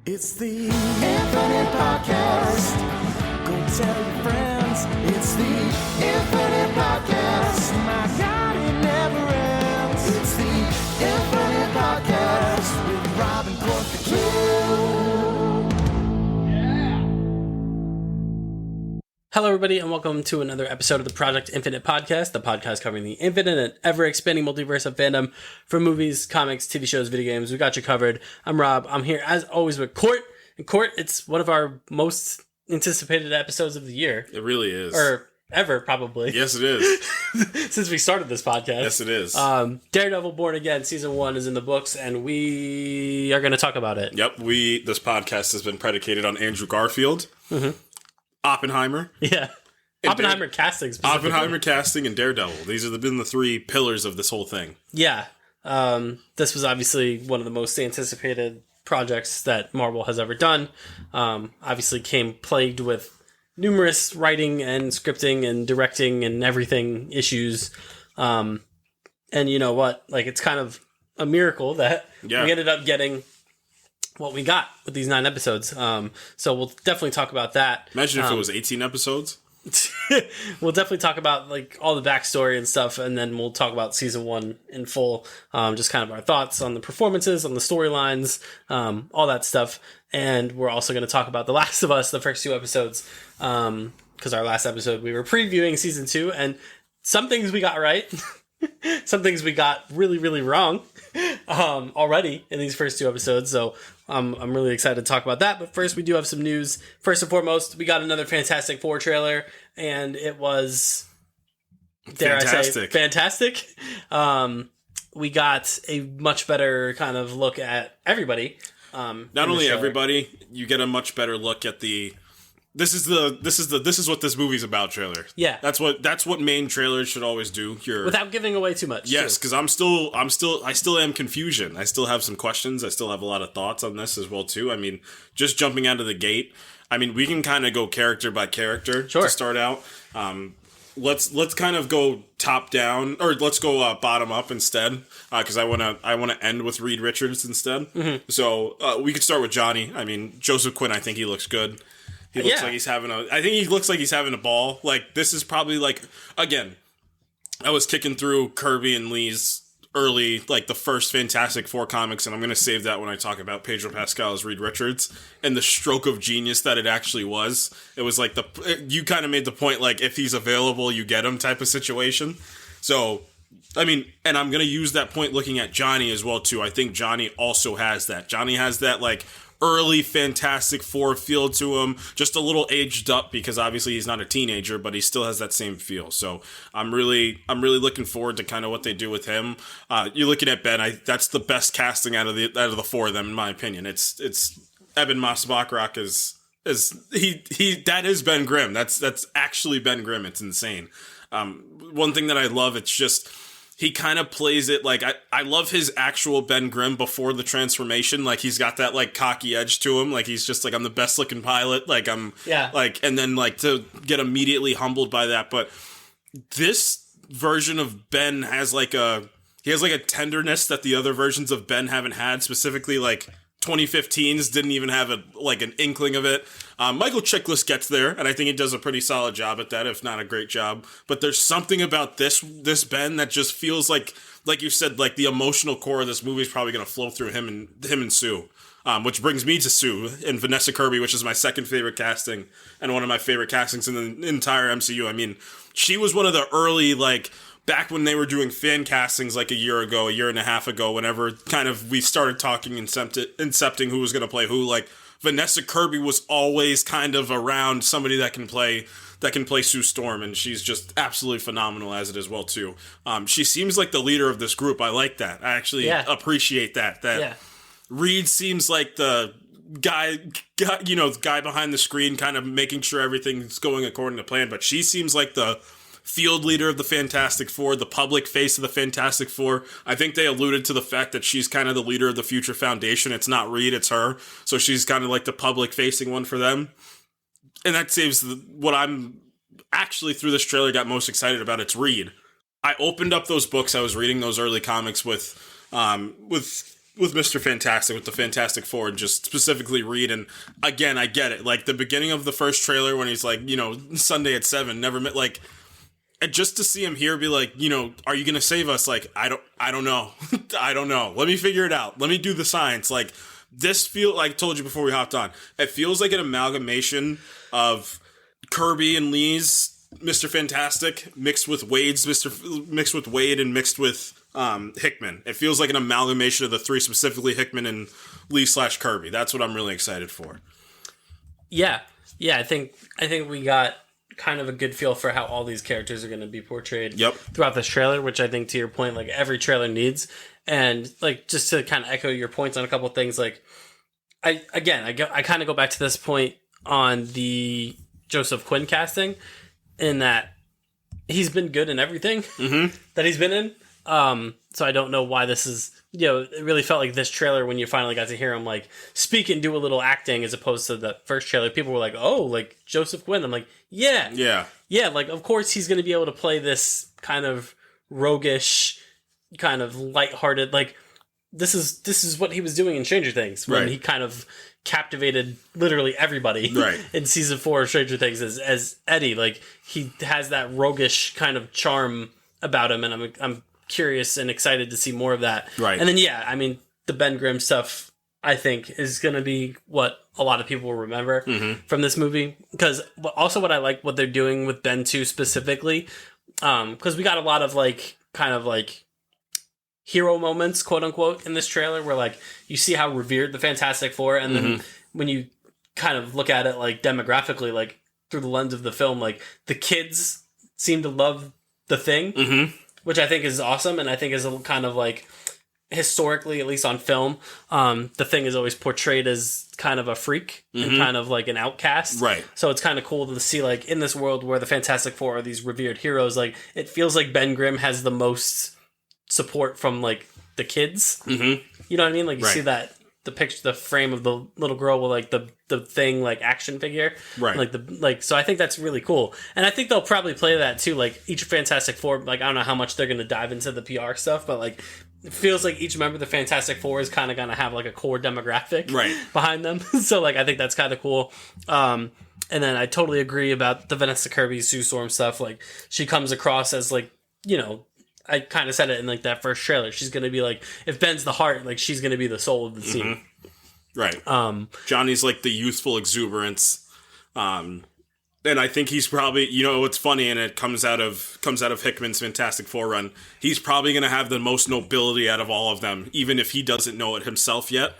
It's the Infinite Podcast. Go tell your friends. It's the Infinite Podcast. My God, it never ends. It's the Infinite Podcast with Rob and Court the Hello, everybody, and welcome to another episode of the Project Infinite Podcast, the podcast covering the infinite and ever-expanding multiverse of fandom for movies, comics, TV shows, video games. We got you covered. I'm Rob. I'm here, as always, with Court. And Court, it's one of our most anticipated episodes of the year. It really is. Or ever, probably. Yes, it is. Since we started this podcast. Yes, it is. Daredevil Born Again, Season 1 is in the books, and we are going to talk about it. Yep, this podcast has been predicated on Andrew Garfield. Mm-hmm. Oppenheimer. Yeah. Oppenheimer casting specifically. Oppenheimer casting and Daredevil. These have been the three pillars of this whole thing. Yeah. This was obviously one of the most anticipated projects that Marvel has ever done. Obviously came plagued with numerous writing and scripting and directing and everything issues. And you know what? Like, it's kind of a miracle that we ended up getting what we got with these 9 episodes. So we'll definitely talk about that. Imagine if it was 18 episodes. We'll definitely talk about like all the backstory and stuff, and then we'll talk about season 1 in full. Just kind of our thoughts on the performances, on the storylines, all that stuff. And we're also going to talk about The Last of Us, the first 2 episodes, because our last episode we were previewing season 2, and some things we got right. Some things we got really, really wrong already in these first 2 episodes. So I'm really excited to talk about that. But first, we do have some news. First and foremost, we got another Fantastic Four trailer, and it was, dare I say, fantastic. We got a much better kind of look at everybody. Not only everybody, you get a much better look at the this is what this movie's about trailer. Yeah. That's what main trailers should always do. Without giving away too much. Yes, because I still am confusion. I still have some questions. I still have a lot of thoughts on this as well too. I mean, just jumping out of the gate. I mean, we can kind of go character by character to start out. Let's kind of go top down, or let's go bottom up instead, because I wanna end with Reed Richards instead. Mm-hmm. So we could start with Johnny. I mean, Joseph Quinn. I think he looks good. He looks like he's having a ball. Like, this is probably, like, again, I was kicking through Kirby and Lee's early, like, the first Fantastic Four comics, and I'm going to save that when I talk about Pedro Pascal as Reed Richards, and the stroke of genius that it actually was. It was like you kind of made the point, like, if he's available, you get him type of situation. So, I mean, and I'm going to use that point looking at Johnny as well, too. I think Johnny also has that. Johnny has that, like, early Fantastic Four feel to him, just a little aged up, because obviously he's not a teenager, but he still has that same feel. So I'm really looking forward to kind of what they do with him. You're looking at Ben. That's the best casting out of the 4 of them, in my opinion. It's Eben Moss-Bachrach that is Ben Grimm. That's actually Ben Grimm. It's insane. One thing that I love, it's just, he kind of plays it like, I love his actual Ben Grimm before the transformation. Like, he's got that, like, cocky edge to him. Like, he's just like, I'm the best looking pilot. Like, like, and then, like, to get immediately humbled by that. But this version of Ben has like a tenderness that the other versions of Ben haven't had. Specifically, like, 2015's didn't even have an inkling of it. Michael Chiklis gets there, and I think he does a pretty solid job at that, if not a great job. But there's something about this Ben that just feels like you said, like, the emotional core of this movie is probably going to flow through him and Sue. Which brings me to Sue and Vanessa Kirby, which is my second favorite casting and one of my favorite castings in the entire MCU. I mean, she was one of the early, like, back when they were doing fan castings like a year and a half ago, whenever kind of we started talking incepting who was going to play who, like, Vanessa Kirby was always kind of around somebody that can play Sue Storm, and she's just absolutely phenomenal as it as well too. She seems like the leader of this group. I like that. I actually appreciate that. Reed seems like the guy behind the screen, kind of making sure everything's going according to plan, but she seems like the field leader of the Fantastic Four, the public face of the Fantastic Four. I think they alluded to the fact that she's kind of the leader of the Future Foundation. It's not Reed, it's her. So she's kind of like the public facing one for them. And that saves what I'm actually through this trailer got most excited about. It's Reed. I opened up those books. I was reading those early comics with Mr. Fantastic, with the Fantastic Four, and just specifically Reed. And again, I get it. Like the beginning of the first trailer when he's like, Sunday at 7, never met, like, and just to see him here be like, are you going to save us? Like, I don't know. I don't know. Let me figure it out. Let me do the science. Like, this like I told you before we hopped on, it feels like an amalgamation of Kirby and Lee's Mr. Fantastic mixed with Wade and mixed with Hickman. It feels like an amalgamation of the three, specifically Hickman and Lee/Kirby. That's what I'm really excited for. Yeah. I think we got kind of a good feel for how all these characters are going to be portrayed throughout this trailer, which I think, to your point, like every trailer needs. And like, just to kind of echo your points on a couple of things, like I kind of go back to this point on the Joseph Quinn casting, in that he's been good in everything that he's been in. So I don't know why this is, it really felt like this trailer, when you finally got to hear him like speak and do a little acting, as opposed to the first trailer, people were like, oh, like Joseph Quinn. I'm like, yeah. Like, of course he's going to be able to play this kind of roguish, kind of lighthearted, like this is what he was doing in Stranger Things, when he kind of captivated literally everybody in season 4 of Stranger Things as Eddie. Like, he has that roguish kind of charm about him, and I'm curious and excited to see more of that. And then the Ben Grimm stuff, I think, is going to be what a lot of people will remember from this movie, because also what I like what they're doing with Ben 2 specifically, because we got a lot of like kind of like hero moments, quote unquote, in this trailer, where like you see how revered the Fantastic Four, and then when you kind of look at it like demographically, like through the lens of the film, like the kids seem to love the Thing, which I think is awesome, and I think is a kind of like, historically, at least on film, the Thing is always portrayed as kind of a freak and kind of like an outcast. So it's kind of cool to see, like, in this world where the Fantastic Four are these revered heroes, like, it feels like Ben Grimm has the most support from like the kids. You know what I mean? Like, you see that the picture, the frame of the little girl with like the Thing like action figure, so I think that's really cool, and I think they'll probably play that too. Like, each Fantastic Four, like, I don't know how much they're going to dive into the PR stuff, but like, it feels like each member of the Fantastic Four is kind of going to have like a core demographic behind them. So like, I think that's kind of cool. And then I totally agree about the Vanessa Kirby Sue Storm stuff. Like, she comes across as like, I kind of said it in like that first trailer. She's going to be like, if Ben's the heart, like, she's going to be the soul of the scene. Johnny's like the youthful exuberance. And I think he's probably, what's funny, and it comes out of Hickman's Fantastic Four run, he's probably going to have the most nobility out of all of them, even if he doesn't know it himself yet.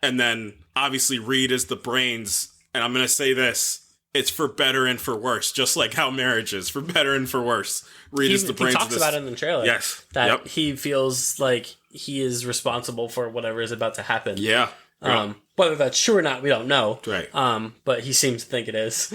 And then obviously Reed is the brains, and I'm going to say this, it's for better and for worse, just like how marriage is, for better and for worse. Reed is the brains. He talks about it in the trailer. Yes. That he feels like he is responsible for whatever is about to happen. Whether that's true or not, we don't know. But he seems to think it is.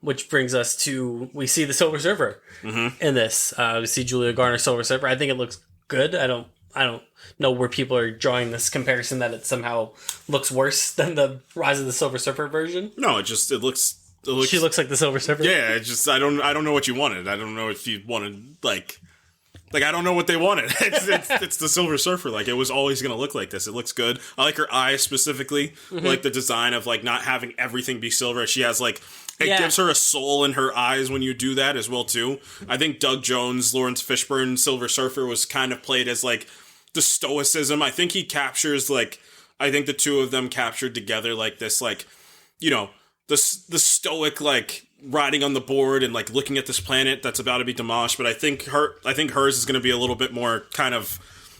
Which brings us to, we see the Silver Surfer in this. We see Julia Garner, Silver Surfer. I think it looks good. I don't know where people are drawing this comparison that it somehow looks worse than the Rise of the Silver Surfer version. No, it looks. She looks like the Silver Surfer. Yeah, I don't know what you wanted. I don't know if you wanted like I don't know what they wanted. It's the Silver Surfer. Like, it was always going to look like this. It looks good. I like her eyes specifically. I like the design of like not having everything be silver. She has like, it gives her a soul in her eyes when you do that as well too. I think Doug Jones, Lawrence Fishburne, Silver Surfer was kind of played as like the stoicism. I think he captures like, I think the two of them captured together like this, like, the stoic, like, riding on the board and like looking at this planet that's about to be demolished. But I think hers is going to be a little bit more kind of,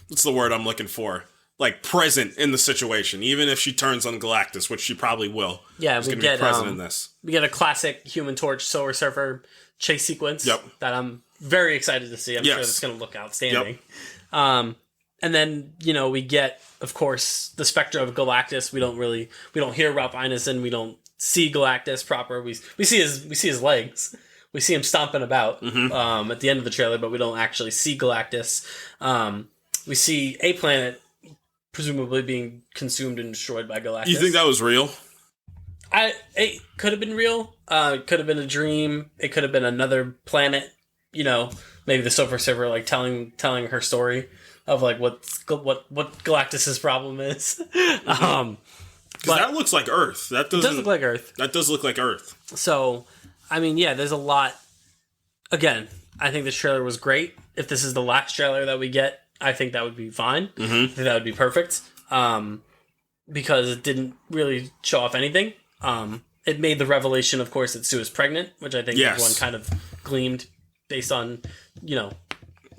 what's the word I'm looking for? Like, present in the situation, even if she turns on Galactus, which she probably will. Yeah, we get present in this. We get a classic Human Torch Silver Surfer chase sequence that I'm very excited to see. I'm sure it's going to look outstanding. And then, we get, of course, the specter of Galactus. We don't hear Ralph Ineson. We don't see Galactus proper. We see his legs. We see him stomping about at the end of the trailer, but we don't actually see Galactus. We see a planet presumably being consumed and destroyed by Galactus. You think that was real? It could have been real. It could have been a dream. It could have been another planet. Maybe the Silver Surfer like telling her story. of like what Galactus's problem is. Because that looks like Earth. That doesn't, does look like Earth. That does look like Earth. So, I mean, yeah, there's a lot. Again, I think this trailer was great. If this is the last trailer that we get, I think that would be fine. I think that would be perfect. Because it didn't really show off anything. It made the revelation, of course, that Sue is pregnant, which I think everyone kind of gleamed based on, looking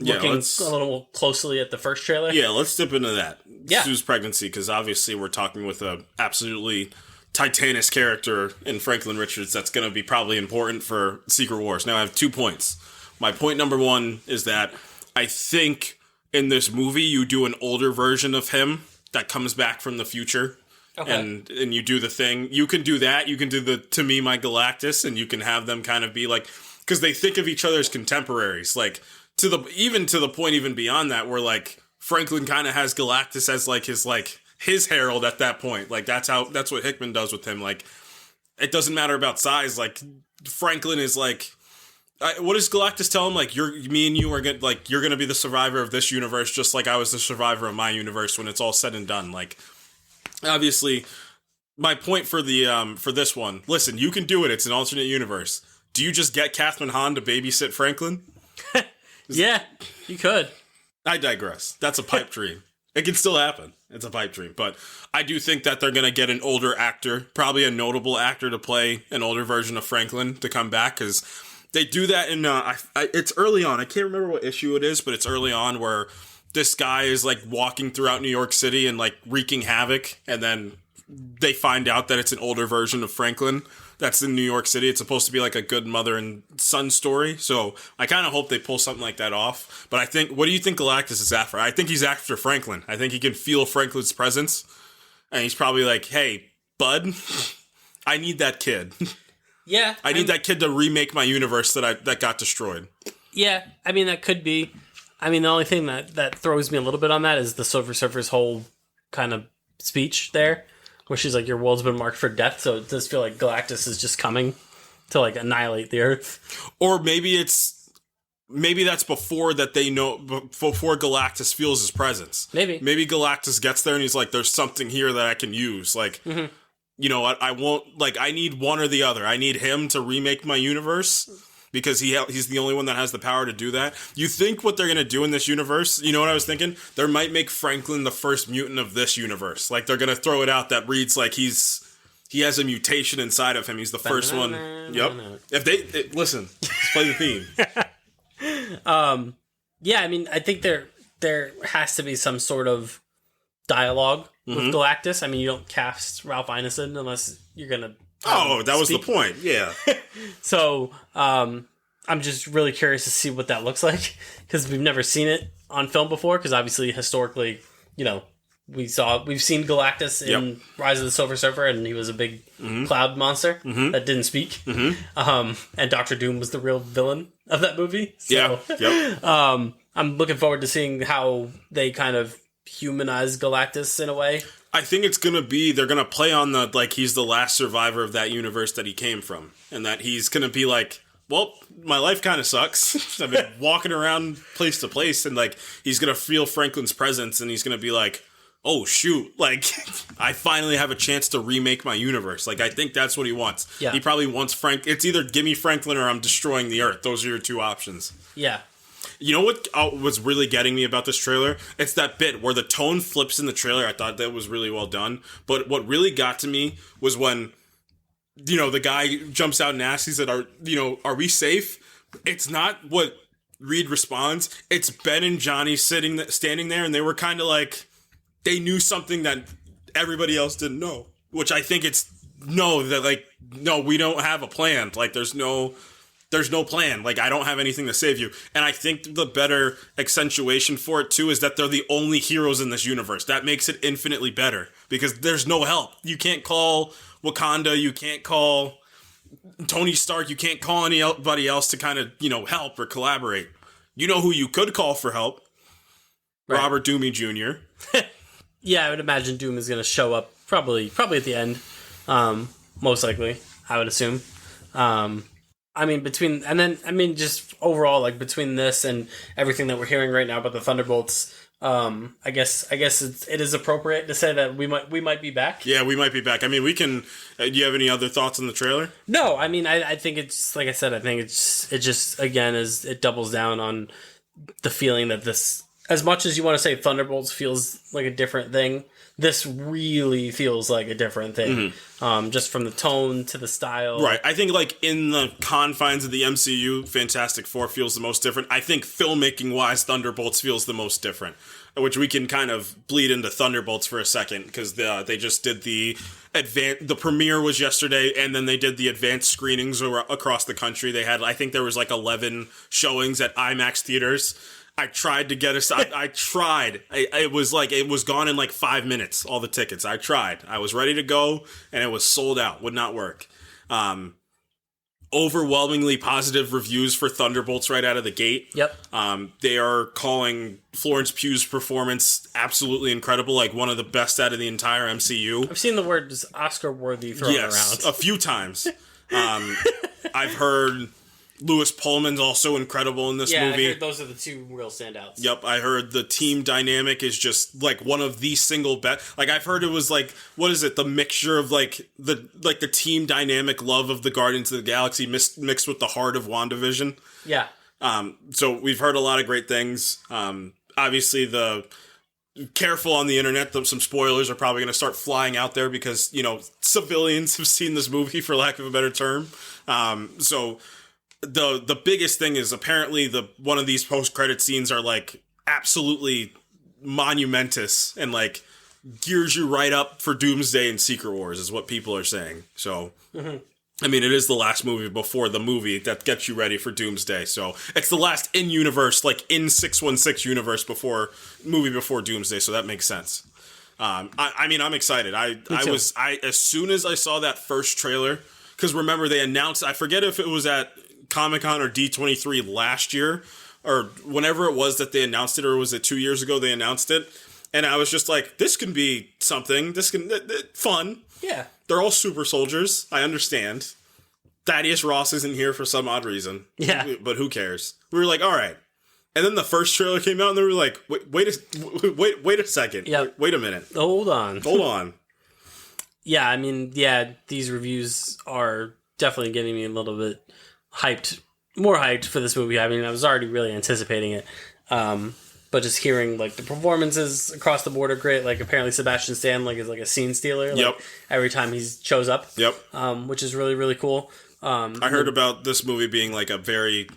a little more closely at the first trailer. Yeah, let's dip into that. Yeah. Sue's pregnancy, because obviously we're talking with a absolutely Titanus character in Franklin Richards that's going to be probably important for Secret Wars. Now, I have 2 points. My point number 1 is that I think in this movie you do an older version of him that comes back from the future. Okay. And you do the thing. You can do that. You can do the "To Me, My Galactus," and you can have them kind of be like, because they think of each other as contemporaries, like to the point even beyond that, where like Franklin kind of has Galactus as his herald at that point. Like that's what Hickman does with him. Like it doesn't matter about size. Like Franklin is like, what does Galactus tell him? Like me and you are you're gonna be the survivor of this universe, just like I was the survivor of my universe when it's all said and done. Like. Obviously, my point for this one, listen, you can do it. It's an alternate universe. Do you just get Catherine Hahn to babysit Franklin? Yeah, you could. I digress. That's a pipe dream. It can still happen. It's a pipe dream. But I do think that they're going to get an older actor, probably a notable actor to play an older version of Franklin to come back, because they do that in, it's early on. I can't remember what issue it is, but it's early on where this guy is like walking throughout New York City and like wreaking havoc, and then they find out that it's an older version of Franklin that's in New York City. It's supposed to be like a good mother and son story, so I kind of hope they pull something like that off. But I think, what do you think Galactus is after? I think he's after Franklin. I think he can feel Franklin's presence, and he's probably like, "Hey, bud, I need that kid. Yeah, I need that kid to remake my universe that got destroyed." Yeah, I mean that could be. I mean, the only thing that throws me a little bit on that is the Silver Surfer's whole kind of speech there, where she's like, "Your world's been marked for death," so it does feel like Galactus is just coming to like annihilate the Earth. Or maybe that's before that they know, before Galactus feels his presence. Maybe Galactus gets there and he's like, "There's something here that I can use." Like, you know what? I won't, like, I need one or the other. I need him to remake my universe, because he's the only one that has the power to do that. You think what they're going to do in this universe, you know what I was thinking? They might make Franklin the first mutant of this universe. Like, they're going to throw it out that reads like he has a mutation inside of him. He's the first one. Yep. Listen, let's play the theme. Yeah, I mean, I think there has to be some sort of dialogue with Galactus. I mean, you don't cast Ralph Ineson unless you're going to that was the point. Yeah. So, I'm just really curious to see what that looks like, because we've never seen it on film before, because obviously historically, we've seen Galactus in Rise of the Silver Surfer, and he was a big cloud monster that didn't speak. And Doctor Doom was the real villain of that movie. So, I'm looking forward to seeing how they kind of humanize Galactus in a way. I think they're going to play on the, like, he's the last survivor of that universe that he came from. And that he's going to be like, well, my life kind of sucks. I've been walking around place to place, and, like, he's going to feel Franklin's presence, and he's going to be like, oh, shoot, like, I finally have a chance to remake my universe. Like, I think that's what he wants. Yeah. He probably wants it's either give me Franklin or I'm destroying the Earth. Those are your two options. Yeah. You know what was really getting me about this trailer? It's that bit where the tone flips in the trailer. I thought that was really well done. But what really got to me was when, the guy jumps out and asks, he said, are we safe? It's not what Reed responds. It's Ben and Johnny standing there, and they were kind of like, they knew something that everybody else didn't know. Which I think no, we don't have a plan. Like, there's no plan. Like, I don't have anything to save you. And I think the better accentuation for it, too, is that they're the only heroes in this universe. That makes it infinitely better, because there's no help. You can't call Wakanda. You can't call Tony Stark. You can't call anybody else to kind of, help or collaborate. You know who you could call for help? Right. Robert Downey Jr. Yeah, I would imagine Doom is going to show up probably at the end. Most likely, I would assume. Just overall, like, between this and everything that we're hearing right now about the Thunderbolts, I guess it is appropriate to say that we might be back. Yeah, we might be back. I mean, we can. Do you have any other thoughts on the trailer? No, I mean, I think it's like I said. I think it just again is it doubles down on the feeling that this, as much as you want to say Thunderbolts feels like a different thing, this really feels like a different thing. Just from the tone to the style. Right. I think, like, in the confines of the MCU, Fantastic Four feels the most different. I think filmmaking-wise, Thunderbolts feels the most different, which we can kind of bleed into Thunderbolts for a second, because they just did the premiere was yesterday, and then they did the advanced screenings across the country. They had, I think there was like 11 showings at IMAX theaters. I tried to get us. I tried. It was gone in like 5 minutes. All the tickets. I tried. I was ready to go, and it was sold out. Would not work. Overwhelmingly positive reviews for Thunderbolts right out of the gate. Yep. They are calling Florence Pugh's performance absolutely incredible, like one of the best out of the entire MCU. I've seen the words Oscar-worthy thrown around. A few times. I've heard Lewis Pullman's also incredible in this movie. I heard those are the two real standouts. Yep, I heard the team dynamic is just like one of the single best. Like, I've heard it was like, what is it? The mixture of like the team dynamic love of the Guardians of the Galaxy mixed with the heart of WandaVision. Yeah. So we've heard a lot of great things. Obviously, careful on the internet. Some spoilers are probably going to start flying out there because, civilians have seen this movie, for lack of a better term. So the biggest thing is apparently one of these post-credit scenes are like absolutely monumentous and like gears you right up for Doomsday and Secret Wars is what people are saying. So, I mean, it is the last movie before the movie that gets you ready for Doomsday. So it's the last in-universe, like in 616 universe before Doomsday. So that makes sense. I mean, I'm excited. I as soon as I saw that first trailer, because remember they announced, I forget if it was at Comic-Con or D23 last year, or whenever it was that they announced it, or was it 2 years ago they announced it, and I was just like, this can be something, fun. Yeah. They're all super soldiers, I understand. Thaddeus Ross isn't here for some odd reason. Yeah. But who cares? We were like, alright. And then the first trailer came out, and they were like, wait a second. Yeah. Wait a minute. Hold on. Yeah, I mean, these reviews are definitely getting me a little bit more hyped for this movie. I mean, I was already really anticipating it. But just hearing like the performances across the board are great. Like apparently Sebastian Stan is like a scene stealer. Like, every time he shows up. Yep. Which is really, really cool. I heard about this movie being like a very,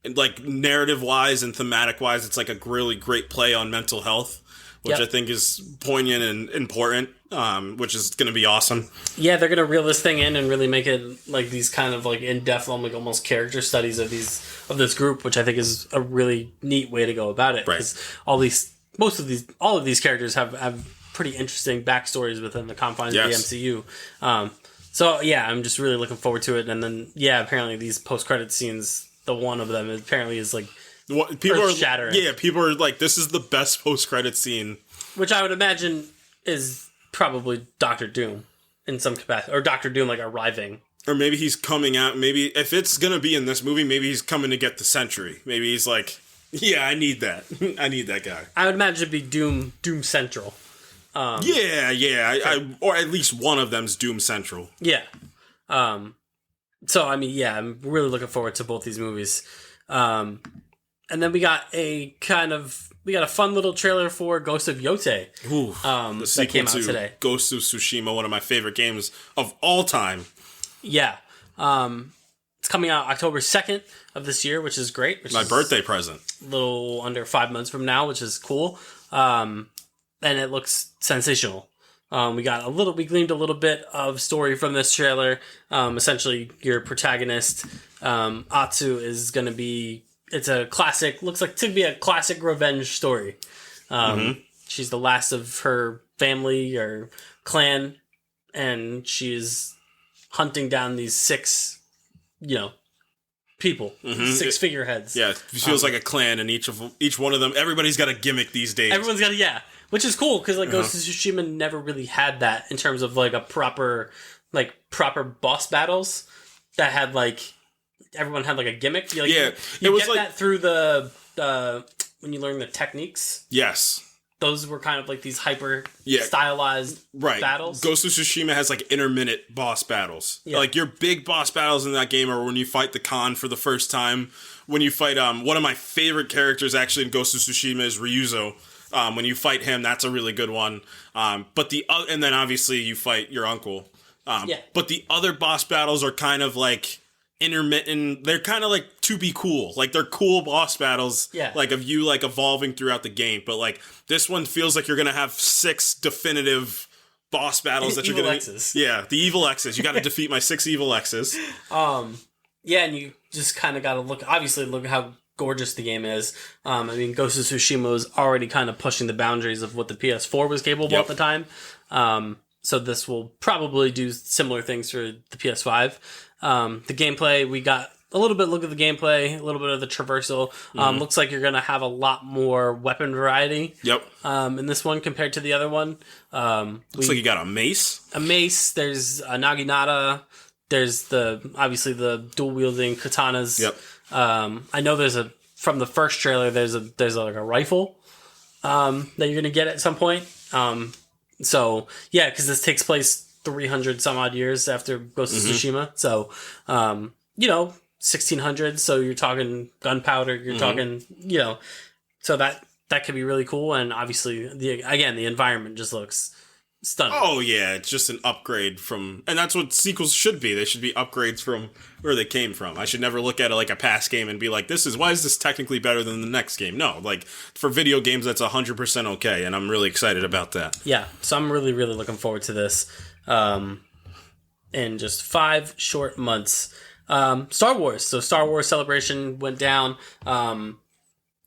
like narrative wise and thematic wise, it's like a really great play on mental health, which I think is poignant and important. Which is going to be awesome. Yeah, they're going to reel this thing in and really make it like these kind of like in-depth, like almost character studies of this group, which I think is a really neat way to go about it. Because all of these characters have pretty interesting backstories within the confines of the MCU. So yeah, I'm just really looking forward to it. And then apparently these post-credit scenes, the one of them apparently is like earth-shattering. Yeah, people are like, this is the best post-credit scene, which I would imagine is probably Doctor Doom in some capacity, or Doctor Doom like arriving, or maybe he's coming out. Maybe if it's gonna be in this movie, maybe he's coming to get the Sentry. Maybe he's like, I need that. I need that guy. I would imagine it'd be Doom Central. Or at least one of them's Doom Central. Yeah. So I mean, I'm really looking forward to both these movies. And then we got a fun little trailer for Ghost of Yotei. The sequel that came out today. Ghost of Tsushima, one of my favorite games of all time. Yeah. It's coming out October 2nd of this year, which is great. My birthday present. A little under 5 months from now, which is cool. And it looks sensational. We gleaned a little bit of story from this trailer. Essentially, your protagonist, Atsu, is going to be... It's a classic, looks like to be a classic revenge story. She's the last of her family or clan, and she's hunting down these 6, people, 6 figureheads. Yeah, it feels like a clan, and each one of them, everybody's got a gimmick these days. Everyone's got, which is cool, because like Ghost of Tsushima never really had that in terms of like a proper boss battles that had like... Everyone had like a gimmick. You get that through the when you learn the techniques. Yes. those were kind of like these hyper Yeah. stylized Right. battles. Ghost of Tsushima has like intermittent boss battles. Yeah. Like your big boss battles in that game are when you fight the Khan for the first time. When you fight one of my favorite characters actually in Ghost of Tsushima is Ryuzo. When you fight him, that's a really good one. But and then obviously you fight your uncle. But the other boss battles are kind of like intermittent. They're kind of like to be cool. Like they're cool boss battles. Yeah. Like of you like evolving throughout the game. But like this one feels like you're gonna have 6 definitive boss battles that you're Evil gonna. X's. Yeah, the evil X's. You got to defeat my 6 evil X's. Yeah, and you just kind of got to look at how gorgeous the game is. I mean, Ghost of Tsushima was already kind of pushing the boundaries of what the PS4 was capable at the time. So this will probably do similar things for the PS5. The gameplay, we got a little bit look at the gameplay, a little bit of the traversal. Looks like you're going to have a lot more weapon variety in this one compared to the other one. Looks like you got a mace. A mace, there's a naginata, there's obviously the dual-wielding katanas. I know from the first trailer, there's like a rifle that you're going to get at some point. So, yeah, because this takes place 300 some odd years after Ghost of Tsushima. So, 1600s. So you're talking gunpowder. You're talking, so that could be really cool. And obviously, the environment just looks stunning. Oh, yeah. It's just an upgrade from... And that's what sequels should be. They should be upgrades from where they came from. I should never look at it like a past game and be like, why is this technically better than the next game? No, like, for video games, that's 100% okay, and I'm really excited about that. Yeah, so I'm really, really looking forward to this. In just 5 short months. Star Wars. So Star Wars Celebration went down, and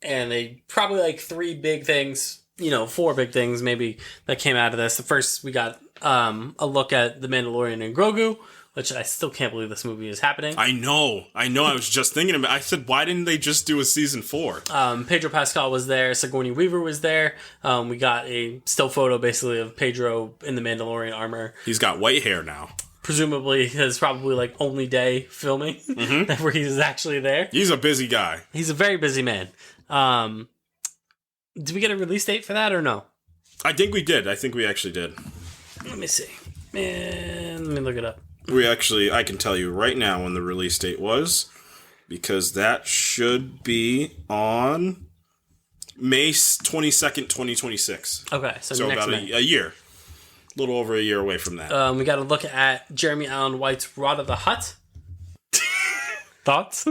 they probably like 3 big things... 4 big things maybe that came out of this. The first, we got a look at The Mandalorian and Grogu, which I still can't believe this movie is happening. I know. I was just thinking about it. I said, why didn't they just do a season 4? Pedro Pascal was there. Sigourney Weaver was there. We got a still photo, basically, of Pedro in the Mandalorian armor. He's got white hair now. Presumably, his probably like only day filming where he's actually there. He's a busy guy. He's a very busy man. Did we get a release date for that or no? I think we did. I think we actually did. Let me see. Man, let me look it up. I can tell you right now when the release date was, because that should be on May 22nd, 2026. Okay, so next about May. a year. A little over a year away from that. We got to look at Jeremy Allen White's Rod of the Hutt. Thoughts?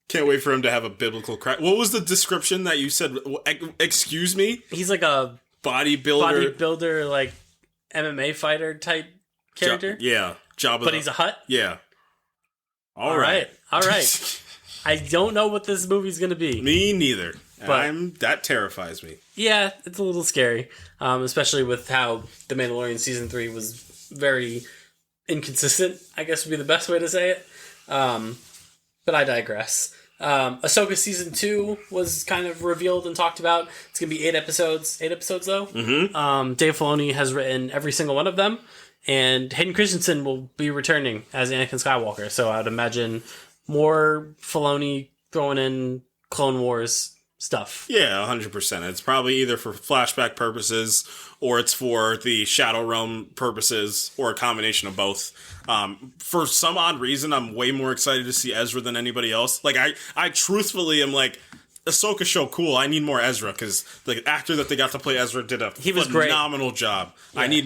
Can't wait for him to have a biblical crack. What was the description that you said? Excuse me? He's like a bodybuilder, like MMA fighter type character. But he's a Hutt. Yeah. All right. I don't know what this movie's gonna be. Me neither. But that terrifies me. Yeah, it's a little scary, especially with how The Mandalorian season 3 was very inconsistent. I guess would be the best way to say it. But I digress. Ahsoka Season 2 was kind of revealed and talked about. It's going to be 8 episodes. 8 episodes, though. Mm-hmm. Dave Filoni has written every single one of them. And Hayden Christensen will be returning as Anakin Skywalker. So I would imagine more Filoni throwing in Clone Wars stuff. Yeah, 100%. It's probably either for flashback purposes or it's for the Shadow Realm purposes or a combination of both. For some odd reason, I'm way more excited to see Ezra than anybody else. Like, I truthfully am like, Ahsoka show cool. I need more Ezra because the actor that they got to play Ezra did a phenomenal job. Yeah. I need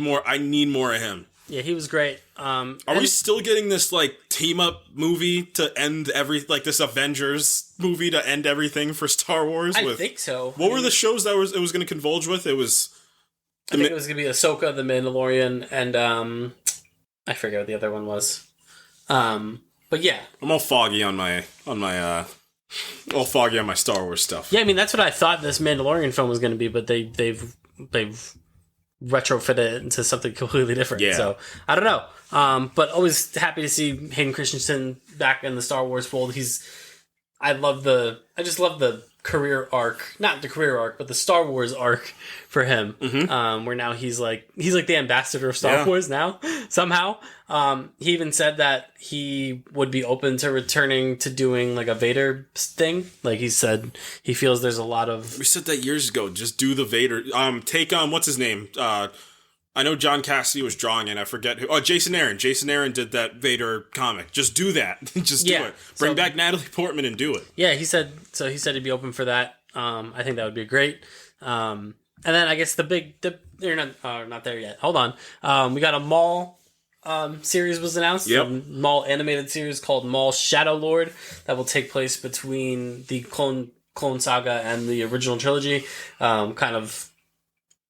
more of him. Yeah, he was great. Are we still getting this like team up movie to end this Avengers movie to end everything for Star Wars? I think so. What were the shows that it was going to convolge with? It was. I think it was going to be Ahsoka, The Mandalorian, and I forget what the other one was. But yeah, I'm all foggy on my Star Wars stuff. Yeah, I mean that's what I thought this Mandalorian film was going to be, but they've retrofit it into something completely different. Yeah. So I don't know. But always happy to see Hayden Christensen back in the Star Wars fold. I just love the career arc, not the career arc, but the Star Wars arc for him, where now he's like the ambassador of Star Wars now, somehow. He even said that he would be open to returning to doing like a Vader thing. Like he said, he feels there's a lot of... We said that years ago, just do the Vader. Take, what's his name? I know John Cassidy was drawing it. I forget who. Oh, Jason Aaron. Jason Aaron did that Vader comic. Just do that. Just do it. Bring back Natalie Portman and do it. Yeah, he said he'd be open for that. I think that would be great. And then I guess they're not there yet. Hold on. We got a Maul series was announced. Yep. A Maul animated series called Maul Shadow Lord that will take place between the Clone Saga and the original trilogy.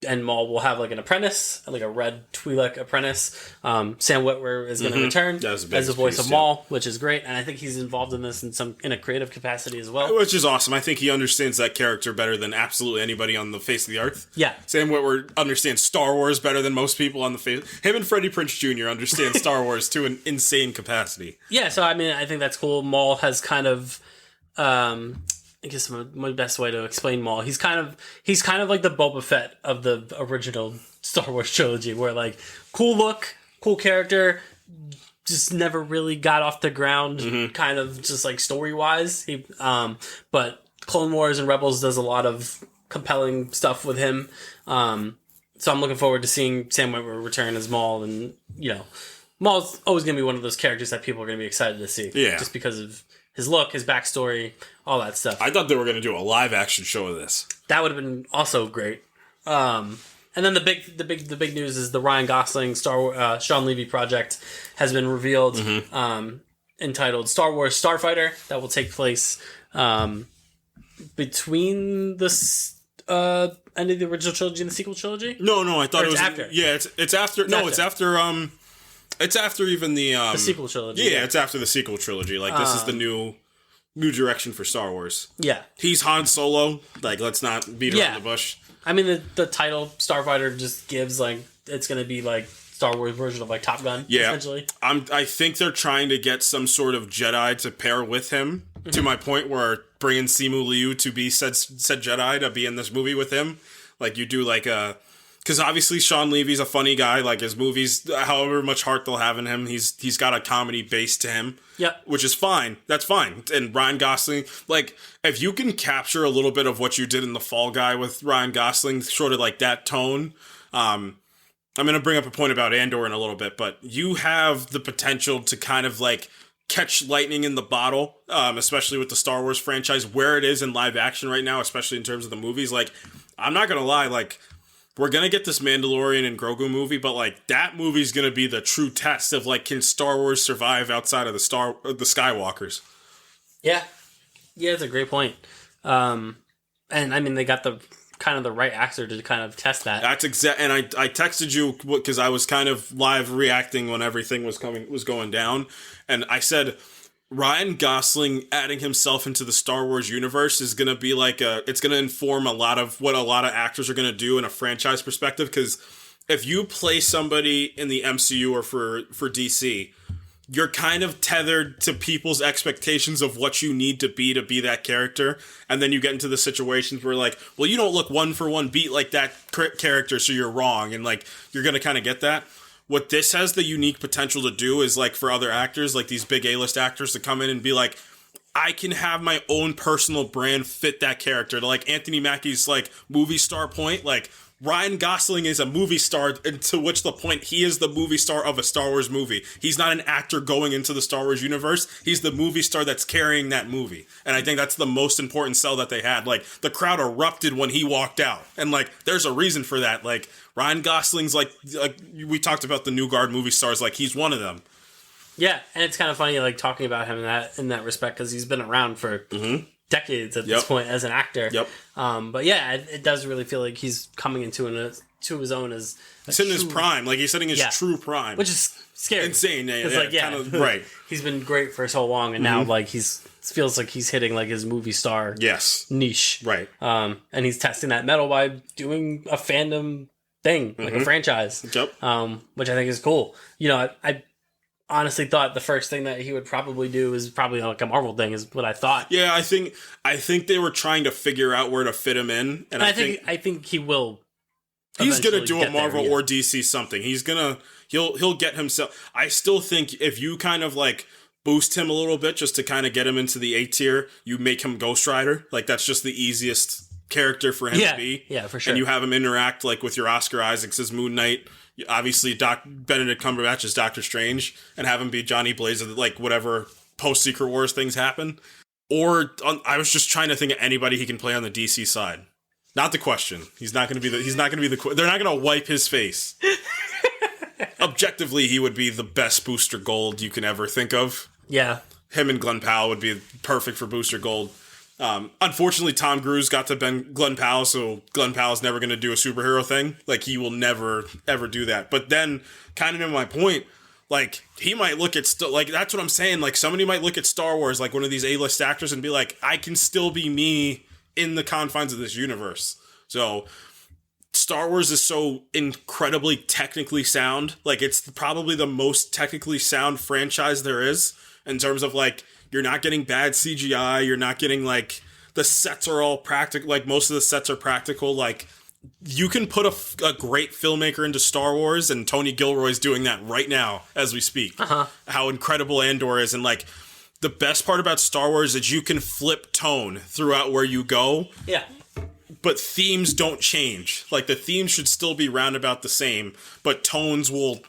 And Maul will have like an apprentice, like a red Twi'lek apprentice. Sam Witwer is going to return as the voice of Maul, which is great. And I think he's involved in this in a creative capacity as well. Which is awesome. I think he understands that character better than absolutely anybody on the face of the earth. Yeah. Sam Witwer understands Star Wars better than most people on the face. Him and Freddie Prinze Jr. understand Star Wars to an insane capacity. Yeah, so I mean, I think that's cool. Maul has kind of... I guess my best way to explain Maul, he's kind of like the Boba Fett of the original Star Wars trilogy, where like cool look, cool character, just never really got off the ground, kind of just like story wise. But Clone Wars and Rebels does a lot of compelling stuff with him. So I'm looking forward to seeing Sam Witwer return as Maul, and Maul's always going to be one of those characters that people are going to be excited to see, just because of his look, his backstory, all that stuff. I thought they were going to do a live action show of this. That would have been also great. And then the big news is the Ryan Gosling Sean Levy project has been revealed, entitled Star Wars Starfighter, that will take place between the end of the original trilogy and the sequel trilogy. No, I thought it was after. Yeah, it's after. It's after even the sequel trilogy. Yeah, it's after the sequel trilogy. Like, this is the new direction for Star Wars. Yeah. He's Han Solo. Like, let's not beat around the bush. I mean, the title Starfighter just gives, like, it's going to be, like, Star Wars version of, like, Top Gun, essentially. I think they're trying to get some sort of Jedi to pair with him, to my point where bringing Simu Liu to be said Jedi to be in this movie with him. Like, you do, like, a... Because obviously Sean Levy's a funny guy. Like, his movies, however much heart they'll have in him, he's got a comedy base to him. Yep. Which is fine. That's fine. And Ryan Gosling, like, if you can capture a little bit of what you did in The Fall Guy with Ryan Gosling, sort of like that tone. I'm going to bring up a point about Andor in a little bit, but you have the potential to kind of, like, catch lightning in the bottle, especially with the Star Wars franchise, where it is in live action right now, especially in terms of the movies. Like, I'm not going to lie, like... We're going to get this Mandalorian and Grogu movie, but, like, that movie's going to be the true test of, like, can Star Wars survive outside of the Skywalkers? Yeah. Yeah, it's a great point. And, I mean, they got the right actor to kind of test that. That's and I texted you because I was kind of live reacting when everything was going down, and I said... Ryan Gosling adding himself into the Star Wars universe is going to be like it's going to inform a lot of what a lot of actors are going to do in a franchise perspective. Because if you play somebody in the MCU or for DC, you're kind of tethered to people's expectations of what you need to be that character. And then you get into the situations where, like, well, you don't look one for one beat like that character, so you're wrong. And, like, you're going to kind of get that. What this has the unique potential to do is, like, for other actors, like these big A-list actors, to come in and be like, I can have my own personal brand fit that character. To, like, Anthony Mackie's, like, movie star point, like, Ryan Gosling is a movie star, and to which the point he is the movie star of a Star Wars movie. He's not an actor going into the Star Wars universe. He's the movie star that's carrying that movie. And I think that's the most important sell that they had. Like, the crowd erupted when he walked out. And, like, there's a reason for that. Like, Ryan Gosling's, like we talked about the New Guard movie stars, like, he's one of them. Yeah, and it's kind of funny, like, talking about him in that respect, because he's been around for decades at this point as an actor. Yep. But yeah, it does really feel like he's coming into to his own as he's in his prime, like he's hitting his true prime, which is scary, insane. Kind of, right. He's been great for so long, and now like feels like he's hitting like his movie star niche, right? And he's testing that metal by doing a fandom thing, like a franchise, which I think is cool. You know, honestly thought the first thing that he would probably do is probably like a Marvel thing, is what I thought. Yeah, I think they were trying to figure out where to fit him in, and I think he will. He's gonna do a get Marvel there, yeah. or DC something. He'll get himself. I still think if you kind of like boost him a little bit just to kind of get him into the A tier, you make him Ghost Rider. Like that's just the easiest character for him to be. Yeah, for sure. And you have him interact like with your Oscar Isaacs as Moon Knight. Obviously, Benedict Cumberbatch is Doctor Strange, and have him be Johnny Blaze, like whatever post Secret Wars things happen. Or I was just trying to think of anybody he can play on the DC side. Not the Question. He's not going to be the. They're not going to wipe his face. Objectively, he would be the best Booster Gold you can ever think of. Yeah, him and Glenn Powell would be perfect for Booster Gold. Unfortunately, Tom Cruise got to Glenn Powell, so Glenn Powell's never going to do a superhero thing. Like, he will never, ever do that. But then, kind of to my point, like, he might look at... like, that's what I'm saying. Like, somebody might look at Star Wars, like, one of these A-list actors and be like, I can still be me in the confines of this universe. So, Star Wars is so incredibly technically sound. Like, it's probably the most technically sound franchise there is, in terms of, like, you're not getting bad CGI. You're not getting, like, the sets are all practical. Like, most of the sets are practical. Like, you can put a great filmmaker into Star Wars, and Tony Gilroy's doing that right now as we speak. How incredible Andor is. And, like, the best part about Star Wars is you can flip tone throughout where you go. Yeah. But themes don't change. Like, the themes should still be roundabout the same, but tones will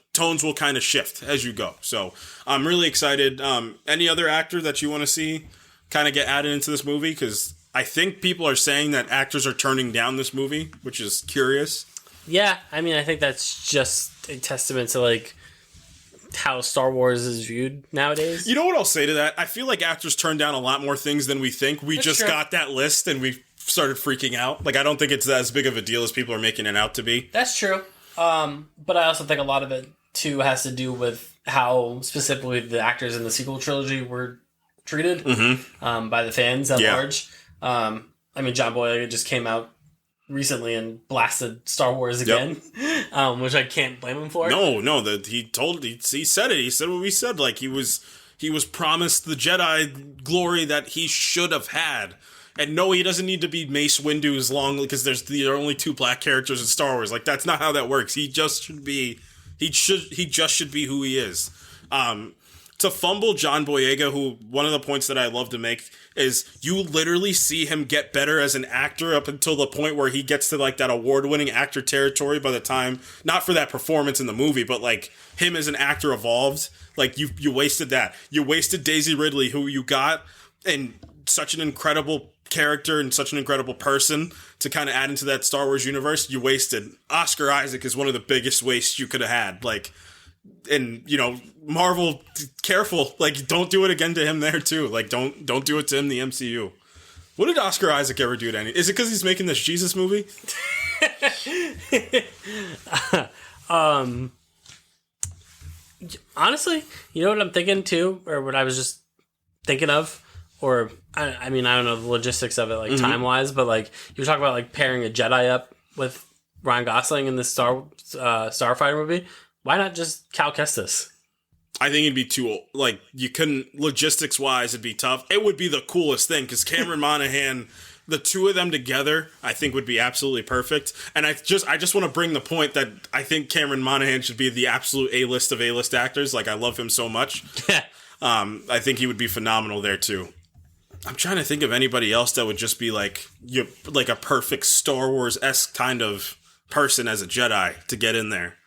kind of shift as you go. So I'm really excited. Any other actor that you want to see kind of get added into this movie? Because I think people are saying that actors are turning down this movie, which is curious. Yeah, I mean, I think that's just a testament to, like, how Star Wars is viewed nowadays. You know what I'll say to that? I feel like actors turn down a lot more things than we think. We That's just true. got that list and we started freaking out. Like, I don't think it's as big of a deal as people are making it out to be. That's true. But I also think a lot of it, too, has to do with how specifically the actors in the sequel trilogy were treated by the fans at large. I mean, John Boyega just came out recently and blasted Star Wars again, which I can't blame him for. No, he said it. He said what we said. Like, he was promised the Jedi glory that he should have had. And no, he doesn't need to be Mace Windu's long, because there are only two black characters in Star Wars. Like, that's not how that works. He just should be who he is. To fumble John Boyega, who, one of the points that I love to make is you literally see him get better as an actor up until the point where he gets to, like, that award-winning actor territory by the time, not for that performance in the movie, but, like, him as an actor evolved. Like, you wasted that. You wasted Daisy Ridley, who you got, and such an incredible character and such an incredible person to kind of add into that Star Wars universe. You wasted. Oscar Isaac is one of the biggest wastes you could have had. Like, and, you know, Marvel, careful. Like, don't do it again to him there too. Like, don't do it to him in the MCU. What did Oscar Isaac ever do to any? Is it because he's making this Jesus movie? Honestly, you know what I'm thinking too, or what I was just thinking of, or I mean, I don't know the logistics of it, like time wise, but like you were talking about like pairing a Jedi up with Ryan Gosling in this Starfighter movie. Why not just Cal Kestis? I think it'd be too old. Like, you couldn't, logistics wise, it'd be tough. It would be the coolest thing because Cameron Monaghan, the two of them together, I think would be absolutely perfect. And I just want to bring the point that I think Cameron Monaghan should be the absolute A-list of A-list actors. Like, I love him so much. I think he would be phenomenal there too. I'm trying to think of anybody else that would just be like a perfect Star Wars-esque kind of person as a Jedi to get in there.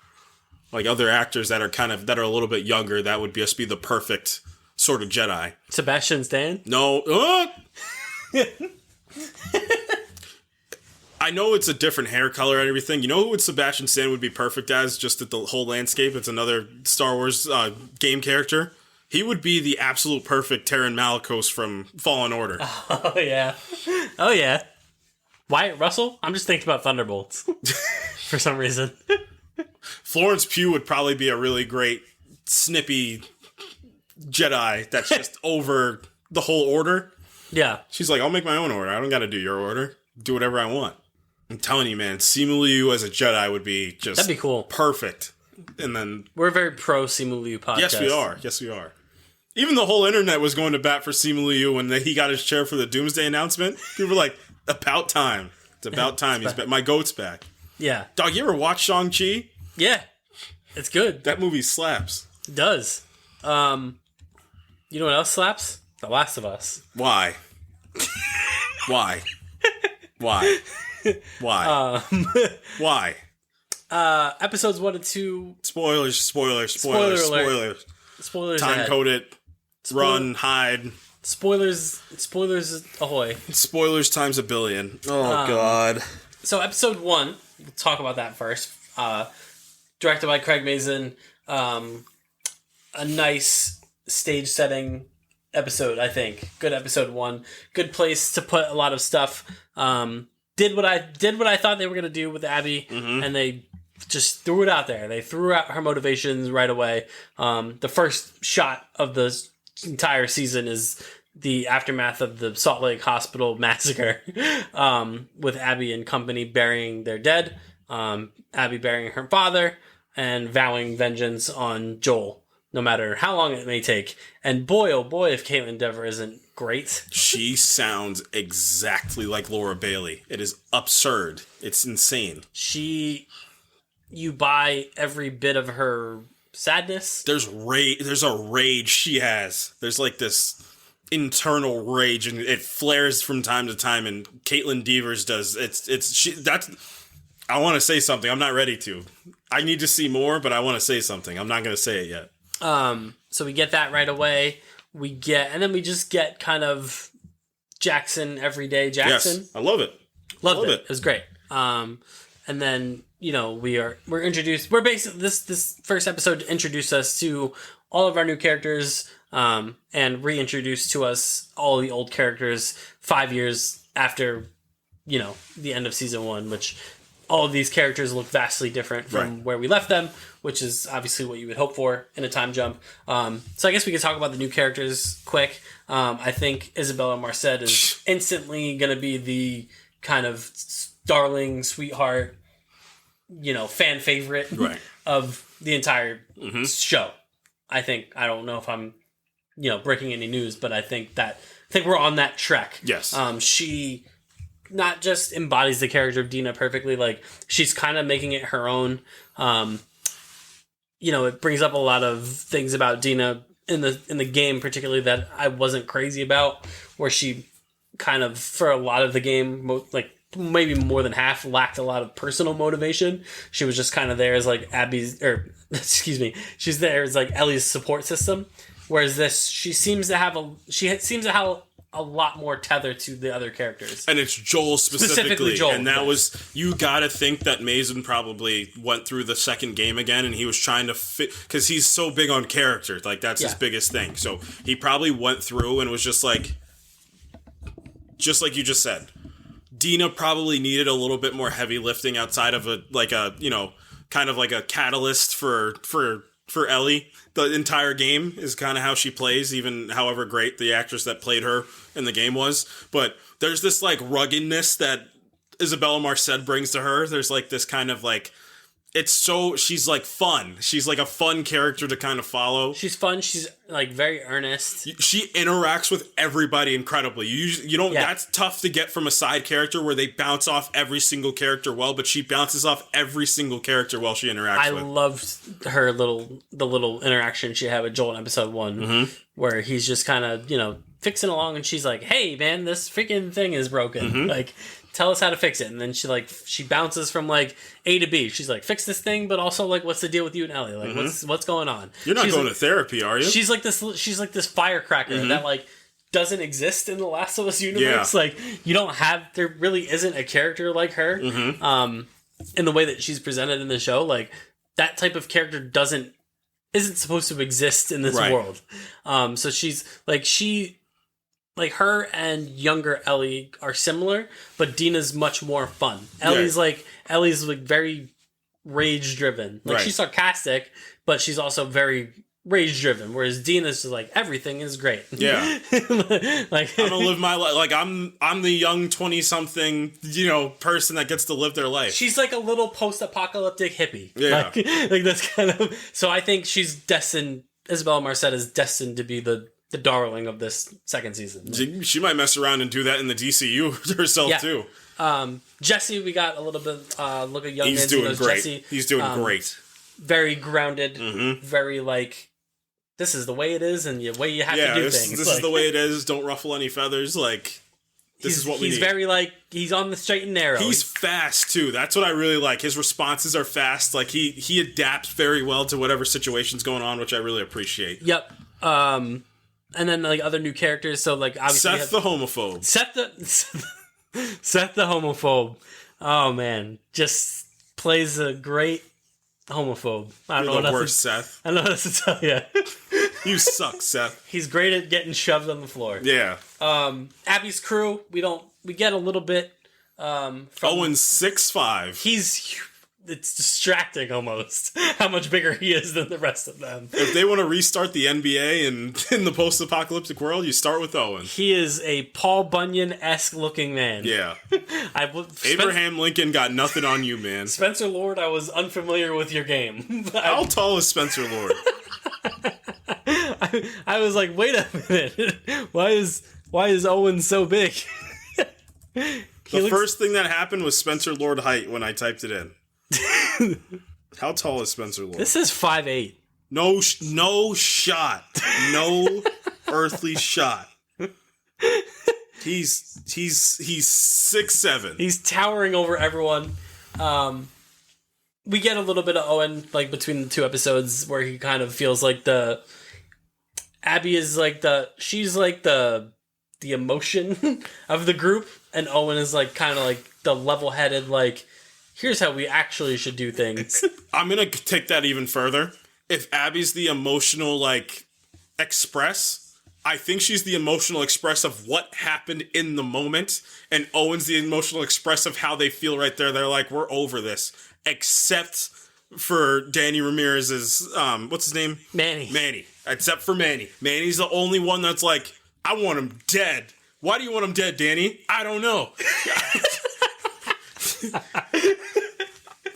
Like other actors that are a little bit younger, that would just be the perfect sort of Jedi. Sebastian Stan? No. I know it's a different hair color and everything. You know who Sebastian Stan would be perfect as, just at the whole landscape? It's another Star Wars game character. He would be the absolute perfect Taron Malicos from Fallen Order. Oh, yeah. Oh, yeah. Wyatt Russell? I'm just thinking about Thunderbolts. For some reason. Florence Pugh would probably be a really great, snippy Jedi that's just over the whole order. Yeah. She's like, I'll make my own order. I don't got to do your order. Do whatever I want. I'm telling you, man, Simu Liu as a Jedi would be just... That'd be cool. Perfect. And then We're a very pro Simu Liu podcast. yes, we are. Yes, we are. Even the whole internet was going to bat for Simu Liu when he got his chair for the Doomsday announcement. People were like, "About time! It's about time. He's back. My goat's back." Yeah. Dog, you ever watch Shang-Chi? Yeah. It's good. That movie slaps. It does. You know what else slaps? The Last of Us. Why? Why? Why? Why? Why? Episodes 1 and 2. Spoilers. Spoilers Time ahead. code it. Run, hide. Spoilers ahoy. Spoilers times a billion. Oh, God. So episode 1, we'll talk about that first. Directed by Craig Mazin. A nice stage setting episode, I think. Good episode 1. Good place to put a lot of stuff. Did what I thought they were gonna do with Abby, and they just threw it out there. They threw out her motivations right away. The first shot of the entire season is the aftermath of the Salt Lake Hospital massacre, with Abby and company burying their dead, Abby burying her father, and vowing vengeance on Joel, no matter how long it may take. And boy, oh boy, if Caitlin Dever isn't great. She sounds exactly like Laura Bailey. It is absurd. It's insane. You buy every bit of her sadness. There's a rage she has. There's like this internal rage, and it flares from time to time. And Caitlin Devers does. I want to say something. I'm not ready to. I need to see more, but I want to say something. I'm not going to say it yet. So we get that right away. And then we just get kind of Jackson, everyday Jackson. Yes, I love it. Loved it. It was great. And then, we're introduced. We're basically this first episode introduced us to all of our new characters, and reintroduced to us all the old characters 5 years after, the end of season 1, which all of these characters look vastly different from where we left them, which is obviously what you would hope for in a time jump. So I guess we could talk about the new characters quick. I think Isabella Merced is instantly going to be the kind of darling, sweetheart, fan favorite of the entire show. I don't know if I'm, breaking any news, but I think we're on that trek. Yes. She not just embodies the character of Dina perfectly, like she's kind of making it her own. It brings up a lot of things about Dina in the game, particularly that I wasn't crazy about, where she kind of, for a lot of the game, like maybe more than half, lacked a lot of personal motivation. She was just kind of there as like she's there as like Ellie's support system. Whereas this, she seems to have a lot more tether to the other characters. And it's Joel specifically. Joel, and that was, you gotta think that Mazin probably went through the second game again, and he was trying to fit, because he's so big on character, like that's his biggest thing. So he probably went through and was just like you just said, Dina probably needed a little bit more heavy lifting outside of kind of like a catalyst for Ellie. The entire game is kind of how she plays, even however great the actress that played her in the game was. But there's this like ruggedness that Isabella Merced brings to her. There's like this kind of like, she's like fun. She's like a fun character to kind of follow. She's fun. She's like very earnest. She interacts with everybody incredibly. You don't. Yeah. That's tough to get from a side character where they bounce off every single character well, but she bounces off every single character while she interacts with. I loved her the little interaction she had with Joel in episode 1, where he's just kind of fixing along, and she's like, "Hey man, this freaking thing is broken. Like, tell us how to fix it." And then she bounces from like A to B. She's like, "Fix this thing, but also like, what's the deal with you and Ellie? Like, what's going on?" You're not going to therapy, are you? She's like this firecracker that like doesn't exist in the Last of Us universe. Yeah. Like, there really isn't a character like her. In the way that she's presented in the show, like that type of character isn't supposed to exist in this world. So she's like her and younger Ellie are similar, but Dina's much more fun. Ellie's like very rage driven. Like she's sarcastic, but she's also very rage driven, whereas Dina's just like everything is great. Yeah. Like I'm gonna live my life. Like I'm the young 20-something, person that gets to live their life. she's like a little post-apocalyptic hippie. Yeah. Like that's kind of. So I think she's destined. Isabella Merced is destined to be the darling of this second season. She might mess around and do that in the DCU herself too. Jesse, we got a little bit look at young. He's Nancy doing knows great. Jesse, He's doing great. very grounded, Mm-hmm. very like this is the way it is, and the way you have to do things. This is the way it is. Don't ruffle any feathers. Like this is what we need. He's very like he's on the straight and narrow. He's fast too. That's what I really like. His responses are fast. Like he adapts very well to whatever situation's going on, which I really appreciate. Yep. And then like other new characters. So like obviously Seth the homophobe. Seth the homophobe. Oh man, just plays a great homophobe. I don't know You're what the else worst, Seth. I don't know what else to tell you. You suck, Seth. He's great at getting shoved on the floor. Yeah. Abby's crew. We get a little bit. From Owen's 6'5". It's distracting almost how much bigger he is than the rest of them. If they want to restart the NBA in the post-apocalyptic world, you start with Owen. He is a Paul Bunyan-esque looking man. Yeah. Abraham Lincoln got nothing on you, man. Spencer Lord, I was unfamiliar with your game. How tall is Spencer Lord? I was like, wait a minute. Why is Owen so big? The first thing that happened was Spencer Lord height when I typed it in. How tall is Spencer Lord? This is 5'8". No shot. No earthly shot. He's 6'7". He's towering over everyone. We get a little bit of Owen like between the two episodes where he kind of feels like Abby is like she's like the emotion of the group, and Owen is like kind of like the level-headed like here's how we actually should do things. I'm gonna take that even further. If Abby's the emotional like express, I think she's the emotional express of what happened in the moment, and Owen's the emotional express of how they feel right there. They're like, we're over this, except for Danny Ramirez's what's his name? Manny. Except for Manny. Manny's the only one that's like, I want him dead. Why do you want him dead, Danny? I don't know.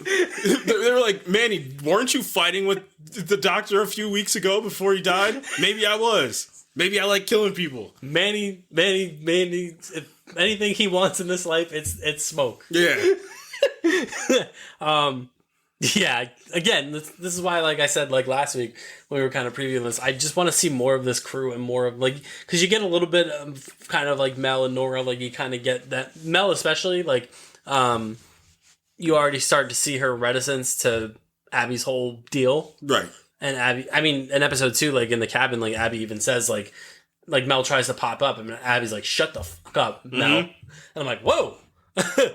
They were like, Manny, weren't you fighting with the doctor a few weeks ago before he died? Maybe I was. Maybe I like killing people. Manny, if anything he wants in this life, it's smoke. Yeah. Yeah, again, this is why, like I said, like last week when we were kind of previewing this, I just want to see more of this crew and more of like, because you get a little bit of kind of like Mel and Nora, like you kind of get that Mel especially like, you already start to see her reticence to Abby's whole deal, right? And Abby, I mean, in episode 2, like in the cabin, like Abby even says like Mel tries to pop up, and Abby's like, "Shut the fuck up, Mel," and I'm like, "Whoa."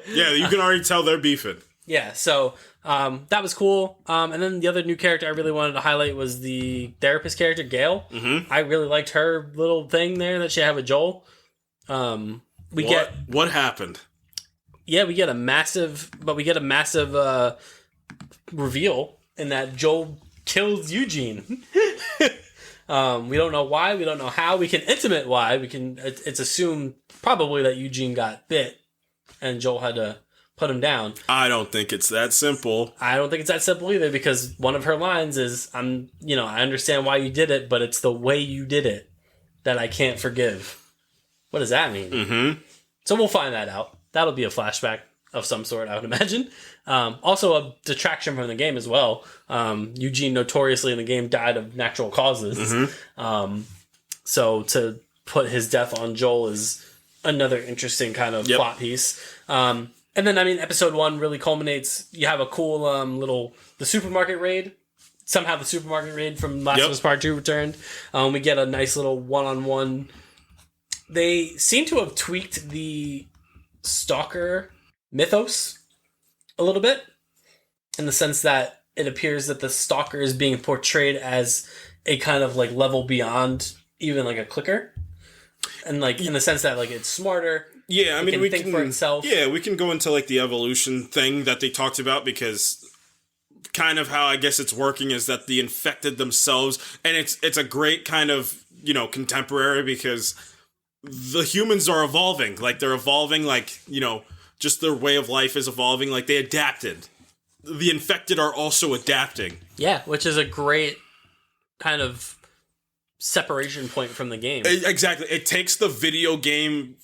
Yeah, you can already tell they're beefing. Yeah, so that was cool. And then the other new character I really wanted to highlight was the therapist character, Gail. Mm-hmm. I really liked her little thing there that she had with Joel. What happened? Yeah, we get a massive reveal in that Joel kills Eugene. We don't know why. We don't know how. We can intimate why. It's assumed probably that Eugene got bit and Joel had to put him down. I don't think it's that simple. I don't think it's that simple either, because one of her lines is, I understand why you did it, but it's the way you did it that I can't forgive. What does that mean? Mm-hmm. So we'll find that out. That'll be a flashback of some sort, I would imagine. Also a detraction from the game as well. Eugene notoriously in the game died of natural causes. Mm-hmm. So to put his death on Joel is another interesting kind of plot piece. And then, episode 1 really culminates. You have a cool the supermarket raid. Somehow the supermarket raid from Last of Us Part 2 returned. We get a nice little one-on-one. They seem to have tweaked the stalker mythos a little bit, in the sense that it appears that the stalker is being portrayed as a kind of like level beyond even like a clicker. And like in the sense that like it's smarter. Yeah, we can think for itself. Yeah, we can go into like the evolution thing that they talked about, because kind of how I guess it's working is that the infected themselves, and it's a great kind of, you know, contemporary, because the humans are evolving. Like, they're evolving, like, you know, just their way of life is evolving. Like, they adapted. The infected are also adapting. Yeah, which is a great kind of separation point from the game. Exactly. It takes the video game,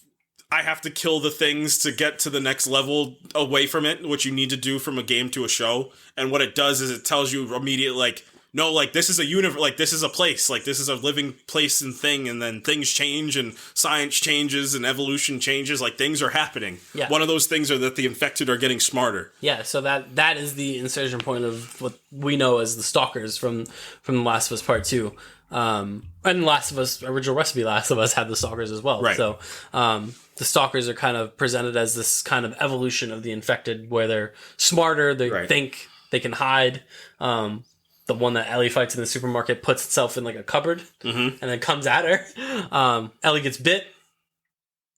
I have to kill the things to get to the next level away from it, which you need to do from a game to a show. And what it does is it tells you immediately, like, no, like, this is a universe, like, this is a place, like, this is a living place and thing, and then things change, and science changes, and evolution changes, like, things are happening. Yeah. One of those things are that the infected are getting smarter. Yeah, so that is the insertion point of what we know as the Stalkers from The Last of Us Part 2. And Last of Us, original recipe Last of Us had the Stalkers as well. Right. So, the Stalkers are kind of presented as this kind of evolution of the infected, where they're smarter, they think, they can hide. The one that Ellie fights in the supermarket puts itself in like a cupboard and then comes at her. Ellie gets bit.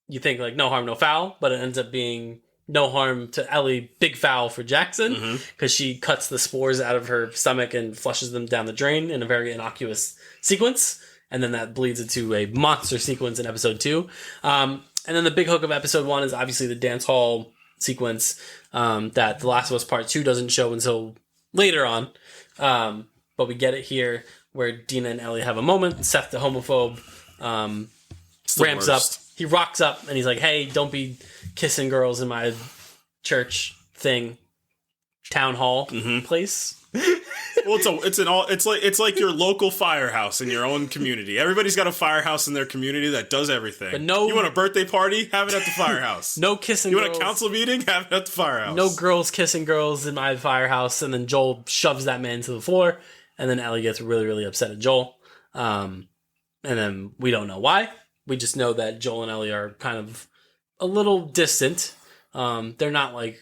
You think like no harm, no foul, but it ends up being no harm to Ellie, big foul for Jackson, because she cuts the spores out of her stomach and flushes them down the drain in a very innocuous sequence. And then that bleeds into a monster sequence in episode 2. And then the big hook of episode 1 is obviously the dance hall sequence that The Last of Us Part 2 doesn't show until later on. But we get it here where Dina and Ellie have a moment. Seth, the homophobe, ramps up. He rocks up and he's like, hey, don't be kissing girls in my church thing, town hall place. Well, it's like your local firehouse in your own community. Everybody's got a firehouse in their community that does everything. But no, you want a birthday party? Have it at the firehouse. No kissing you girls. Want a council meeting? Have it at the firehouse. No girls kissing girls in my firehouse. And then Joel shoves that man to the floor. And then Ellie gets really, really upset at Joel. And then we don't know why. We just know that Joel and Ellie are kind of a little distant. They're not like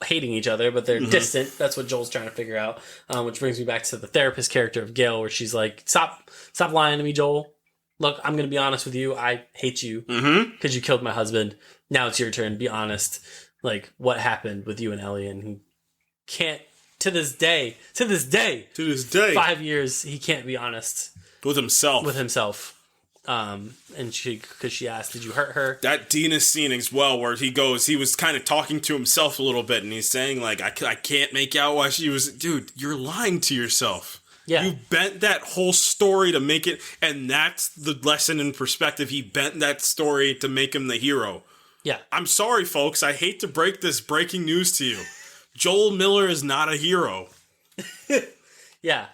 hating each other, but they're distant. That's what Joel's trying to figure out. Which brings me back to the therapist character of Gail, where she's like, stop lying to me, Joel. Look, I'm going to be honest with you. I hate you because you killed my husband. Now it's your turn. Be honest. Like, what happened with you and Ellie? And he can't, to this day, 5 years, he can't be honest. With himself. And because she asked, did you hurt her? That Dina scene as well, where he was kind of talking to himself a little bit, and he's saying, like, I can't make out why she was, dude, you're lying to yourself. Yeah. You bent that whole story to make it, and that's the lesson in perspective. He bent that story to make him the hero. Yeah. I'm sorry, folks. I hate to break this breaking news to you. Joel Miller is not a hero. Yeah.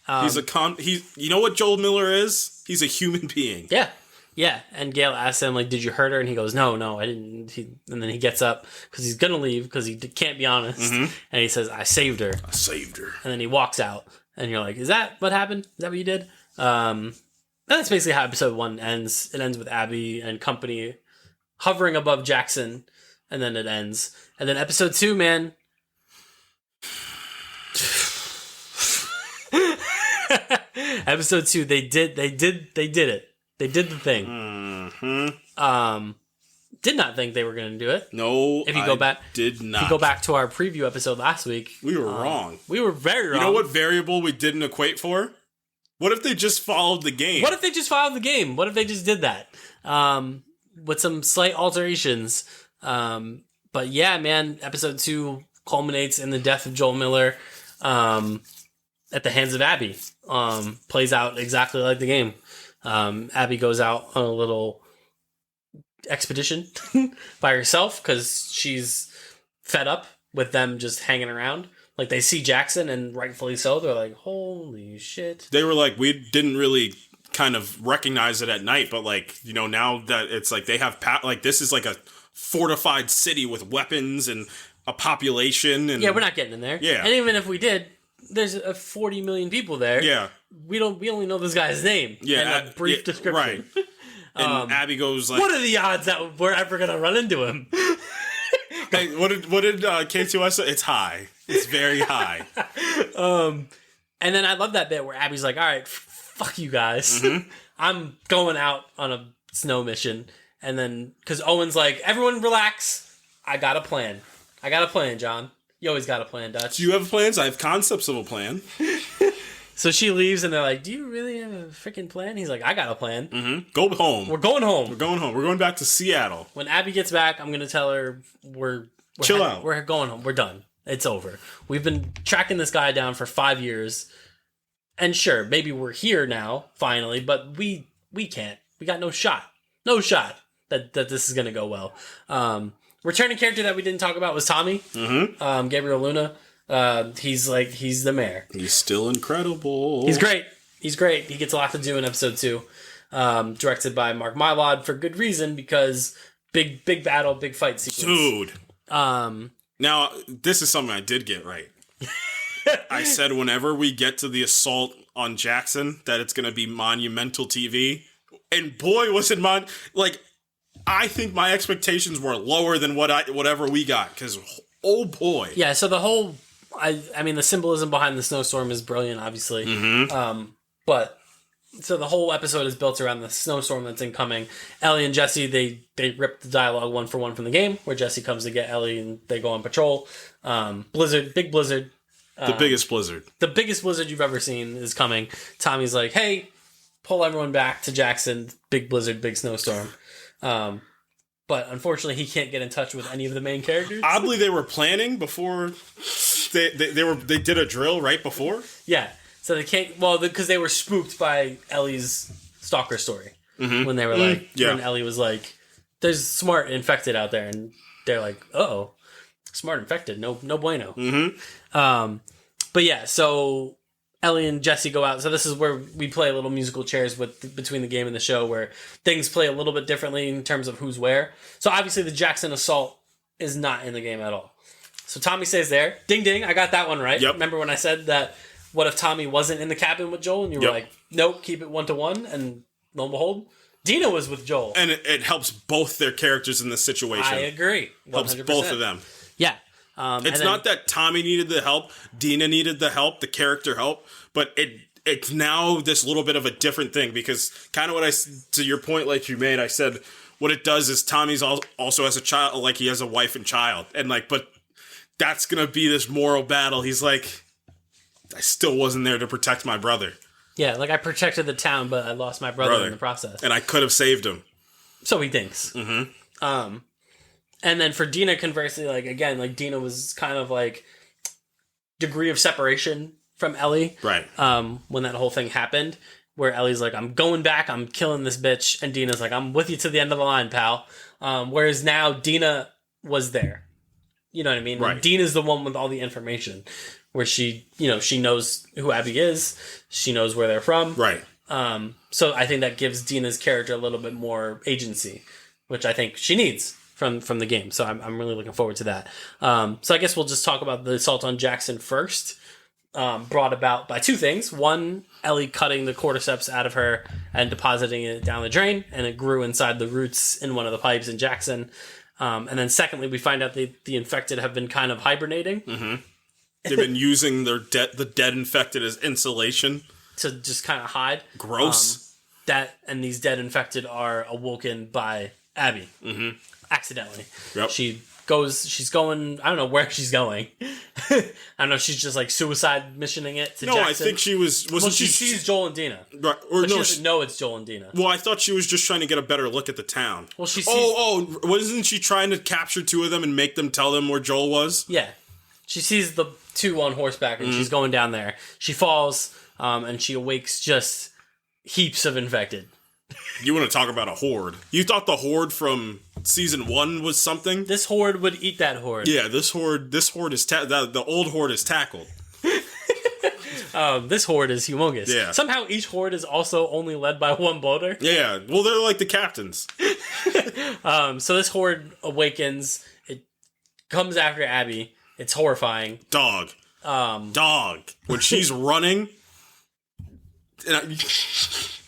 You know what Joel Miller is? He's a human being. Yeah. Yeah. And Gail asks him, like, did you hurt her? And he goes, no, I didn't. And then he gets up because he's going to leave because he can't be honest. And he says, I saved her. And then he walks out. And you're like, is that what happened? Is that what you did? That's basically how episode 1 ends. It ends with Abby and company hovering above Jackson. And then it ends. And then episode 2, man. Episode 2, they did it. They did the thing. Did not think they were going to do it. No, if you go back, did not. If you go back to our preview episode last week, we were wrong. We were very wrong. You know what variable we didn't equate for? What if they just followed the game? What if they just did that? With some slight alterations. But yeah, man, episode 2 culminates in the death of Joel Miller at the hands of Abby. Plays out exactly like the game. Abby goes out on a little expedition by herself because she's fed up with them just hanging around. Like, they see Jackson, and rightfully so. They're like, holy shit. They were like, we didn't really kind of recognize it at night, but, like, you know, now that it's like they have, like, this is like a fortified city with weapons and a population. And yeah, we're not getting in there. Yeah. And even if we did, there's 40 million people there. Yeah. We only know this guy's name. Yeah. And a brief description. Right. And Abby goes like, what are the odds that we're ever going to run into him? Hey, what did K2S say? It's high. It's very high. And then I love that bit where Abby's like, all right, fuck you guys. I'm going out on a snow mission. And then, because Owen's like, everyone relax. I got a plan, John. You always got a plan, Dutch. Do you have plans? I have concepts of a plan. So she leaves, and they're like, do you really have a freaking plan? He's like, I got a plan. Mm-hmm. Go home. We're going home. We're going home. We're going back to Seattle. When Abby gets back, I'm going to tell her we're Chill out. We're going home. We're done. It's over. We've been tracking this guy down for 5 years. And sure, maybe we're here now, finally, but we can't. We got no shot. No shot that this is going to go well. Returning character that we didn't talk about was Tommy. Mm-hmm. Gabriel Luna. He's the mayor. He's still incredible. He's great. He gets a lot to do in episode 2. Directed by Mark Mylod for good reason, because big battle, big fight sequence. Dude. Now, this is something I did get right. I said whenever we get to the assault on Jackson, that it's going to be monumental TV. And boy, was it I think my expectations were lower than whatever we got, because oh boy. Yeah, so the whole, I mean, the symbolism behind the snowstorm is brilliant, obviously. Mm-hmm. But so the whole episode is built around the snowstorm that's incoming. Ellie and Jesse, they rip the dialogue one for one from the game, where Jesse comes to get Ellie and they go on patrol. Big blizzard. The biggest blizzard. The biggest blizzard you've ever seen is coming. Tommy's like, hey, pull everyone back to Jackson. Big blizzard, big snowstorm. But unfortunately, he can't get in touch with any of the main characters. Oddly, they were planning before they did a drill right before. Yeah, so they can't. Well, because they were spooked by Ellie's stalker story when they were like, when Ellie was like, "There's smart infected out there," and they're like, "Oh, smart infected, no bueno." Mm-hmm. But yeah, so Ellie and Jesse go out. So this is where we play a little musical chairs between the game and the show, where things play a little bit differently in terms of who's where. So obviously the Jackson assault is not in the game at all. So Tommy stays there. Ding ding, I got that one right. Yep. Remember when I said that, what if Tommy wasn't in the cabin with Joel? And you were like, nope, keep it 1-1. And lo and behold, Dina was with Joel. And it helps both their characters in this situation. I agree. 100%. Helps both of them. Yeah. It's not that Tommy needed the help, Dina needed the help, the character help, but it's now this little bit of a different thing, because kind of to your point, like you made, I said, what it does is Tommy's also has a child, like he has a wife and child, and but that's going to be this moral battle. He's like, I still wasn't there to protect my brother. Yeah, I protected the town, but I lost my brother in the process. And I could have saved him. So he thinks. Mm-hmm. And then for Dina, conversely, again, Dina was kind of degree of separation from Ellie. Right. When that whole thing happened, where Ellie's like, I'm going back, I'm killing this bitch. And Dina's like, I'm with you to the end of the line, pal. Whereas now Dina was there. You know what I mean? Right. Dina's the one with all the information, where she knows who Abby is. She knows where they're from. Right. So I think that gives Dina's character a little bit more agency, which I think she needs from the game. So I'm really looking forward to that. So I guess we'll just talk about the assault on Jackson first. Brought about by two things. One, Ellie cutting the cordyceps out of her and depositing it down the drain, and it grew inside the roots in one of the pipes in Jackson. And then secondly, we find out the infected have been kind of hibernating. Mm-hmm. They've been using the dead infected as insulation. To just kind of hide. Gross. And these dead infected are awoken by Abby. Mm-hmm. Accidentally. Yep. She's going, I don't know where she's going. I don't know, she's just suicide missioning it to Jackson. No, I think she wasn't she sees Joel and Dina. Right. Or she doesn't know it's Joel and Dina. Well, I thought she was just trying to get a better look at the town. Well, she sees... wasn't she trying to capture two of them and make them tell them where Joel was? Yeah. She sees the two on horseback, and she's going down there. She falls, and she awakes just heaps of infected. You want to talk about a horde? You thought the horde from season 1 was something? This horde would eat that horde. Yeah, this horde is the old horde is tackled. This horde is humongous. Yeah. Somehow each horde is also only led by one bloater. Yeah, well, they're like the captains. So this horde awakens. It comes after Abby. It's horrifying. Dog. When she's running.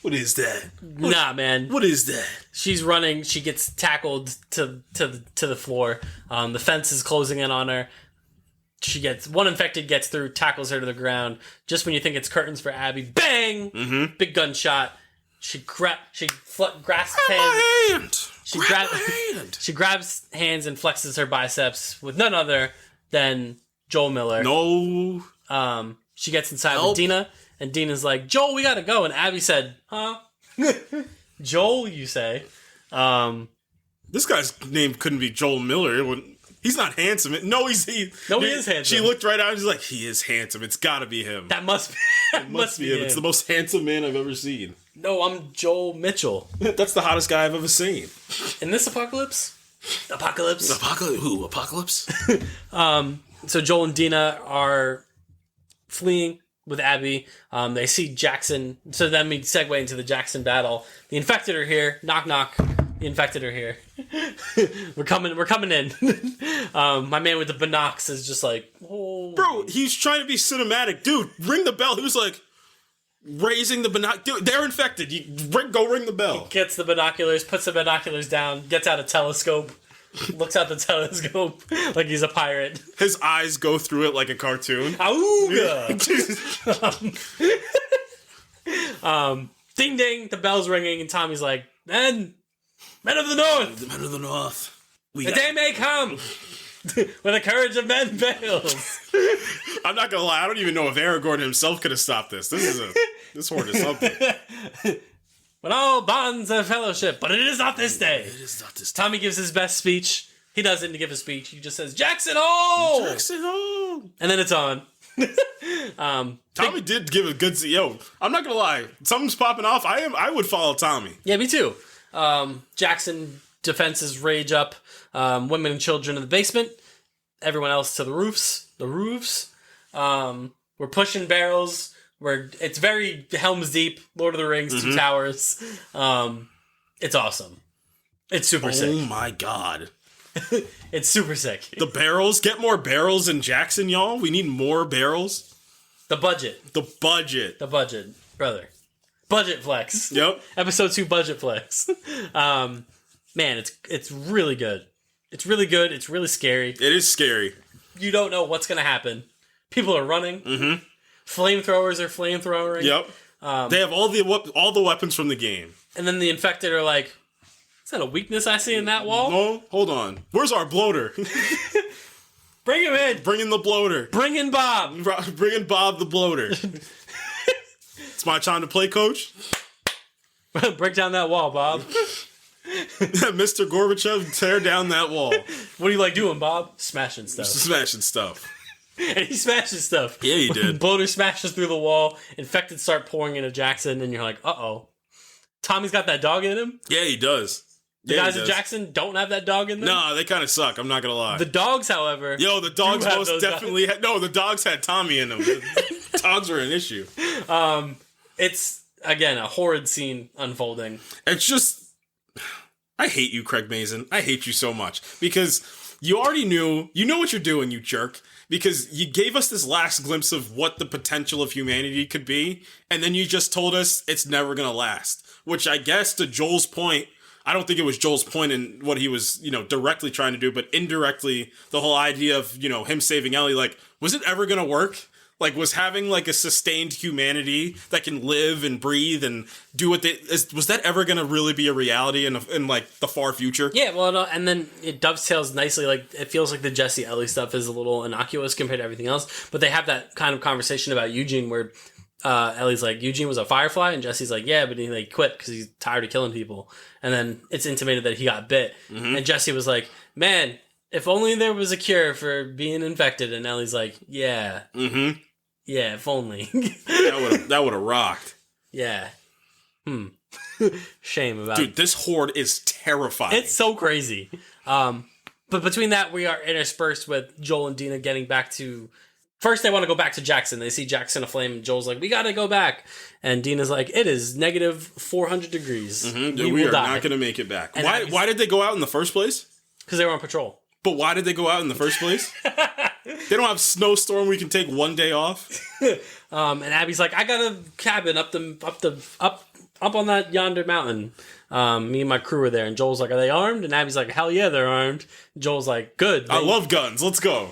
What is that? Nah, man. What is that? She's running. She gets tackled to the floor. The fence is closing in on her. One infected gets through, tackles her to the ground. Just when you think it's curtains for Abby, bang! Mm-hmm. Big gunshot. She grasps hands. She grabs hands and flexes her biceps with none other than Joel Miller. No. She gets inside with Dina, and Dina's like, Joel, we gotta go. And Abby said, huh? Joel, you say? This guy's name couldn't be Joel Miller. He's not handsome. No, he is handsome. She looked right out and she's like, he is handsome. It's gotta be him. That must be It must be him. It's the most handsome man I've ever seen. No, I'm Joel Mitchell. That's the hottest guy I've ever seen. In this apocalypse? Apocalypse? Who? Apocalypse? So Joel and Dina are fleeing with Abby. They see Jackson. So then we segue into the Jackson battle. The Infected are here. Knock, knock. The Infected are here. We're coming in. My man with the binocs is just like, oh. Bro, he's trying to be cinematic. Dude, ring the bell. He was like, raising the binoculars. Dude, they're infected. Go ring the bell. Gets the binoculars, puts the binoculars down, gets out a telescope, looks out the telescope like he's a pirate. His eyes go through it like a cartoon. Auga! Ding ding, the bell's ringing, and Tommy's like, Men of the North! The men of the North. The day may come when the courage of men fails. I'm not gonna lie, I don't even know if Aragorn himself could have stopped this. This horde is something. When all bonds of fellowship, but it is not this day. It is not this day. Tommy gives his best speech. He doesn't give a speech. He just says, Jackson home! Jackson home! And then it's on. Tommy did give a good... Yo, I'm not gonna lie. Something's popping off. I would follow Tommy. Yeah, me too. Jackson defenses rage up. Women and children in the basement. Everyone else to the roofs. We're pushing barrels. It's very Helm's Deep, Lord of the Rings, Two Towers. It's awesome. It's super sick. Oh my god. It's super sick. The barrels. Get more barrels in Jackson, y'all. We need more barrels. The budget. Brother. Budget flex. Yep. Episode 2 budget flex. Man, it's really good. It's really good. It's really scary. It is scary. You don't know what's going to happen. People are running. Mm-hmm. Flamethrowers are flamethrowering. Yep. They have all the weapons from the game. And then the Infected are like, is that a weakness I see in that wall? No, hold on. Where's our bloater? Bring him in. Bring in the bloater. Bring in Bob. Bring in Bob the bloater. It's my time to play, coach. Break down that wall, Bob. Mr. Gorbachev, tear down that wall. What do you like doing, Bob? Smashing stuff. And he smashes stuff. Yeah, he did. Bloater smashes through the wall. Infected start pouring into Jackson, and you're like, uh-oh. Tommy's got that dog in him? Yeah, he does. The guys at Jackson don't have that dog in them? No, they kind of suck. I'm not going to lie. The dogs, however... The dogs most definitely had... No, the dogs had Tommy in them. The dogs were an issue. It's, again, a horrid scene unfolding. It's just... I hate you, Craig Mazin. I hate you so much. Because you already knew... You know what you're doing, you jerk. Because you gave us this last glimpse of what the potential of humanity could be, and then you just told us it's never going to last. Which I guess, to Joel's point... I don't think it was Joel's point in what he was, directly trying to do, but indirectly, the whole idea of, him saving Ellie, like, was it ever going to work? Like, was having, like, a sustained humanity that can live and breathe and do what was that ever going to really be a reality in, like, the far future? Yeah, well, no, and then it dovetails nicely, like, it feels like the Jesse Ellie stuff is a little innocuous compared to everything else, but they have that kind of conversation about Eugene where... Ellie's like, Eugene was a firefly, and Jesse's like, yeah, but he quit because he's tired of killing people. And then it's intimated that he got bit. Mm-hmm. And Jesse was like, man, if only there was a cure for being infected. And Ellie's like, yeah. Mm-hmm. Yeah, if only. that would have rocked. Yeah. Shame about Dude, this horde is terrifying. It's so crazy. But between that, we are interspersed with Joel and Dina getting back to... First, they want to go back to Jackson. They see Jackson aflame, and Joel's like, we got to go back. And Dina's like, it is negative 400 degrees. Mm-hmm. We are not going to make it back. Why did they go out in the first place? Because they were on patrol. But why did they go out in the first place? They don't have snowstorm we can take one day off? And Abby's like, I got a cabin up on that yonder mountain. Me and my crew are there. And Joel's like, are they armed? And Abby's like, hell yeah, they're armed. Joel's like, good. I love guns. Let's go.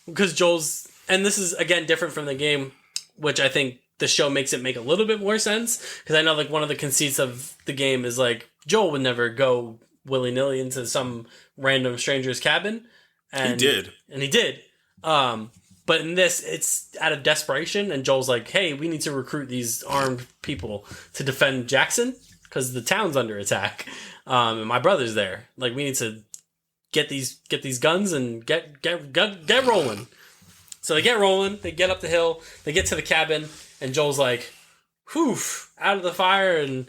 Because Joel's, and this is again different from the game, which I think the show makes it make a little bit more sense. Because I know like one of the conceits of the game is like Joel would never go willy nilly into some random stranger's cabin. And he did. And he did. But in this, it's out of desperation, and Joel's like, hey, we need to recruit these armed people to defend Jackson, because the town's under attack, and my brother's there. Like, we need to get these guns and get rolling. So they get rolling, they get up the hill, they get to the cabin, and Joel's like, whew, out of the fire and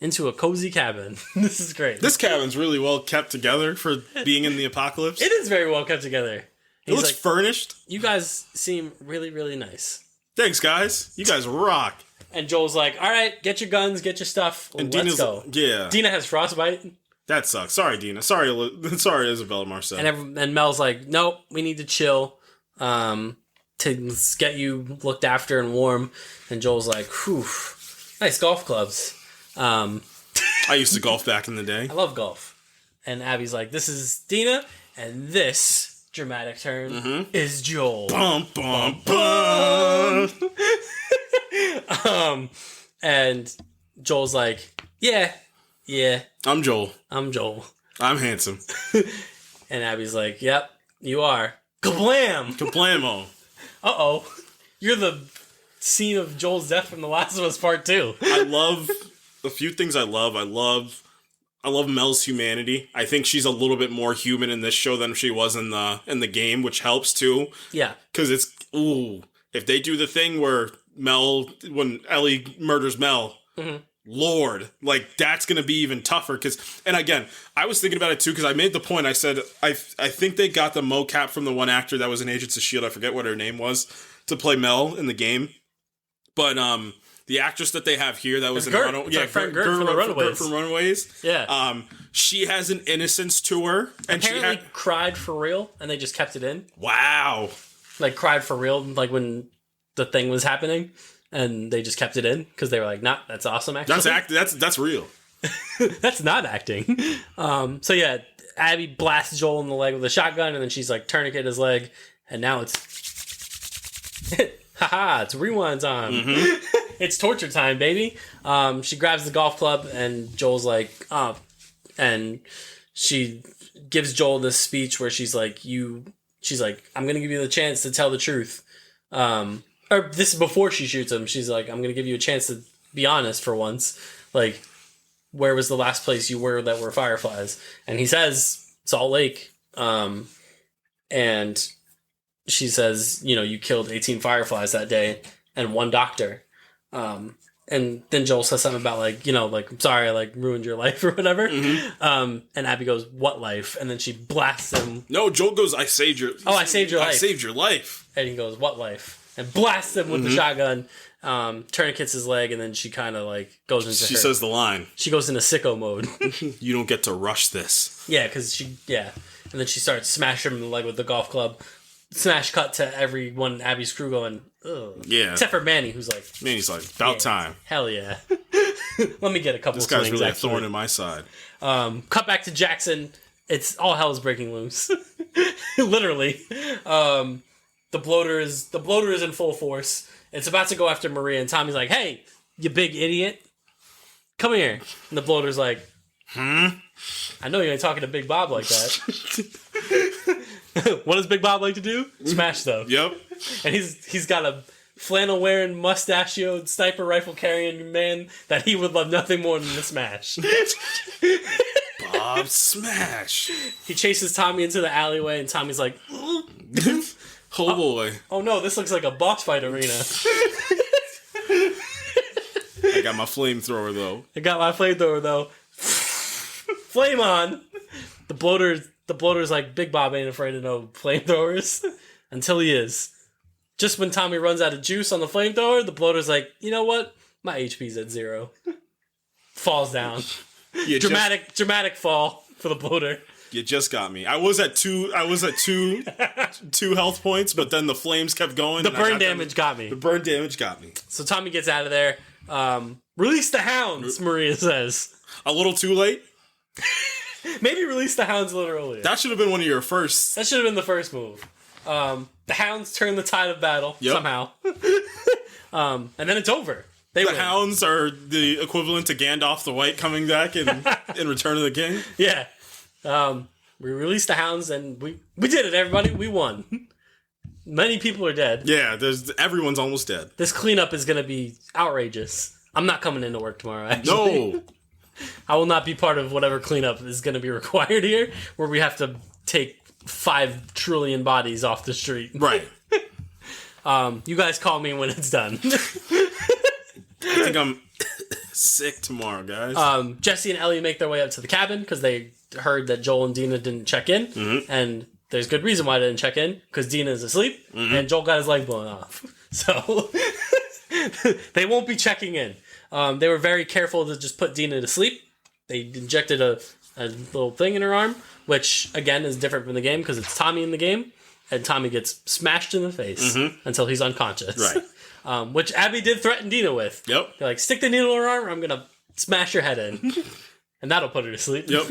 into a cozy cabin. This is great. This cabin's really well kept together for being in the apocalypse. It is very well kept together. It looks furnished. You guys seem really, really nice. Thanks, guys. You guys rock. And Joel's like, all right, get your guns, get your stuff. And Let's Dina's go. Yeah. Dina has frostbite. That sucks. Sorry, Dina. Sorry, Isabella Merced. And Mel's like, nope, we need to chill to get you looked after and warm. And Joel's like, whew, nice golf clubs. I used to golf back in the day. I love golf. And Abby's like, this is Dina, and this dramatic turn is Joel. Bum, bum, bum. And Joel's like, yeah. I'm Joel. I'm handsome. And Abby's like, yep, you are. Kablam! Kablamo. Uh-oh. You're the scene of Joel's death from The Last of Us Part 2. I love a few things I love. I love Mel's humanity. I think she's a little bit more human in this show than she was in the game, which helps too. Yeah. Because if they do the thing where when Ellie murders Mel, Lord, like, that's going to be even tougher. And again, I was thinking about it too, because I made the point. I said, I think they got the mocap from the one actor that was in Agents of S.H.I.E.L.D., I forget what her name was, to play Mel in the game. But the actress that they have here that was in Gert. Gert from Runaways. Yeah. She has an innocence to her. And apparently she cried for real, and they just kept it in. Wow. Like, cried for real, like when the thing was happening, and they just kept it in, because they were like, nah, that's awesome, actually. That's real. That's not acting. So yeah, Abby blasts Joel in the leg with a shotgun, and then she's like, tourniquet his leg, and now it's... haha, it's rewind time. It's torture time, baby. She grabs the golf club, and Joel's like, and she gives Joel this speech where she's like, I'm going to give you the chance to tell the truth. Or this is before she shoots him. She's like, I'm going to give you a chance to be honest for once. Like, where was the last place you were that were fireflies? And he says, Salt Lake. And she says, you killed 18 fireflies that day and one doctor. And then Joel says something about I'm sorry, I ruined your life or whatever. And Abby goes, what life? And then she blasts him. No, Joel goes, I saved your life. I saved your life. And he goes, what life? And blasts him with the shotgun. Tourniquets his leg, and then she kind of goes into She says the line. She goes into sicko mode. You don't get to rush this. Yeah, because and then she starts smashing him in the leg with the golf club. Smash cut to everyone in Abby's crew going, ugh. Yeah. Except for Manny, who's like... Manny's like, about time. Hell yeah. Let me get a couple This of guy's swings, really a thorn in my side. Cut back to Jackson. It's all hell's breaking loose. Literally. The bloater is in full force. It's about to go after Maria, and Tommy's like, hey, you big idiot. Come here. And the bloater's like, I know you ain't talking to Big Bob like that. What does Big Bob like to do? Smash stuff. Yep. And he's got a flannel wearing, mustachioed, sniper rifle carrying man that he would love nothing more than to smash. Bob Smash. He chases Tommy into the alleyway, and Tommy's like, oh boy. Oh no, this looks like a boss fight arena. I got my flamethrower though. Flame on. The bloater's like, Big Bob ain't afraid of no flamethrowers. Until he is. Just when Tommy runs out of juice on the flamethrower, the bloater's like, you know what? My HP's at 0. Falls down. Dramatic fall for the bloater. You just got me. I was at two health points, but then the flames kept going. The burn damage got me. So Tommy gets out of there. Release the hounds, Maria says. A little too late? Maybe release the hounds a little earlier. That should have been one of your first. That should have been the first move. The hounds turn the tide of battle somehow. And then it's over. The hounds are the equivalent to Gandalf the White coming back in Return of the King. Yeah. We released the hounds and we did it, everybody. We won. Many people are dead. Yeah, everyone's almost dead. This cleanup is going to be outrageous. I'm not coming into work tomorrow, actually. No! I will not be part of whatever cleanup is going to be required here, where we have to take 5 trillion bodies off the street. Right. You guys call me when it's done. I think I'm sick tomorrow, guys. Jesse and Ellie make their way up to the cabin because they heard that Joel and Dina didn't check in. Mm-hmm. And there's good reason why they didn't check in, because Dina is asleep, and Joel got his leg blown off. So they won't be checking in. They were very careful to just put Dina to sleep. They injected a little thing in her arm, which, again, is different from the game because it's Tommy in the game, and Tommy gets smashed in the face until he's unconscious. Right. Which Abby did threaten Dina with. Yep. They're like, stick the needle in her arm, or I'm going to smash your head in. And that'll put her to sleep. Yep.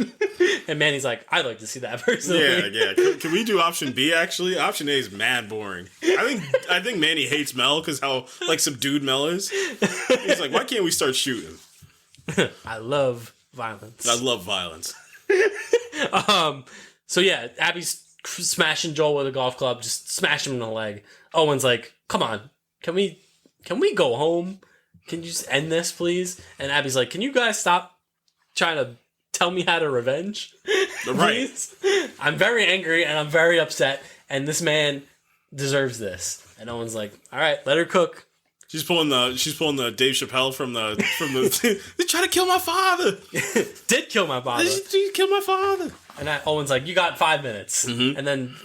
And Manny's like, I'd like to see that personally. Yeah. Can we do option B, actually? Option A is mad boring. I think Manny hates Mel because how, like, subdued Mel is. He's like, why can't we start shooting? I love violence. I love violence. So yeah, Abby's smashing Joel with a golf club, just smashing him in the leg. Owen's like, come on, can we go home? Can you just end this, please? And Abby's like, can you guys stop trying to tell me how to revenge? Right. I'm very angry and I'm very upset, and this man deserves this. And Owen's like, all right, let her cook. She's pulling the Dave Chappelle from the they try to kill my father. Did kill my father. They killed my father. And Owen's like, you got 5 minutes. And then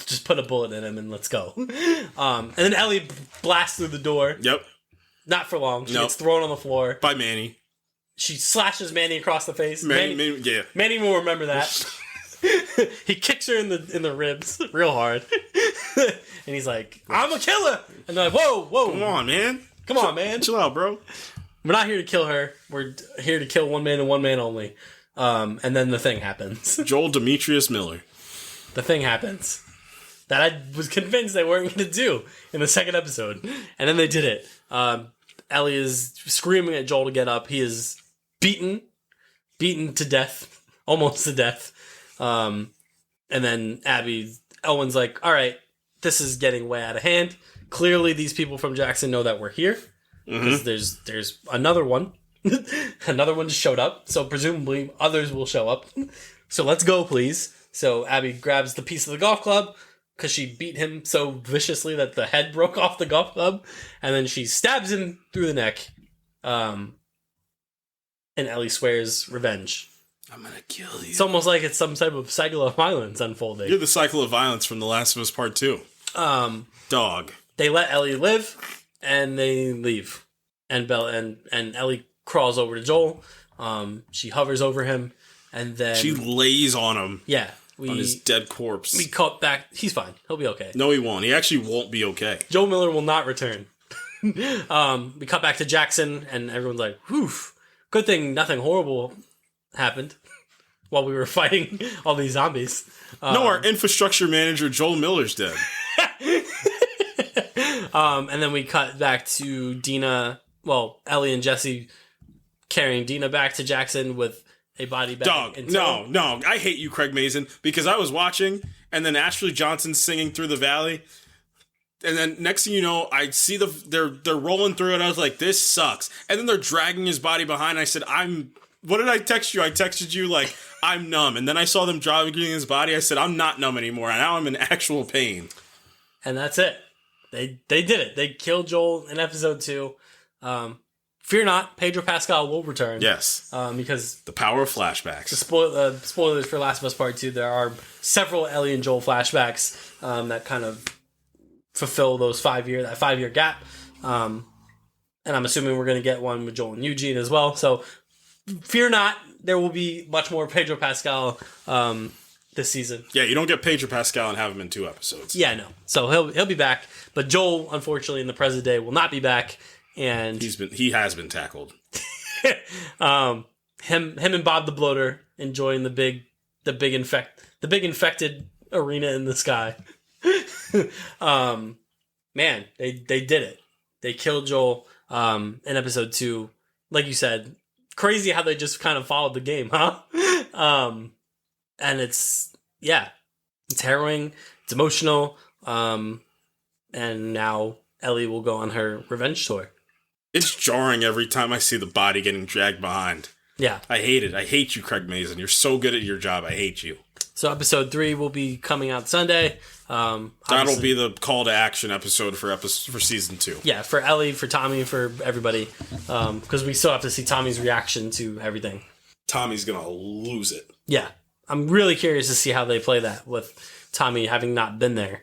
just put a bullet in him and let's go. And then Ellie blasts through the door. Yep. Not for long. She gets thrown on the floor. By Manny. She slashes Manny across the face. Manny will remember that. He kicks her in the ribs real hard. And he's like, I'm a killer. And they're like, whoa. Come on, man. Come on, man. Chill out, bro. We're not here to kill her. We're here to kill one man and one man only. And then the thing happens. Joel Demetrius Miller. The thing happens. That I was convinced they weren't going to do in the second episode. And then they did it. Ellie is screaming at Joel to get up. He is beaten to death. Almost to death. And then Owen's like, all right, this is getting way out of hand. Clearly, these people from Jackson know that we're here. Because there's another one. Another one just showed up. So presumably, others will show up. So let's go, please. So Abby grabs the piece of the golf club because she beat him so viciously that the head broke off the golf club. And then she stabs him through the neck. And Ellie swears revenge. I'm gonna kill you. It's almost like it's some type of cycle of violence unfolding. You're the cycle of violence from The Last of Us Part 2. Dog. They let Ellie live, and they leave. And Ellie crawls over to Joel. She hovers over him, and then she lays on him. Yeah. On his dead corpse. We cut back. He's fine. He'll be okay. No, he won't. He actually won't be okay. Joel Miller will not return. We cut back to Jackson, and everyone's like, whew. Good thing nothing horrible happened while we were fighting all these zombies. No, our infrastructure manager, Joel Miller's dead. And then we cut back to Dina, Ellie and Jesse carrying Dina back to Jackson with a body bag. Dog, no. I hate you, Craig Mazin, because I was watching, and then Ashley Johnson singing Through the Valley, and then next thing you know, I see they're rolling through it. I was like, this sucks. And then they're dragging his body behind. I said, what did I text you? I texted you like, I'm numb. And then I saw them dragging his body. I said, I'm not numb anymore. Now I'm in actual pain. And that's it. They did it. They killed Joel in episode 2. Fear not, Pedro Pascal will return. Yes. Because the power of flashbacks. Spoilers for Last of Us Part 2. There are several Ellie and Joel flashbacks that kind of fulfill that 5-year gap. And I'm assuming we're going to get one with Joel and Eugene as well. So fear not, there will be much more Pedro Pascal this season. Yeah, you don't get Pedro Pascal and have him in 2 episodes. Yeah, no. So he'll be back, but Joel, unfortunately, in the present day, will not be back. And he has been tackled. Him and Bob the Bloater enjoying the big infected arena in the sky. Man, they did it. They killed Joel in episode 2. Like you said, crazy how they just kind of followed the game, huh? And it's harrowing, it's emotional. and now Ellie will go on her revenge tour. It's jarring every time I see the body getting dragged behind. Yeah. I hate it. I hate you, Craig Mazin. You're so good at your job. I hate you. So episode 3 will be coming out Sunday. That'll be the call to action episode for season 2. Yeah, for Ellie, for Tommy, for everybody. Because we still have to see Tommy's reaction to everything. Tommy's going to lose it. Yeah. I'm really curious to see how they play that with Tommy having not been there.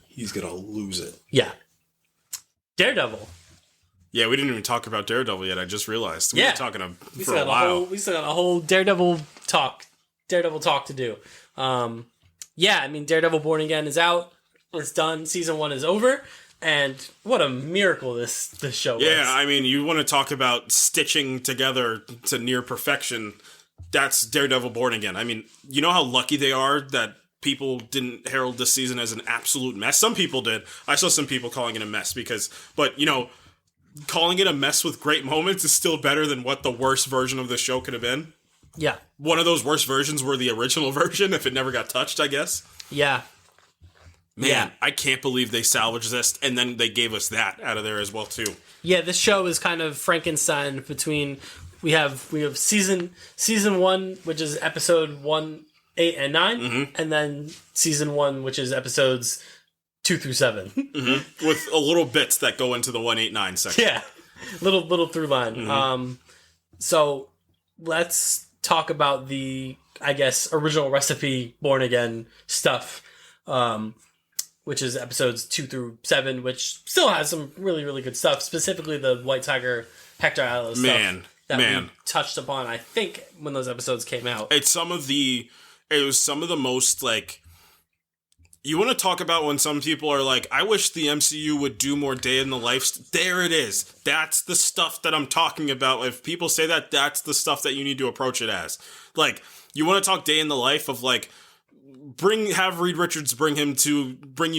He's going to lose it. Yeah. Daredevil. Yeah, we didn't even talk about Daredevil yet. I just realized. We were talking for a while. We still got a whole Daredevil talk to do. Yeah, I mean, Daredevil Born Again is out. It's done. Season 1 is over. And what a miracle this show was. Yeah, I mean, you want to talk about stitching together to near perfection. That's Daredevil Born Again. I mean, you know how lucky they are that people didn't herald this season as an absolute mess? Some people did. I saw some people calling it a mess but, you know, calling it a mess with great moments is still better than what the worst version of the show could have been. Yeah. One of those worst versions were the original version, if it never got touched, I guess. Yeah. Man, I can't believe they salvaged this, and then they gave us that out of there as well, too. Yeah, this show is kind of Frankenstein between... We have season 1, which is episode 1, 8, and 9, and then season 1, which is episodes 2 through 7. With a little bits that go into the 1, 8, 9 section. Yeah, little through line. So let's talk about the, I guess, original recipe Born Again stuff, which is episodes 2 through 7, which still has some really, really good stuff, specifically the White Tiger, Hector Ayala stuff. We touched upon, I think, when those episodes came out. It was some of the most, like, you want to talk about when some people are like, I wish the MCU would do more day in the life. There it is. That's the stuff that I'm talking about. If people say that, that's the stuff that you need to approach it as. Like, you want to talk day in the life of, like, have Reed Richards bring you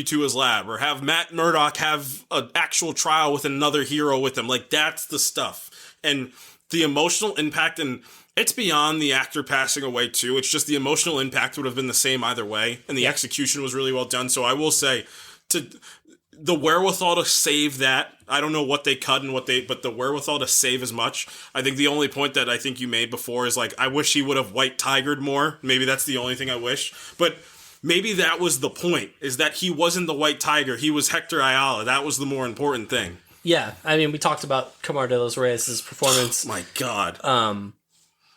to his lab, or have Matt Murdock have an actual trial with another hero with him. Like, that's the stuff. And the emotional impact, and it's beyond the actor passing away too. It's just the emotional impact would have been the same either way, and the execution was really well done. So I will say, to the wherewithal to save that, I don't know what they cut and but the wherewithal to save as much. I think the only point that I think you made before is like, I wish he would have white tigered more. Maybe that's the only thing I wish, but maybe that was the point, is that he wasn't the white tiger. He was Hector Ayala. That was the more important thing. Yeah, I mean, we talked about Camar de los Reyes' performance. My God.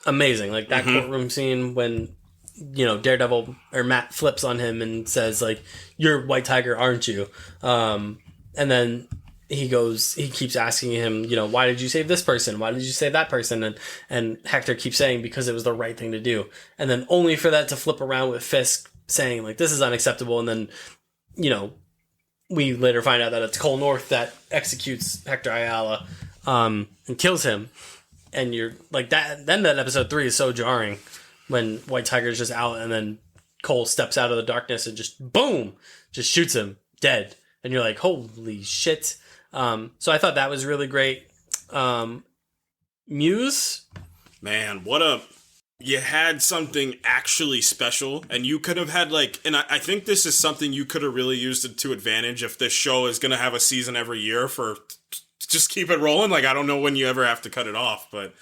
Amazing. Like, that courtroom scene when, you know, Daredevil, or Matt, flips on him and says, like, you're White Tiger, aren't you? And then he keeps asking him, you know, why did you save this person? Why did you save that person? And Hector keeps saying, because it was the right thing to do. And then only for that to flip around with Fisk saying, like, this is unacceptable. And then, you know, we later find out that it's Cole North that executes Hector Ayala and kills him. And you're like, that. Then that episode 3 is so jarring when White Tiger's just out and then Cole steps out of the darkness and just boom, just shoots him dead. And you're like, holy shit. So I thought that was really great. Muse, man, you had something actually special, and you could have had, like, and I think this is something you could have really used it to advantage if this show is going to have a season every year for just keep it rolling. Like, I don't know when you ever have to cut it off, but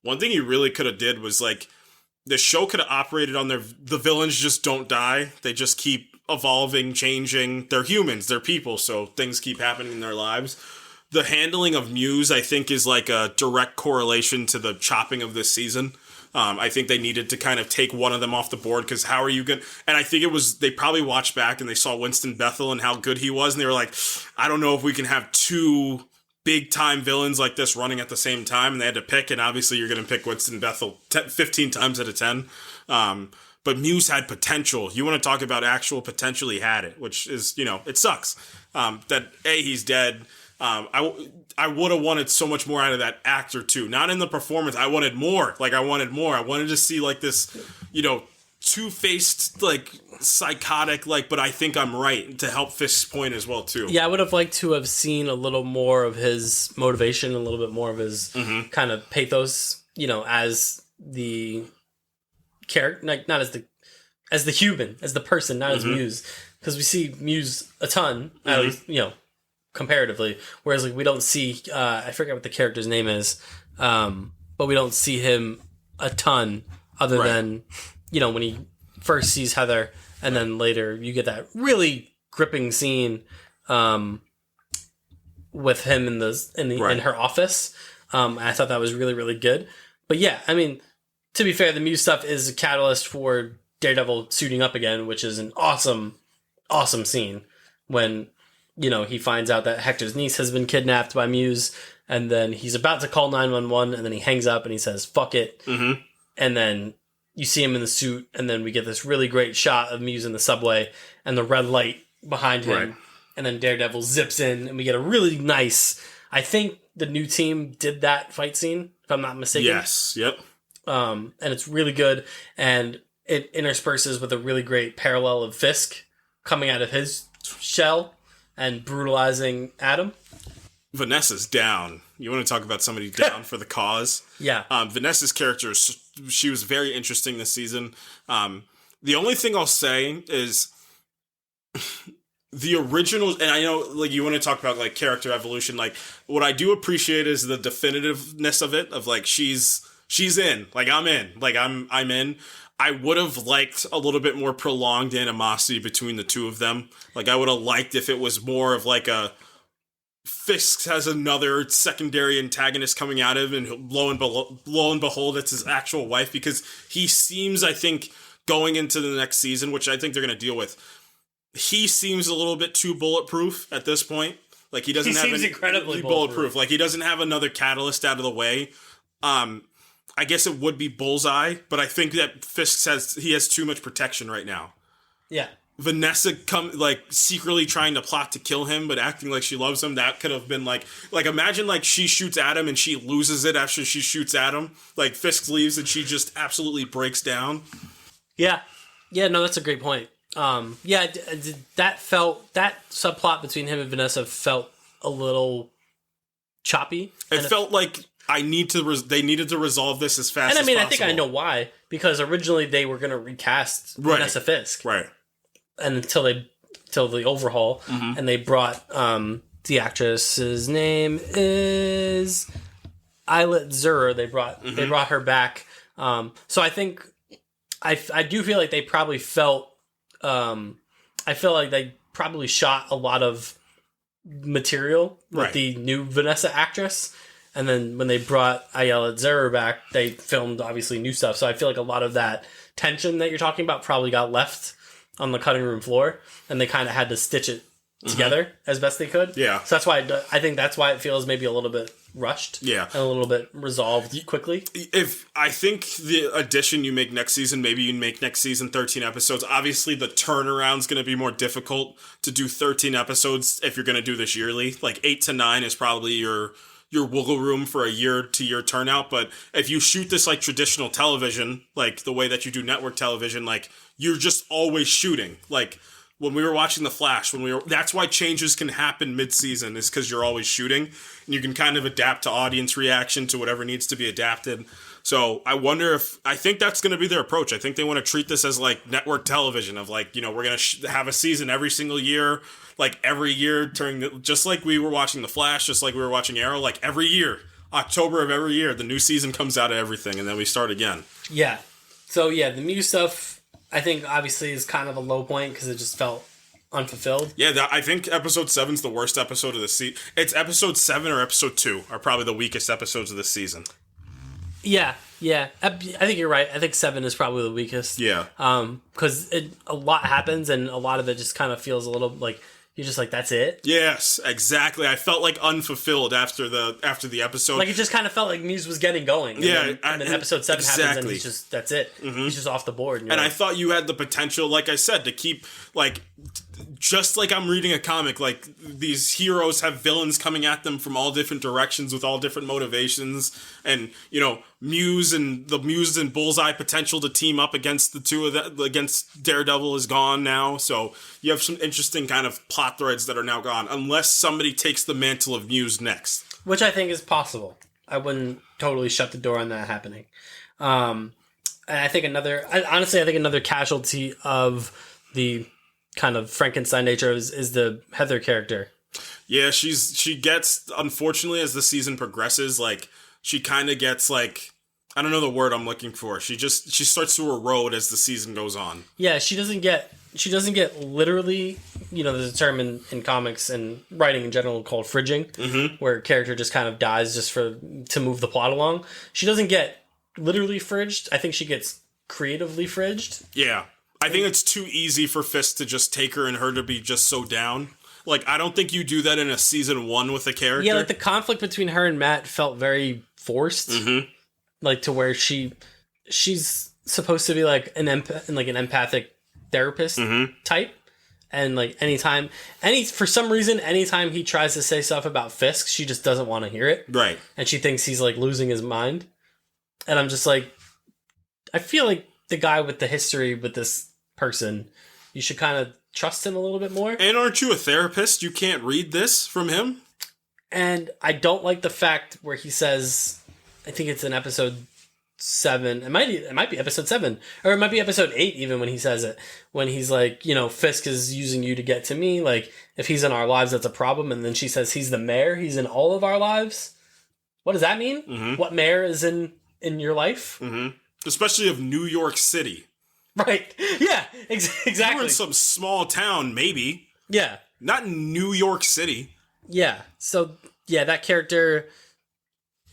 one thing you really could have did was, like, the show could have operated on the villains just don't die. They just keep evolving, changing. They're humans, they're people, so things keep happening in their lives. The handling of Muse, I think, is like a direct correlation to the chopping of this season. I think they needed to kind of take one of them off the board, because how are you going to... And I think they probably watched back and they saw Winston Bethel and how good he was, and they were like, I don't know if we can have 2 big-time villains like this running at the same time, and they had to pick, and obviously you're going to pick Winston Bethel 15 times out of 10. But Muse had potential. You want to talk about actual potential, he had it, which is, you know, it sucks. That, he's dead... I would have wanted so much more out of that actor too. Not in the performance. I wanted more. I wanted to see, like, this, you know, two-faced, like, psychotic, like, but I think I'm right, to help Fisk's point as well too. Yeah, I would have liked to have seen a little more of his motivation, a little bit more of his kind of pathos, you know, as the character, like, not as the human, as the person, not as Muse. because we see Muse a ton, at least, comparatively, whereas like we don't see, I forget what the character's name is, but we don't see him a ton other than, when he first sees Heather, and then later you get that really gripping scene with him in her office. I thought that was really, really good. But yeah, I mean, to be fair, the Muse stuff is a catalyst for Daredevil suiting up again, which is an awesome, awesome scene when, he finds out that Hector's niece has been kidnapped by Muse, and then he's about to call 911, and then he hangs up and he says, fuck it. Mm-hmm. And then you see him in the suit, and then we get this really great shot of Muse in the subway and the red light behind him. Right. And then Daredevil zips in, and we get a really nice, I think the new team did that fight scene, if I'm not mistaken. Yes, yep. And it's really good, and it intersperses with a really great parallel of Fisk coming out of his shell and brutalizing Adam. Vanessa's down. You want to talk about somebody down for the cause? Yeah. Vanessa's character, she was very interesting this season. The only thing I'll say is the original, and I know like you want to talk about like character evolution, like what I do appreciate is the definitiveness of it, of like she's in, like I'm in, like I'm in. I would have liked a little bit more prolonged animosity between the two of them. Like I would have liked if it was more of like a Fisk has another secondary antagonist coming out of him, and lo and behold, it's his actual wife, because he seems, I think, going into the next season, which I think they're going to deal with, he seems a little bit too bulletproof at this point. Like he doesn't have any incredibly bulletproof. Like he doesn't have another catalyst out of the way. I guess it would be Bullseye, but I think that Fisk has too much protection right now. Yeah. Vanessa secretly trying to plot to kill him, but acting like she loves him. That could have been like imagine like she shoots Adam and she loses it after she shoots Adam. Like Fisk leaves and she just absolutely breaks down. Yeah. Yeah. No, that's a great point. That subplot between him and Vanessa felt a little choppy. It felt like they needed to resolve this as fast as possible. And I think I know why. Because originally they were going to recast Vanessa Fisk. Right. And until the overhaul, and they brought, the actress's name is Islet Zur. They brought her back. So I think, I do feel like they probably felt, I feel like they probably shot a lot of material with the new Vanessa actress. And then when they brought Ayala Zera back, they filmed obviously new stuff. So I feel like a lot of that tension that you're talking about probably got left on the cutting room floor, and they kind of had to stitch it together as best they could. Yeah. So that's why I think that's why it feels maybe a little bit rushed. Yeah. And a little bit resolved quickly. If I think the addition you make next season, maybe you make next season 13 episodes. Obviously, the turnaround's going to be more difficult to do 13 episodes if you're going to do this yearly. Like 8 to 9 is probably your wiggle room for a year-to-year turnout. But if you shoot this like traditional television, like the way that you do network television, like you're just always shooting. Like when we were watching The Flash, that's why changes can happen mid-season, is because you're always shooting, and you can kind of adapt to audience reaction to whatever needs to be adapted. So I wonder I think that's going to be their approach. I think they want to treat this as like network television, of like, we're going to have a season every single year, like every year just like we were watching The Flash, just like we were watching Arrow, like every year, October of every year, the new season comes out of everything, and then we start again. Yeah. So yeah, the Muse stuff, I think obviously is kind of a low point because it just felt unfulfilled. Yeah, I think episode 7's the worst episode of the season. It's episode 7 or episode 2 are probably the weakest episodes of this season. Yeah. I think you're right. I think 7 is probably the weakest. Yeah. Because a lot happens, and a lot of it just kind of feels a little like you're just like, that's it. Yes, exactly. I felt like unfulfilled after the episode. Like it just kind of felt like Muse was getting going. And then episode 7 happens, and he's just, that's it. Mm-hmm. He's just off the board. And I thought you had the potential, like I said, to keep like. Just like I'm reading a comic, like these heroes have villains coming at them from all different directions with all different motivations, and Muse and Bullseye potential to team up against the two of them against Daredevil is gone now. So you have some interesting kind of plot threads that are now gone, unless somebody takes the mantle of Muse next, which I think is possible. I wouldn't totally shut the door on that happening. And I think another casualty of the kind of Frankenstein nature is the Heather character. Yeah, she gets, unfortunately, as the season progresses, like, she kind of gets, like, I don't know the word I'm looking for. She starts to erode as the season goes on. Yeah, she doesn't get literally, there's a term in comics and writing in general called fridging, where a character just kind of dies just to move the plot along. She doesn't get literally fridged. I think she gets creatively fridged. Yeah. I think it's too easy for Fisk to just take her and her to be just so down. Like, I don't think you do that in a season 1 with a character. Yeah, like the conflict between her and Matt felt very forced. Like to where she's supposed to be like an empathic therapist type. And like for some reason, anytime he tries to say stuff about Fisk, she just doesn't want to hear it. Right. And she thinks he's like losing his mind. And I'm just like, I feel like the guy with the history with this person, you should kind of trust him a little bit more. And aren't you a therapist? You can't read this from him? And I don't like the fact where he says, I think it's in episode 7. It might be episode 7. Or it might be episode 8 even when he says it. When he's like, Fisk is using you to get to me. Like, if he's in our lives, that's a problem. And then she says, he's the mayor. He's in all of our lives. What does that mean? What mayor is in your life? Especially of New York City. Right. Yeah, exactly. You're in some small town, maybe. Yeah. Not in New York City. Yeah. So, yeah, that character,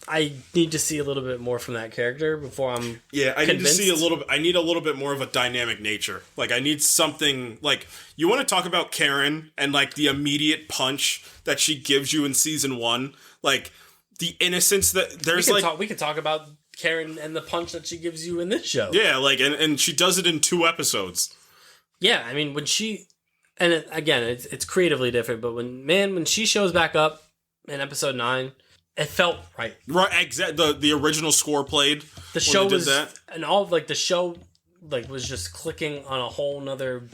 I need to see a little bit more from that character before I'm convinced. Need to see I need a little bit more of a dynamic nature. Like, I need something, like, you want to talk about Karen and, like, the immediate punch that she gives you in season 1. Like, the innocence that there's, we could talk about Karen and the punch that she gives you in this show. Yeah, like, and she does it in 2 episodes. Yeah, I mean, when she... And it's creatively different, but when she shows back up in episode 9, it felt right. Right, exactly. The original score played. The show was... That. And all of, like, the show, like, was just clicking on a whole nother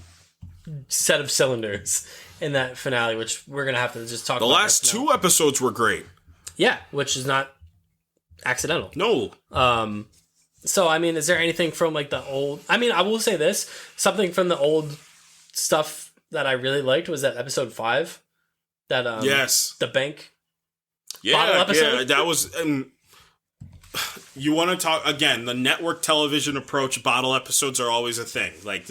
set of cylinders in that finale, which we're going to have to just talk about. The last 2 episodes were great. Yeah, which is not accidental. No. So, I mean, is there anything from, like, the old... I mean, I will say this. Something from the old stuff that I really liked was that episode 5. That, yes. The bank bottle episode. Yeah, that was... you want to talk... Again, the network television approach, bottle episodes are always a thing. Like,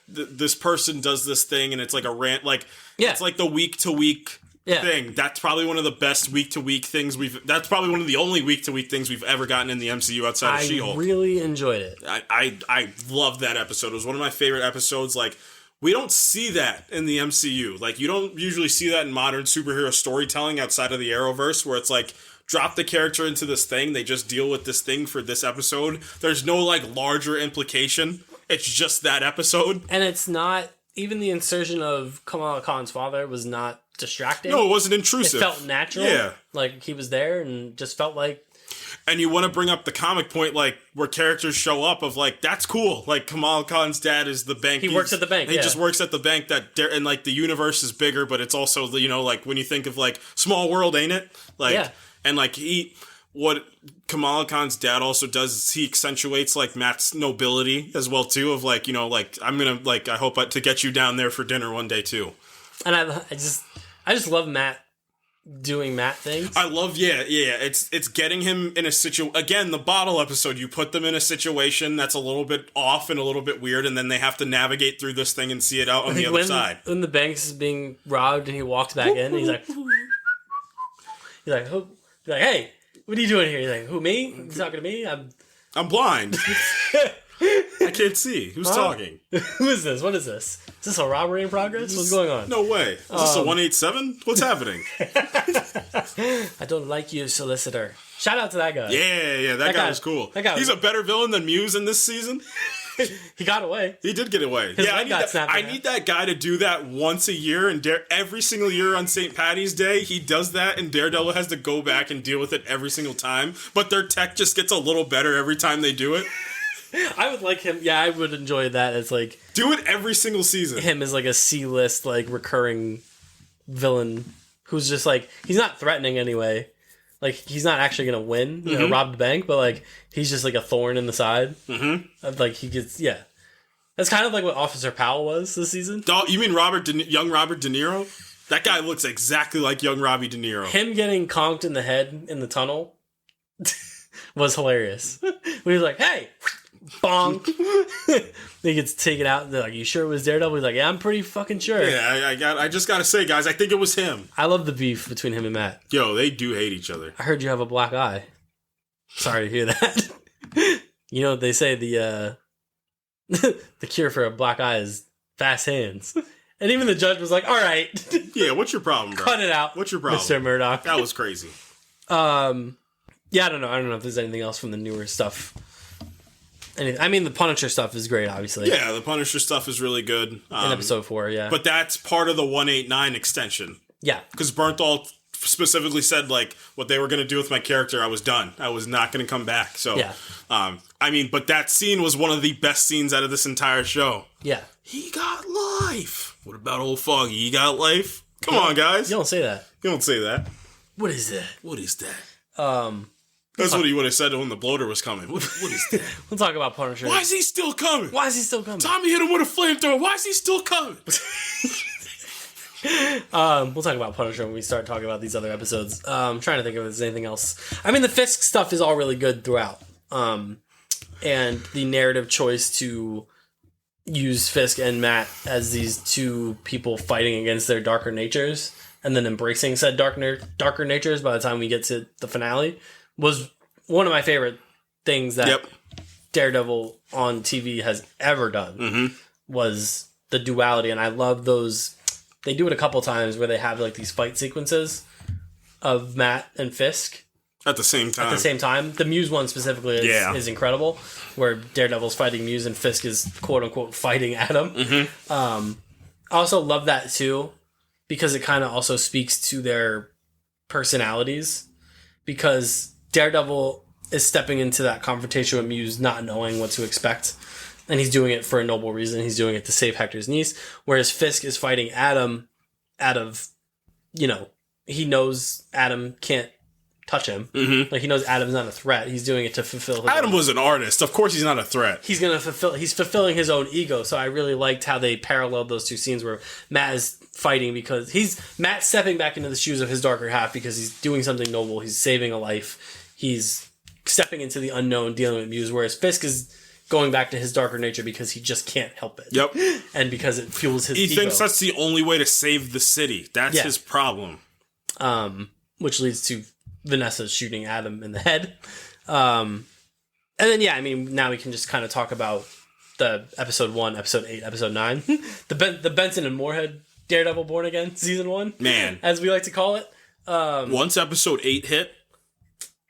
this person does this thing, and it's like a rant... Like, it's like the week-to-week... thing. That's probably one of the best week-to-week things that's probably one of the only week-to-week things we've ever gotten in the MCU outside of She-Hulk. I really enjoyed it. I loved that episode. It was one of my favorite episodes. Like, we don't see that in the MCU. Like, you don't usually see that in modern superhero storytelling outside of the Arrowverse, where it's like, drop the character into this thing, they just deal with this thing for this episode. There's no, like, larger implication. It's just that episode. And it's not... Even the insertion of Kamala Khan's father was not distracting. No, it wasn't intrusive. It felt natural. Yeah. Like, he was there and just felt like... And you want to bring up the comic point, like, where characters show up of, like, that's cool. Like, Kamala Khan's dad is the bank. He works at the bank, He just works at the bank and, like, the universe is bigger, but it's also, like, when you think of, like, small world, ain't it? Like, and, like, what Kamala Khan's dad also does is he accentuates, like, Matt's nobility as well, too, of, like, like, I'm gonna, like, I hope to get you down there for dinner one day, too. And I just love Matt doing Matt things. I love, it's getting him in a situation, again, the bottle episode, you put them in a situation that's a little bit off and a little bit weird, and then they have to navigate through this thing and see it out on the other side. When the bank's being robbed and he walks back in, and he's like, hey, what are you doing here? He's like, who, me? You talking to me? I'm blind. I can't see. Who's talking? Who is this? What is this? Is this a robbery in progress? What's going on? No way. Is this a 187? What's happening? I don't like you, solicitor. Shout out to that guy. Yeah, that guy was cool. He's a better villain than Muse in this season. He got away. He did get away. I need that guy to do that once a year, and every single year on St. Patty's Day, he does that, and Daredevil has to go back and deal with it every single time. But their tech just gets a little better every time they do it. I would like him. Yeah, I would enjoy that as like do it every single season. Him as like a C-list like recurring villain who's just like he's not threatening anyway. Like he's not actually gonna win, rob the bank, but like he's just like a thorn in the side. Mm-hmm. Like he gets That's kind of like what Officer Powell was this season. You mean young Robert De Niro? That guy looks exactly like young Robbie De Niro. Him getting conked in the head in the tunnel was hilarious. When he was like, hey, bonk. He gets taken out. They're like, you sure it was Daredevil? He's like, yeah, I'm pretty fucking sure. Yeah, I just gotta say, guys, I think it was him. I love the beef between him and Matt. Yo, they do hate each other. I heard you have a black eye. Sorry to hear that. You know, they say the cure for a black eye is fast hands. And even the judge was like, all right. Yeah, what's your problem, bro? Cut it out. What's your problem? Mr. Murdoch. That was crazy. Yeah, I don't know if there's anything else from the newer stuff. I mean, the Punisher stuff is great, obviously. Yeah, the Punisher stuff is really good. In episode 4, yeah. But that's part of the 189 extension. Yeah. Because Bernthal specifically said, like, what they were going to do with my character, I was done. I was not going to come back. So, yeah. I mean, but that scene was one of the best scenes out of this entire show. Yeah. He got life. What about old Foggy? He got life? Come on, guys. You don't say that. You don't say that. What is that? What is that? That's what he would have said when the bloater was coming. What is that? We'll talk about Punisher. Why is he still coming? Tommy hit him with a flamethrower. Why is he still coming? We'll talk about Punisher when we start talking about these other episodes. I'm trying to think if there's anything else. I mean, the Fisk stuff is all really good throughout. And the narrative choice to use Fisk and Matt as these two people fighting against their darker natures and then embracing said darker natures by the time we get to the finale was one of my favorite things that Daredevil on TV has ever done was the duality. And I love those. They do it a couple times where they have like these fight sequences of Matt and Fisk at the same time. The Muse one specifically is incredible, where Daredevil's fighting Muse and Fisk is quote unquote fighting Adam. I also love that too, because it kind of also speaks to their personalities, because Daredevil is stepping into that confrontation with Muse not knowing what to expect, and he's doing it for a noble reason. He's doing it to save Hector's niece, whereas Fisk is fighting Adam out of, he knows Adam can't touch him. Like, he knows Adam's not a threat. He's doing it to fulfill his Adam was an artist. Of course he's not a threat. He's fulfilling his own ego. So I really liked how they paralleled those two scenes where Matt is fighting because Matt stepping back into the shoes of his darker half because he's doing something noble. He's saving a life. He's stepping into the unknown, dealing with Muse, whereas Fisk is going back to his darker nature because he just can't help it. Yep. And because it fuels his ego. He thinks that's the only way to save the city. That's his problem. Which leads to Vanessa shooting Adam in the head. And then, now we can just kind of talk about the episode 1, episode 8, episode 9. the Benson and Moorhead Daredevil Born Again, season 1. Man. As we like to call it. Once episode 8 hit.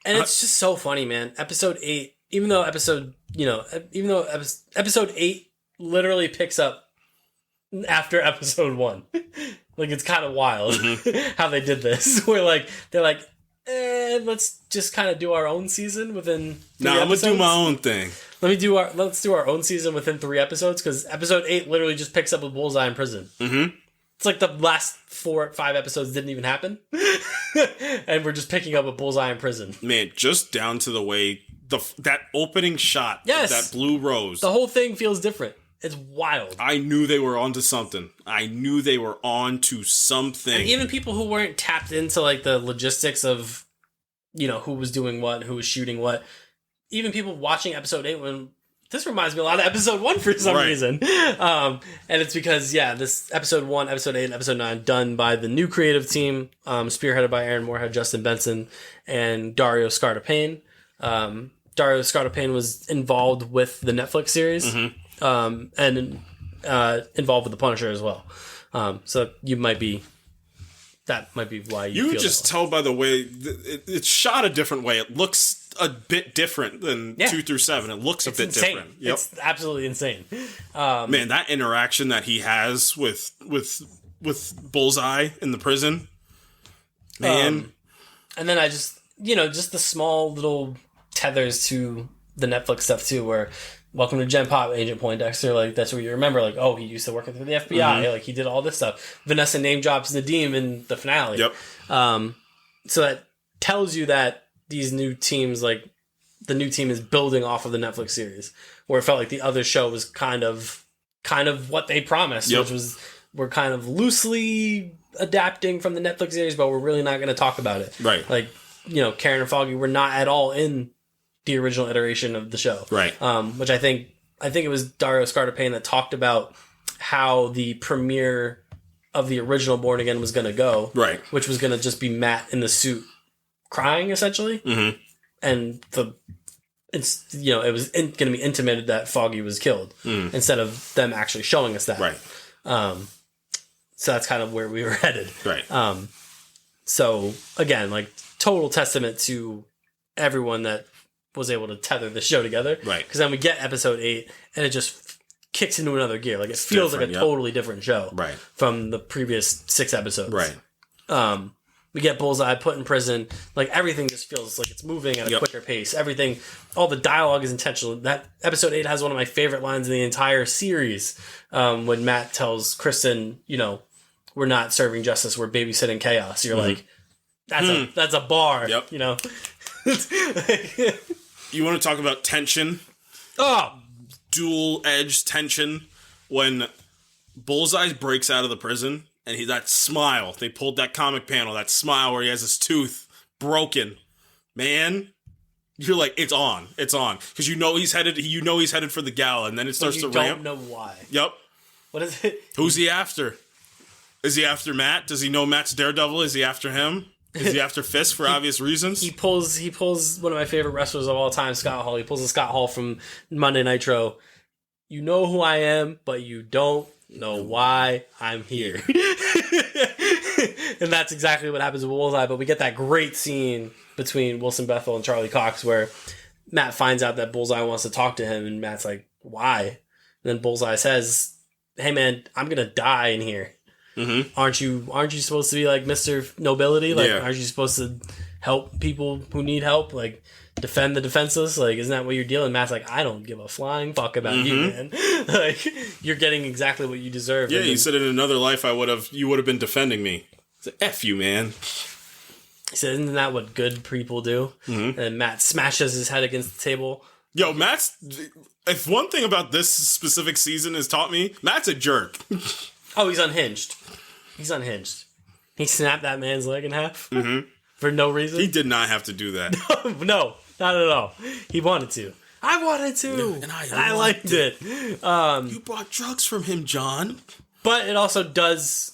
And it's just so funny, man. Episode 8, even though episode 8 literally picks up after episode 1. Like, it's kind of wild how they did this. They're like, let's just kind of do our own season within 3 I'm episodes. gonna do my own thing. Let's do our own season within 3 episodes, because episode 8 literally just picks up with Bullseye in prison. It's like the last 4 or 5 episodes didn't even happen. And we're just picking up with Bullseye in prison. Man, just down to the way that opening shot, that blue rose. The whole thing feels different. It's wild. I knew they were onto something. And even people who weren't tapped into like the logistics of, who was doing what, who was shooting what. Even people watching episode 8 this reminds me a lot of episode 1 for some reason. And it's because, this episode 1, episode 8, and episode 9 done by the new creative team, spearheaded by Aaron Moorhead, Justin Benson, and Dario Scartapane. Dario Scartapane was involved with the Netflix series, and involved with the Punisher as well. So that might be why you feel just tell by the way it's shot a different way. It looks a bit different than 2 through 7. It looks a bit insane. different. Yep. It's absolutely insane. Man, that interaction that he has with Bullseye in the prison, man. And then I just the small little tethers to the Netflix stuff too, where welcome to Gen Pop, Agent Poindexter, like that's where you remember, like, oh, he used to work for the FBI, like he did all this stuff. Vanessa name drops Nadeem in the finale. Yep. So that tells you that these new teams, like the new team is building off of the Netflix series, where it felt like the other show was kind of kind of what they promised, which was we're kind of loosely adapting from the Netflix series, but we're really not going to talk about it. Right. Like, Karen and Foggy were not at all in the original iteration of the show. Right. Which I think it was Dario Scartapane that talked about how the premiere of the original Born Again was going to go. Right. Which was going to just be Matt in the suit crying, essentially. Mm-hmm. And it was going to be intimated that Foggy was killed instead of them actually showing us that. Right. So that's kind of where we were headed. Right. So again, like total testament to everyone that was able to tether the show together. Right. Because then we get episode 8 and it just kicks into another gear. Like it feels like a totally different show. Right. From the previous 6 episodes. Right. We get Bullseye put in prison. Like everything just feels like it's moving at a quicker pace. Everything, all the dialogue is intentional. That episode 8 has one of my favorite lines in the entire series. When Matt tells Kristen, we're not serving justice, we're babysitting chaos. You're like, that's a bar. Yep. You want to talk about tension? Oh, dual edge tension when Bullseye breaks out of the prison. And that smile, they pulled that comic panel, that smile where he has his tooth broken. Man, you're like, it's on. Because he's headed for the gala, and then it starts to ramp. You don't know why. Yep. What is it? Who's he after? Is he after Matt? Does he know Matt's Daredevil? Is he after him? Is he after Fisk for obvious reasons? He pulls one of my favorite wrestlers of all time, Scott Hall. He pulls a Scott Hall from Monday Nitro. You know who I am, but you don't know why I'm here. And that's exactly what happens with Bullseye. But we get that great scene between Wilson Bethel and Charlie Cox where Matt finds out that Bullseye wants to talk to him, and Matt's like, why? And then Bullseye says, hey man, I'm gonna die in here. Mm-hmm. Aren't you supposed to be like Mr. Nobility? Like, aren't you supposed to help people who need help? Like, defend the defenseless? Like, isn't that what you're dealing? Matt's like, I don't give a flying fuck about you, man. Like, you're getting exactly what you deserve. Yeah, you said in another life you would have been defending me. It's F you, man. He said, isn't that what good people do? Mm-hmm. And Matt smashes his head against the table. Yo, if one thing about this specific season has taught me, Matt's a jerk. Oh, he's unhinged. He snapped that man's leg in half for no reason. He did not have to do that. No, not at all. He wanted to. I wanted to. And I liked it. You bought drugs from him, John. But it also does,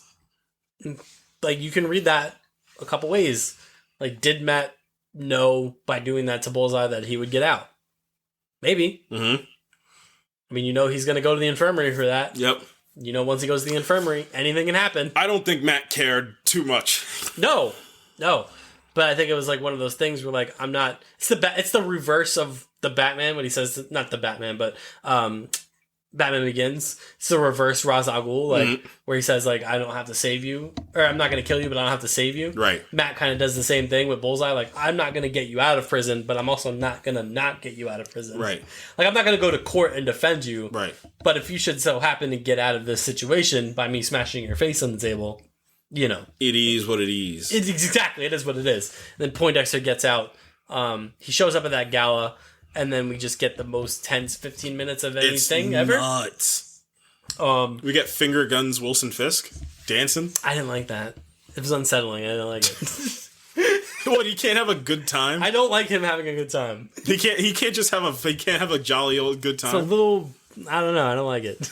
like, you can read that a couple ways. Like, did Matt know by doing that to Bullseye that he would get out? Maybe. Mm-hmm. I mean, he's going to go to the infirmary for that. Yep. Once he goes to the infirmary, anything can happen. I don't think Matt cared too much. No. But I think it was like one of those things where, like, I'm not... It's the reverse of the Batman, when he says... Not the Batman, but Batman Begins. It's the reverse Ra's al Ghul, like, where he says, like, I don't have to save you. Or I'm not going to kill you, but I don't have to save you. Right. Matt kind of does the same thing with Bullseye. Like, I'm not going to get you out of prison, but I'm also not going to not get you out of prison. Right. Like, I'm not going to go to court and defend you. Right. But if you should so happen to get out of this situation by me smashing your face on the table... It is what it is. It is what it is. And then Poindexter gets out. He shows up at that gala, and then we just get the most tense 15 minutes of anything ever. Nuts. We get finger guns Wilson Fisk dancing. I didn't like that. It was unsettling. I didn't like it. What? He can't have a good time? I don't like him having a good time. He can't just have He can't have a jolly old good time. It's a little. I don't know. I don't like it.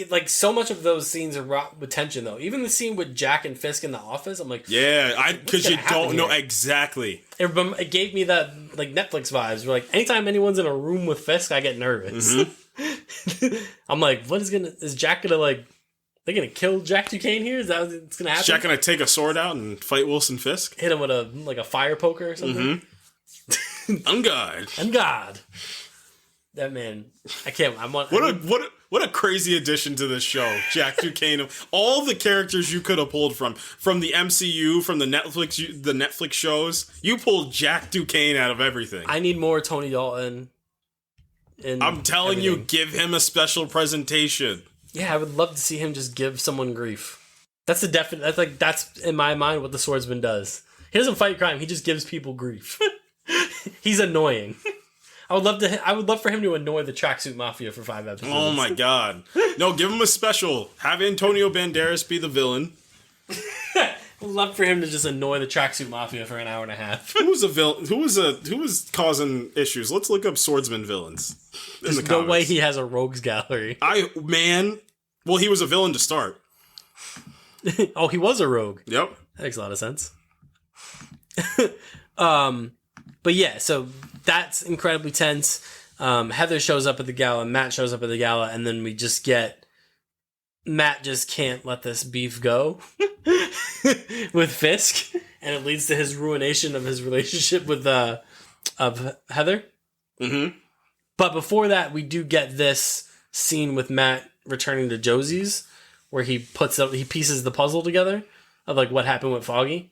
Like, so much of those scenes are wrought with tension, though. Even the scene with Jack and Fisk in the office, I'm like... Yeah, because you don't know exactly. It gave me that, like, Netflix vibes. Where, like, anytime anyone's in a room with Fisk, I get nervous. Mm-hmm. I'm like, is Jack gonna, like... They're gonna kill Jack Duquesne here? Is that what's gonna happen? Is Jack gonna take a sword out and fight Wilson Fisk? Hit him with a fire poker or something? Mm-hmm. On guard. That man... I can't... What a crazy addition to this show, Jack Duquesne. Of all the characters you could have pulled from the MCU, from the Netflix shows, you pulled Jack Duquesne out of everything. I need more Tony Dalton. I'm telling you, give him a special presentation. Yeah, I would love to see him just give someone grief. That's in my mind what the Swordsman does. He doesn't fight crime; he just gives people grief. He's annoying. I would love for him to annoy the Tracksuit Mafia for 5 episodes. Oh my god. No, give him a special. Have Antonio Banderas be the villain. I'd love for him to just annoy the Tracksuit Mafia for an hour and a half. Who was a villain? Who was causing issues? Let's look up swordsman villains. There's no way he has a rogues gallery. Well, he was a villain to start. Oh, he was a rogue. Yep. That makes a lot of sense. But yeah, so that's incredibly tense. Heather shows up at the gala, Matt shows up at the gala, and then we just get Matt just can't let this beef go with Fisk, and it leads to his ruination of his relationship with of Heather. Mm-hmm. But before that, we do get this scene with Matt returning to Josie's, where he pieces the puzzle together of like what happened with Foggy,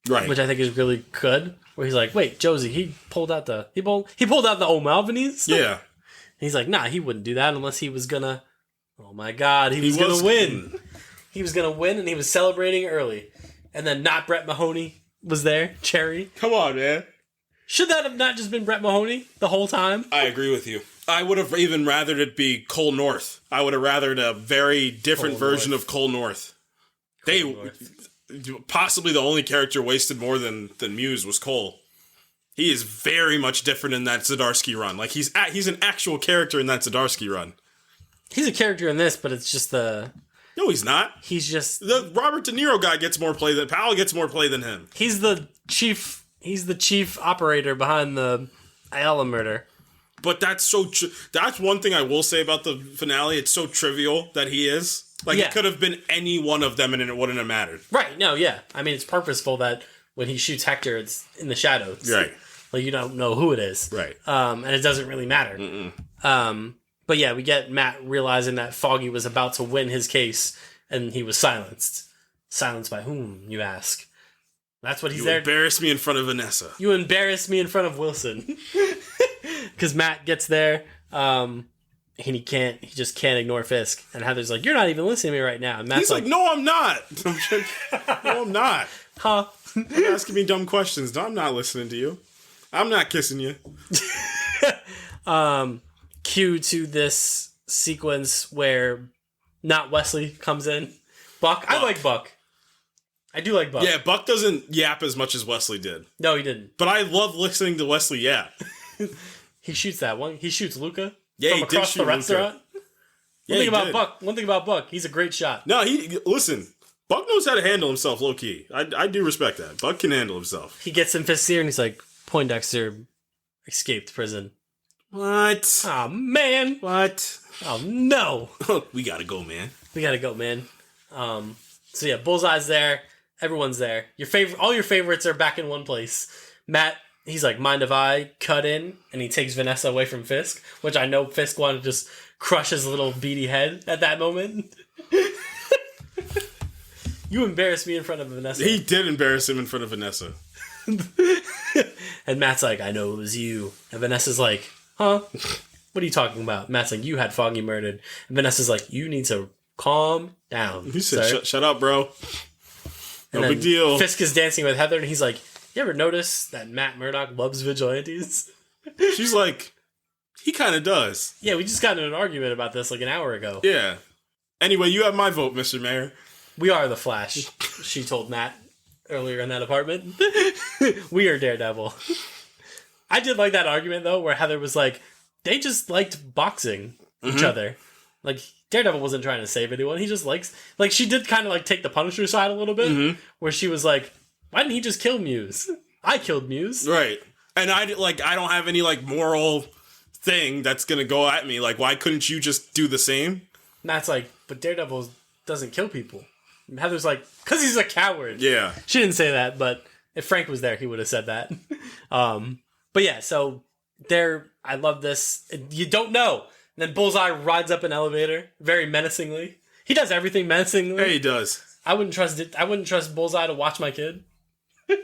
right? Which I think is really good. Where he's like, "Wait, Josie, he pulled out the O'Malvanese." Yeah. And he's like, "Nah, he wouldn't do that unless he was gonna." Oh my God, he was gonna win. He was gonna win, and he was celebrating early. And then not Brett Mahoney was there. Cherry, come on, man. Should that have not just been Brett Mahoney the whole time? I agree with you. I would have even rathered it be Cole North. I would have rathered a very different version of Cole North. Possibly the only character wasted more than Muse was Cole. He is very much different in that Zdarsky run. Like he's an actual character in that Zdarsky run. He's a character in this, but it's just No, he's not. He's just the Robert De Niro guy gets more play than Powell gets more play than him. He's the chief operator behind the Ayala murder. But that's that's one thing I will say about the finale. It's so trivial that he is. Like, it could have been any one of them and it wouldn't have mattered. Right, no, yeah. I mean, it's purposeful that when he shoots Hector, it's in the shadows. Right. Like, you don't know who it is. Right. And it doesn't really matter. But yeah, we get Matt realizing that Foggy was about to win his case, and he was silenced. Silenced by whom, you ask? That's what he's there. You embarrass me in front of Vanessa. You embarrass me in front of Wilson. Because Matt gets there, and he just can't ignore Fisk. And Heather's like, "You're not even listening to me right now." And Matt's he's like, "No, I'm not. No, I'm not. Huh? You're asking me dumb questions. No, I'm not listening to you. I'm not kissing you." Cue to this sequence where not Wesley comes in. Buck. I like Buck. I do like Buck. Yeah, Buck doesn't yap as much as Wesley did. No, he didn't. But I love listening to Wesley yap. He shoots that one. He shoots Luca from across the restaurant. One thing about Buck, he's a great shot. No, listen. Buck knows how to handle himself low key. I do respect that. Buck can handle himself. He gets in Fisk's ear and he's like, "Poindexter escaped prison." What? Oh man. What? Oh no. We gotta go, man. So yeah, Bullseye's there. Everyone's there. All your favorites are back in one place. Matt, he's like, "Mind if I cut in?" And he takes Vanessa away from Fisk, which I know Fisk wanted to just crush his little beady head at that moment. You embarrassed me in front of Vanessa. He did embarrass him in front of Vanessa. And Matt's like, "I know it was you." And Vanessa's like, "Huh? What are you talking about?" Matt's like, "You had Foggy murdered." And Vanessa's like, "You need to calm down." He said, shut up, bro. No big deal. Fisk is dancing with Heather, and he's like, "You ever notice that Matt Murdock loves vigilantes?" She's like, "He kind of does." Yeah, we just got into an argument about this like an hour ago. Yeah. Anyway, you have my vote, Mr. Mayor. We are the Flash, she told Matt earlier in that apartment. We are Daredevil. I did like that argument, though, where Heather was like, they just liked boxing each other. Like, Daredevil wasn't trying to save anyone. He just likes... Like, she did kind of, like, take the Punisher side a little bit, where she was like, why didn't he just kill Muse? I killed Muse. Right. And I don't have any, like, moral thing that's gonna go at me. Like, why couldn't you just do the same? Matt's like, but Daredevil doesn't kill people. And Heather's like, because he's a coward. Yeah. She didn't say that, but if Frank was there, he would have said that. But yeah, so I love this. You don't know. And then Bullseye rides up an elevator very menacingly. He does everything menacingly. Yeah, he does. I wouldn't trust Bullseye to watch my kid.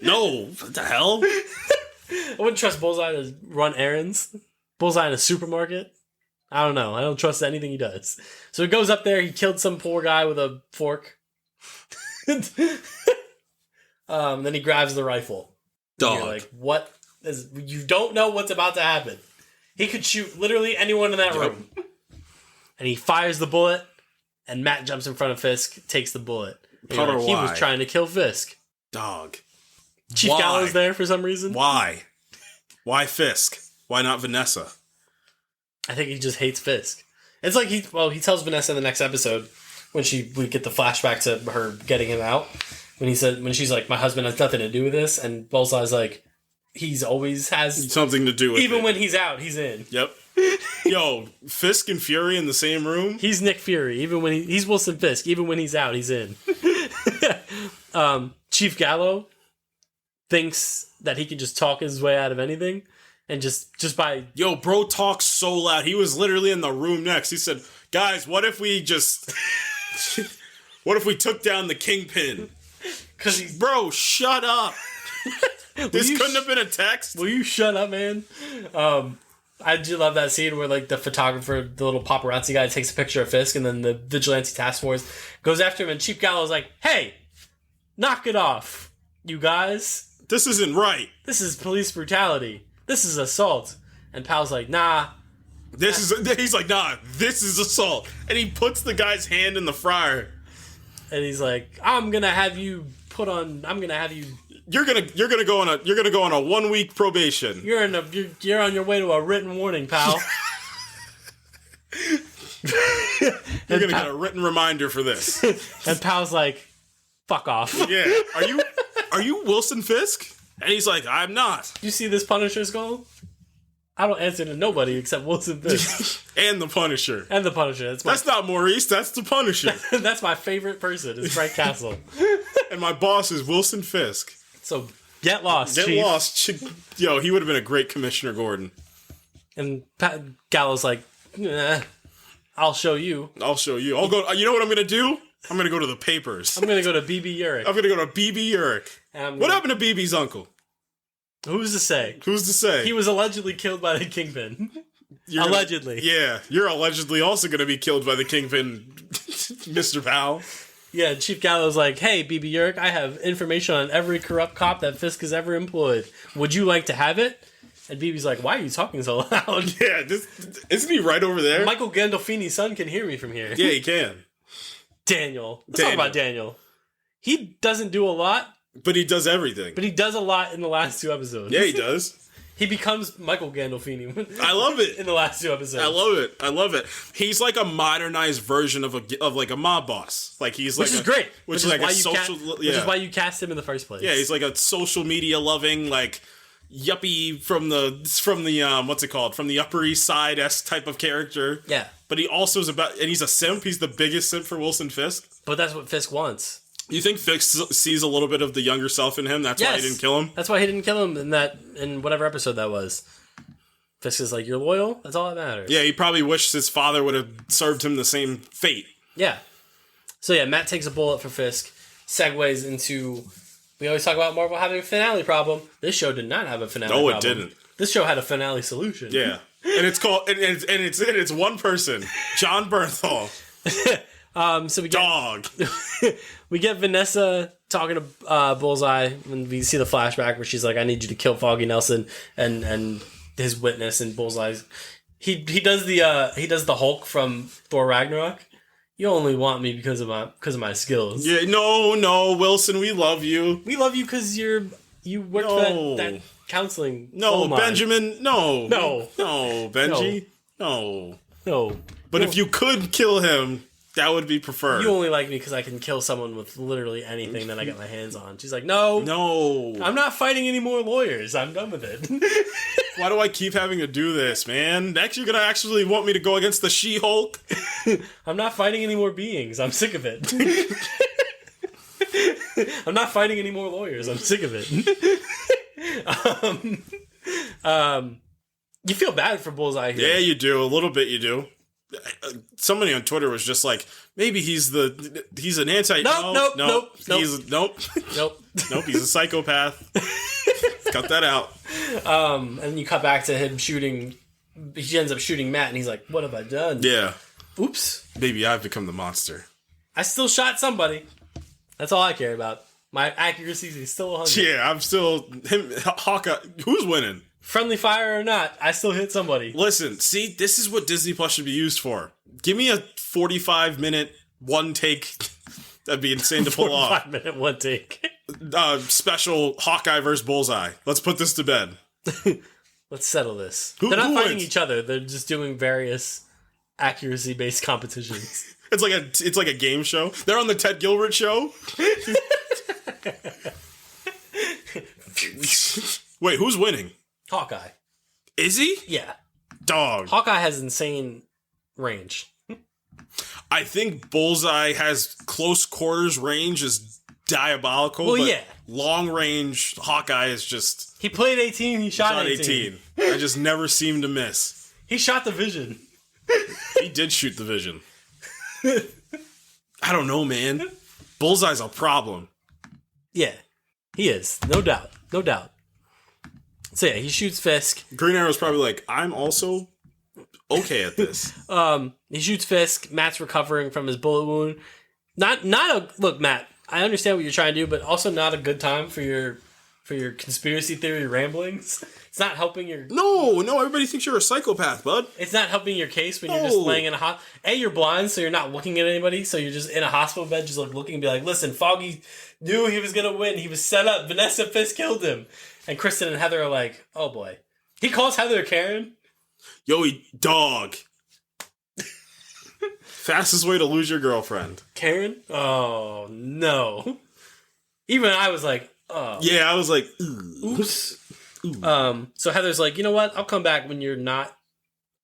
No, what the hell? I wouldn't trust Bullseye to run errands. Bullseye in a supermarket. I don't know. I don't trust anything he does. So he goes up there. He killed some poor guy with a fork. Then he grabs the rifle. Dog. You're like, what is... You don't know what's about to happen. He could shoot literally anyone in that room. And he fires the bullet, and Matt jumps in front of Fisk, takes the bullet. He was trying to kill Fisk. Dog. Chief Gallo's there for some reason. Why? Why Fisk? Why not Vanessa? I think he just hates Fisk. It's like he tells Vanessa in the next episode when we get the flashback to her getting him out. When she's like, my husband has nothing to do with this, and Bullseye's like, he's always has something to do with it. Even when he's out, he's in. Yep. Yo, Fisk and Fury in the same room? He's Nick Fury. Even when he's Wilson Fisk. Even when he's out, he's in. Chief Gallo thinks that he can just talk his way out of anything. And just by... Yo, bro talks so loud. He was literally in the room next. He said, guys, what if we just... what if we took down the Kingpin? Bro, shut up. This couldn't have been a text. Will you shut up, man? I do love that scene where like the photographer, the little paparazzi guy, takes a picture of Fisk, and then the vigilante task force goes after him, and Chief Gallo's like, "Hey, knock it off, you guys. This isn't right. This is police brutality. This is assault." And Pal's like, "Nah." He's like, "Nah, this is assault." And he puts the guy's hand in the fryer. And he's like, I'm gonna have you. You're gonna go on a 1 week probation. You're on your way to a written warning, pal. You're gonna get a written reminder for this. And Pal's like, fuck off. Yeah. Are you Wilson Fisk? And he's like, I'm not. You see this Punisher skull? I don't answer to nobody except Wilson Fisk. And the Punisher. That's not Maurice, that's the Punisher. That's my favorite person, is Frank Castle. And my boss is Wilson Fisk. So, get lost, Chief. Yo, he would have been a great Commissioner Gordon. And Gallo's like, I'll show you. I'll go. You know what I'm going to do? I'm going to go to the papers. I'm going to go to B.B. Urich. What happened to BB's uncle? Who's to say? He was allegedly killed by the Kingpin. Allegedly. You're allegedly also going to be killed by the Kingpin, Mr. Powell. Yeah, Chief Gallo's like, hey, B.B. Urich, I have information on every corrupt cop that Fisk has ever employed. Would you like to have it? And BB's like, why are you talking so loud? Yeah, isn't he right over there? Michael Gandolfini's son can hear me from here. Yeah, he can. Daniel. Let's talk about Daniel. He doesn't do a lot. But he does everything. But he does a lot in the last 2 episodes. Yeah, he does. He becomes Michael Gandolfini. I love it. In the last 2 episodes. I love it. He's like a modernized version of like a mob boss. Like he's like which is great. Which is like a social. Which is why you cast him in the first place. Yeah, he's like a social media loving like yuppie from the what's it called, from the Upper East Side esque type of character. Yeah. But he also is and he's a simp. He's the biggest simp for Wilson Fisk. But that's what Fisk wants. You think Fisk sees a little bit of the younger self in him? That's why he didn't kill him? That's why he didn't kill him in whatever episode that was. Fisk is like, you're loyal? That's all that matters. Yeah, he probably wished his father would have served him the same fate. Yeah. So yeah, Matt takes a bullet for Fisk, segues into... We always talk about Marvel having a finale problem. This show did not have a finale problem. No, it didn't. This show had a finale solution. Yeah. And it's called... And it's one person. John Bernthal. So we get Vanessa talking to Bullseye when we see the flashback where she's like, I need you to kill Foggy Nelson and his witness, and Bullseye's he does the Hulk from Thor Ragnarok. You only want me because of my skills. Yeah, no, Wilson, we love you. We love you because you worked for that counseling. No, Benjamin, no, Benji, no. But if you could kill him, that would be preferred. You only like me because I can kill someone with literally anything that I get my hands on. She's like, no, I'm not fighting any more lawyers. I'm done with it. Why do I keep having to do this, man? Next, you're gonna actually want me to go against the She-Hulk? I'm not fighting any more beings. I'm sick of it. I'm not fighting any more lawyers. I'm sick of it. You feel bad for Bullseye here. Yeah, you do. A little bit, you do. Somebody on Twitter was just like, maybe he's an anti. Nope. Nope. He's a psychopath. Cut that out. And you cut back to him shooting. He ends up shooting Matt, and he's like, "What have I done?" Yeah. Oops. Maybe I've become the monster. I still shot somebody. That's all I care about. My accuracy is still 100. Yeah, I'm still him. Hawkeye. Who's winning? Friendly fire or not, I still hit somebody. Listen, see, this is what Disney Plus should be used for. Give me a 45-minute one take. That'd be insane to pull off. 5-minute one take. Special Hawkeye versus Bullseye. Let's put this to bed. Let's settle this. Who They're not fighting wins? each other. They're just doing various accuracy-based competitions. It's like a game show. They're on the Ted Gilbert show. Wait, who's winning? Hawkeye. Is he? Yeah. Dog. Hawkeye has insane range. I think Bullseye has close quarters range is diabolical. Well, but yeah. long range Hawkeye is just He played 18, he shot 18. I just never seem to miss. He shot the vision. He did shoot the vision. I don't know, man. Bullseye's a problem. Yeah. He is. No doubt. No doubt. So yeah, he shoots Fisk. Green Arrow's probably like, I'm also okay at this. He shoots Fisk. Matt's recovering from his bullet wound. Look, Matt, I understand what you're trying to do, but also not a good time for your conspiracy theory ramblings. It's not helping your... No, everybody thinks you're a psychopath, bud. It's not helping your case when you're just laying in a you're blind, so you're not looking at anybody, so you're just in a hospital bed, just like looking and be like, listen, Foggy knew he was gonna win. He was set up. Vanessa Fisk killed him. And Kristen and Heather are like, oh boy. He calls Heather Karen. Yo, dog. Fastest way to lose your girlfriend. Karen? Oh, no. Even I was like, oh. Yeah, I was like, Oops. So Heather's like, you know what? I'll come back when you're not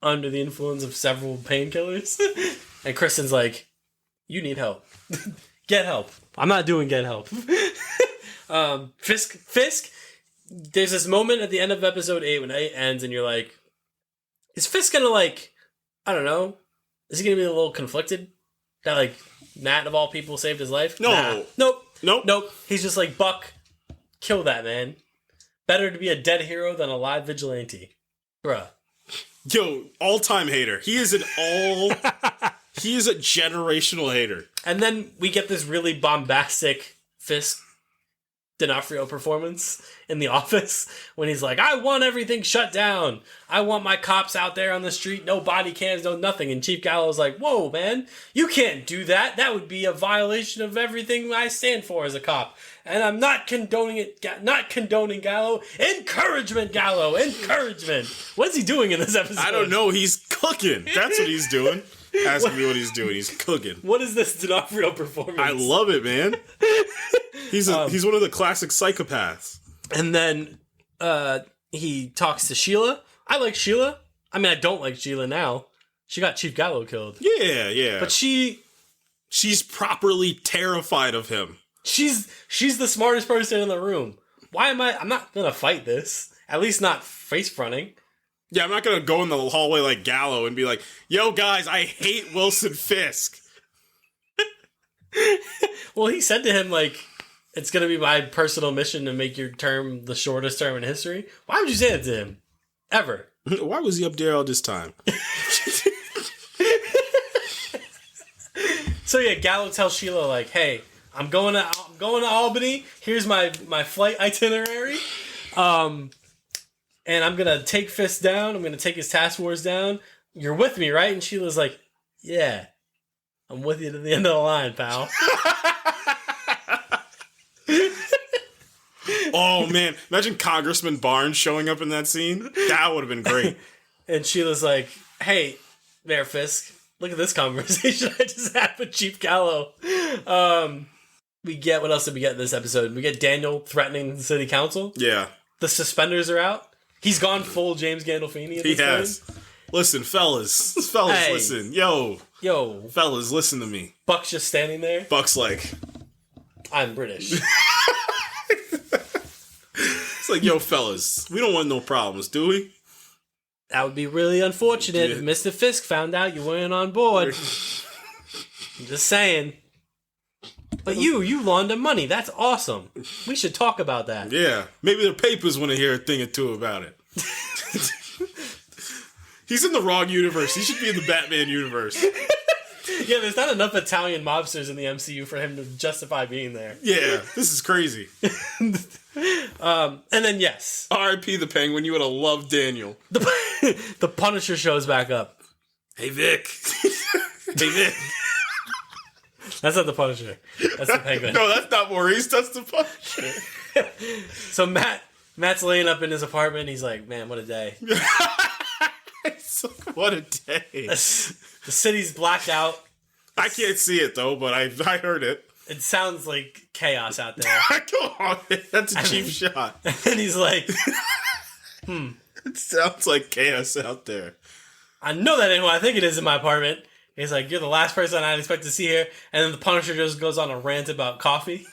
under the influence of several painkillers. And Kristen's like, you need help. Get help. I'm not doing get help. Fisk, there's this moment at the end of episode 8 when 8 ends and you're like, is Fisk gonna like, I don't know, is he gonna be a little conflicted? That like, Matt of all people saved his life? No. Nah. Nope. He's just like, Buck, kill that man. Better to be a dead hero than a live vigilante. Bruh. Yo, all-time hater. He is a generational hater. And then we get this really bombastic Fisk D'Onofrio performance in the office when he's like, I want everything shut down. I want my cops out there on the street, no body cams, no nothing. And Chief Gallo's like, whoa, man, you can't do that. That would be a violation of everything I stand for as a cop. And I'm not condoning it, not condoning Gallo. Encouragement, Gallo, encouragement. What's he doing in this episode? I don't know. He's cooking. That's what he's doing. Ask me what he's doing. He's cooking. What is this D'Onofrio performance? I love it, man. He's one of the classic psychopaths. And then he talks to Sheila. I like Sheila. I mean, I don't like Sheila now. She got Chief Gallo killed. Yeah. But she's properly terrified of him. She's the smartest person in the room. I'm not gonna fight this. At least not face fronting. Yeah, I'm not gonna go in the hallway like Gallo and be like, yo guys, I hate Wilson Fisk. Well, he said to him, like, it's gonna be my personal mission to make your term the shortest term in history. Why would you say that to him? Ever? Why was he up there all this time? So yeah, Gallo tells Sheila, like, hey, I'm going to Albany. Here's my flight itinerary. And I'm going to take Fisk down. I'm going to take his task force down. You're with me, right? And Sheila's like, yeah, I'm with you to the end of the line, pal. Oh, man. Imagine Congressman Barnes showing up in that scene. That would have been great. And Sheila's like, hey, Mayor Fisk, look at this conversation I just had with Chief Gallo. What else did we get in this episode? We get Daniel threatening the city council. Yeah. The suspenders are out. He's gone full James Gandolfini at this has. point. Listen, fellas, Hey. listen. Yo, fellas, listen to me. Buck's just standing there. Buck's like, I'm British. it's like, yo, fellas, we don't want no problems, do we? That would be really unfortunate if Mr. Fisk found out you weren't on board. I'm just saying. But you launder money. That's awesome. We should talk about that. Yeah. Maybe the papers want to hear a thing or two about it. He's in the wrong universe. He should be in the Batman universe. Yeah, there's not enough Italian mobsters in the MCU for him to justify being there. Yeah, this is crazy. And then, yes. R.I.P. the Penguin, you would have loved Daniel. The Punisher shows back up. Hey, Vic. Hey, Vic. That's not the Punisher. That's the Penguin. No, that's not Maurice. That's the Punisher. So Matt's laying up in his apartment. He's like, man, what a day. What a day. The city's blacked out. I can't see it, though, but I heard it. It sounds like chaos out there. Come on, that's a cheap shot. And he's like, It sounds like chaos out there. I know that ain't who I think it is in my apartment. He's like, you're the last person I'd expect to see here. And then the Punisher just goes on a rant about coffee.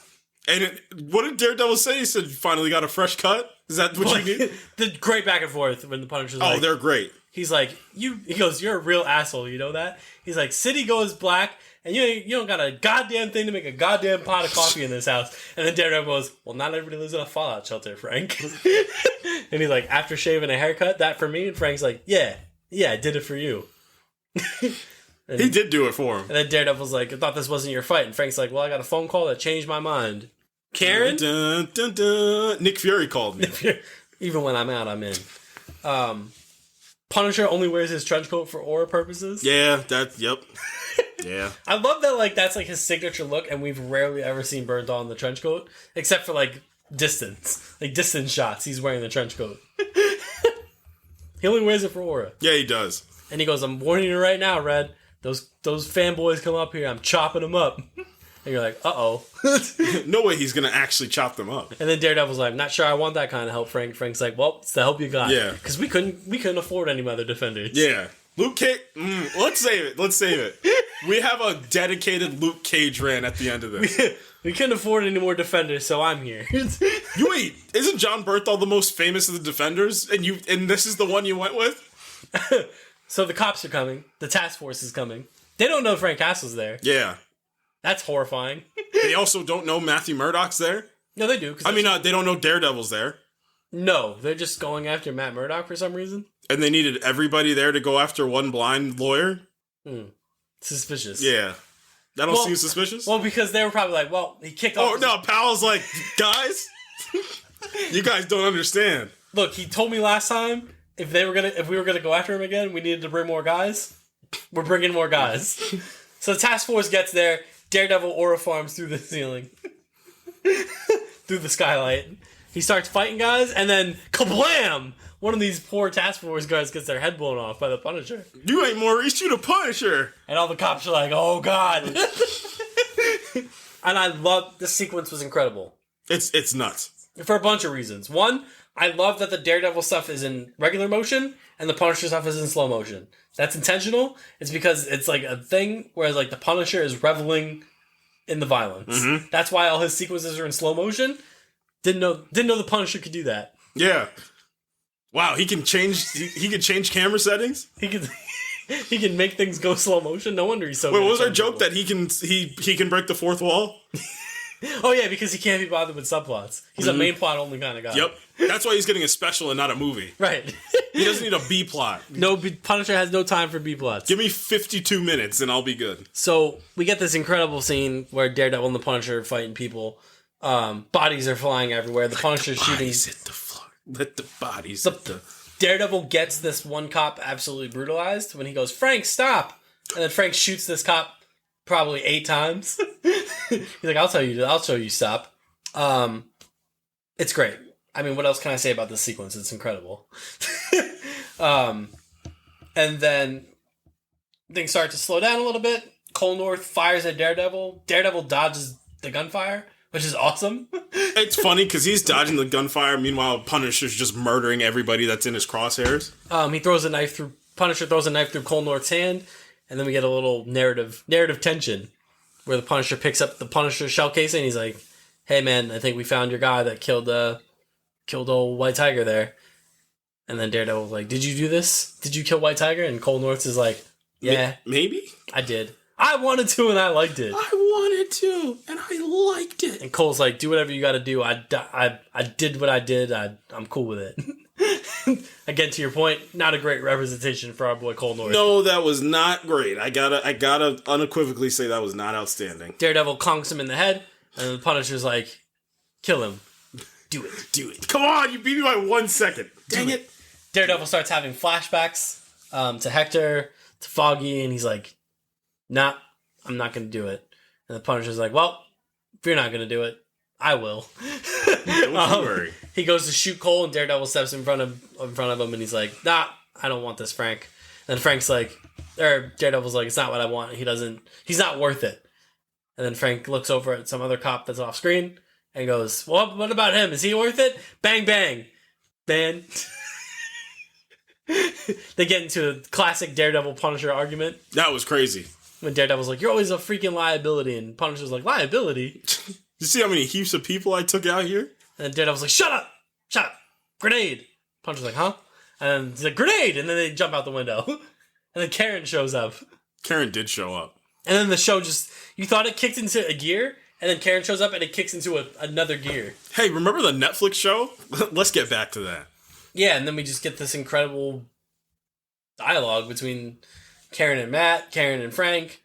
And what did Daredevil say? He said, you finally got a fresh cut? Is that what you need? The great back and forth when the Punisher's like... Oh, they're great. He's like, he goes, you're a real asshole, you know that? He's like, city goes black, and you don't got a goddamn thing to make a goddamn pot of coffee in this house. And then Daredevil goes, well, not everybody lives in a fallout shelter, Frank. And he's like, after shaving a haircut, that for me? And Frank's like, yeah, I did it for you. He did do it for him. And then Daredevil's like, I thought this wasn't your fight. And Frank's like, well, I got a phone call that changed my mind. Karen? Dun, dun, dun. Nick Fury called me. Even when I'm out, I'm in. Punisher only wears his trench coat for aura purposes. Yeah, yep. Yeah. I love that, like, that's, like, his signature look, and we've rarely ever seen Burnt on the trench coat, except for, like, distance. Like, distance shots, he's wearing the trench coat. He only wears it for aura. Yeah, he does. And he goes, I'm warning you right now, Red. Those fanboys come up here, I'm chopping them up. And you're like, uh-oh. No way he's going to actually chop them up. And then Daredevil's like, not sure I want that kind of help, Frank. Frank's like, well, it's the help you got. Yeah. Because we couldn't afford any other defenders. Yeah. Luke Cage, let's save it. We have a dedicated Luke Cage rant at the end of this. We couldn't afford any more defenders, so I'm here. Wait, isn't John Berthal the most famous of the defenders? And this is the one you went with? So the cops are coming. The task force is coming. They don't know Frank Castle's there. Yeah. That's horrifying. They also don't know Matthew Murdock's there? No, they do. They don't know Daredevil's there. No, they're just going after Matt Murdock for some reason. And they needed everybody there to go after one blind lawyer? Suspicious. Yeah. That don't seem suspicious? Well, because they were probably like, well, he kicked off... Oh, no, Powell's like, guys, you guys don't understand. Look, he told me last time, if we were gonna go after him again, we needed to bring more guys. We're bringing more guys. So the task force gets there. Daredevil aura farms through the ceiling. Through the skylight. He starts fighting guys, and then kablam! One of these poor task force guys gets their head blown off by the Punisher. You ain't Maurice, you the Punisher! And all the cops are like, oh god! And I love... The sequence was incredible. It's nuts. For a bunch of reasons. One, I love that the Daredevil stuff is in regular motion, and the Punisher stuff is in slow motion. That's intentional. It's because it's like a thing, whereas like the Punisher is reveling in the violence. Mm-hmm. That's why all his sequences are in slow motion. Didn't know the Punisher could do that. Yeah. Wow, he can change. He can change camera settings. He can make things go slow motion. No wonder he's so. Wait, what was our joke that he can break the fourth wall? Oh yeah, because he can't be bothered with subplots. He's a main plot only kind of guy. Yep, that's why he's getting a special and not a movie. Right. He doesn't need a B plot. No, Punisher has no time for B plots. Give me 52 minutes and I'll be good. So we get this incredible scene where Daredevil and the Punisher are fighting people. Bodies are flying everywhere. The Punisher's shooting. Bodies hit the floor. Let the bodies. Daredevil gets this one cop absolutely brutalized when he goes, Frank, stop! And then Frank shoots this cop probably 8 times. He's like, I'll show you stop. It's great. I mean, what else can I say about this sequence? It's incredible. And then things start to slow down a little bit. Cole North fires at Daredevil. Daredevil dodges the gunfire, which is awesome. It's funny because he's dodging the gunfire. Meanwhile, Punisher's just murdering everybody that's in his crosshairs. Punisher throws a knife through Cole North's hand, and then we get a little narrative tension where the Punisher picks up the Punisher shell casing. And he's like, "Hey man, I think we found your guy that killed old White Tiger there." And then Daredevil's like, "Did you do this? Did you kill White Tiger?" And Cole North is like, "Yeah, maybe I did. I wanted to, and I liked it. I wanted to, and I liked it." And Cole's like, "Do whatever you got to do. I did what I did. I'm cool with it." I Again, to your point, not a great representation for our boy Cole North. No, that was not great. I gotta unequivocally say that was not outstanding. Daredevil conks him in the head, and the Punisher's like, kill him. Do it. Come on, you beat me by 1 second. Dang it. Daredevil starts having flashbacks to Hector, to Foggy, and he's like, nah, I'm not going to do it. And the Punisher's like, well, if you're not going to do it, I will. Don't you worry. He goes to shoot Cole, and Daredevil steps in front of him, and he's like, nah, I don't want this, Frank. And Frank's like, or Daredevil's like, it's not what I want. He's not worth it. And then Frank looks over at some other cop that's off screen and goes, well, what about him? Is he worth it? Bang, bang. Man. They get into a classic Daredevil Punisher argument. That was crazy. When Daredevil's like, you're always a freaking liability. And Punisher's like, liability? You see how many heaps of people I took out here? And Daredevil's like, shut up. Grenade. Punisher's like, huh? And he's like, grenade. And then they jump out the window. And then Karen shows up. Karen did show up. And then the show just, you thought it kicked into a gear, and then Karen shows up and it kicks into another gear. Hey, remember the Netflix show? Let's get back to that. Yeah, and then we just get this incredible dialogue between Karen and Matt, Karen and Frank.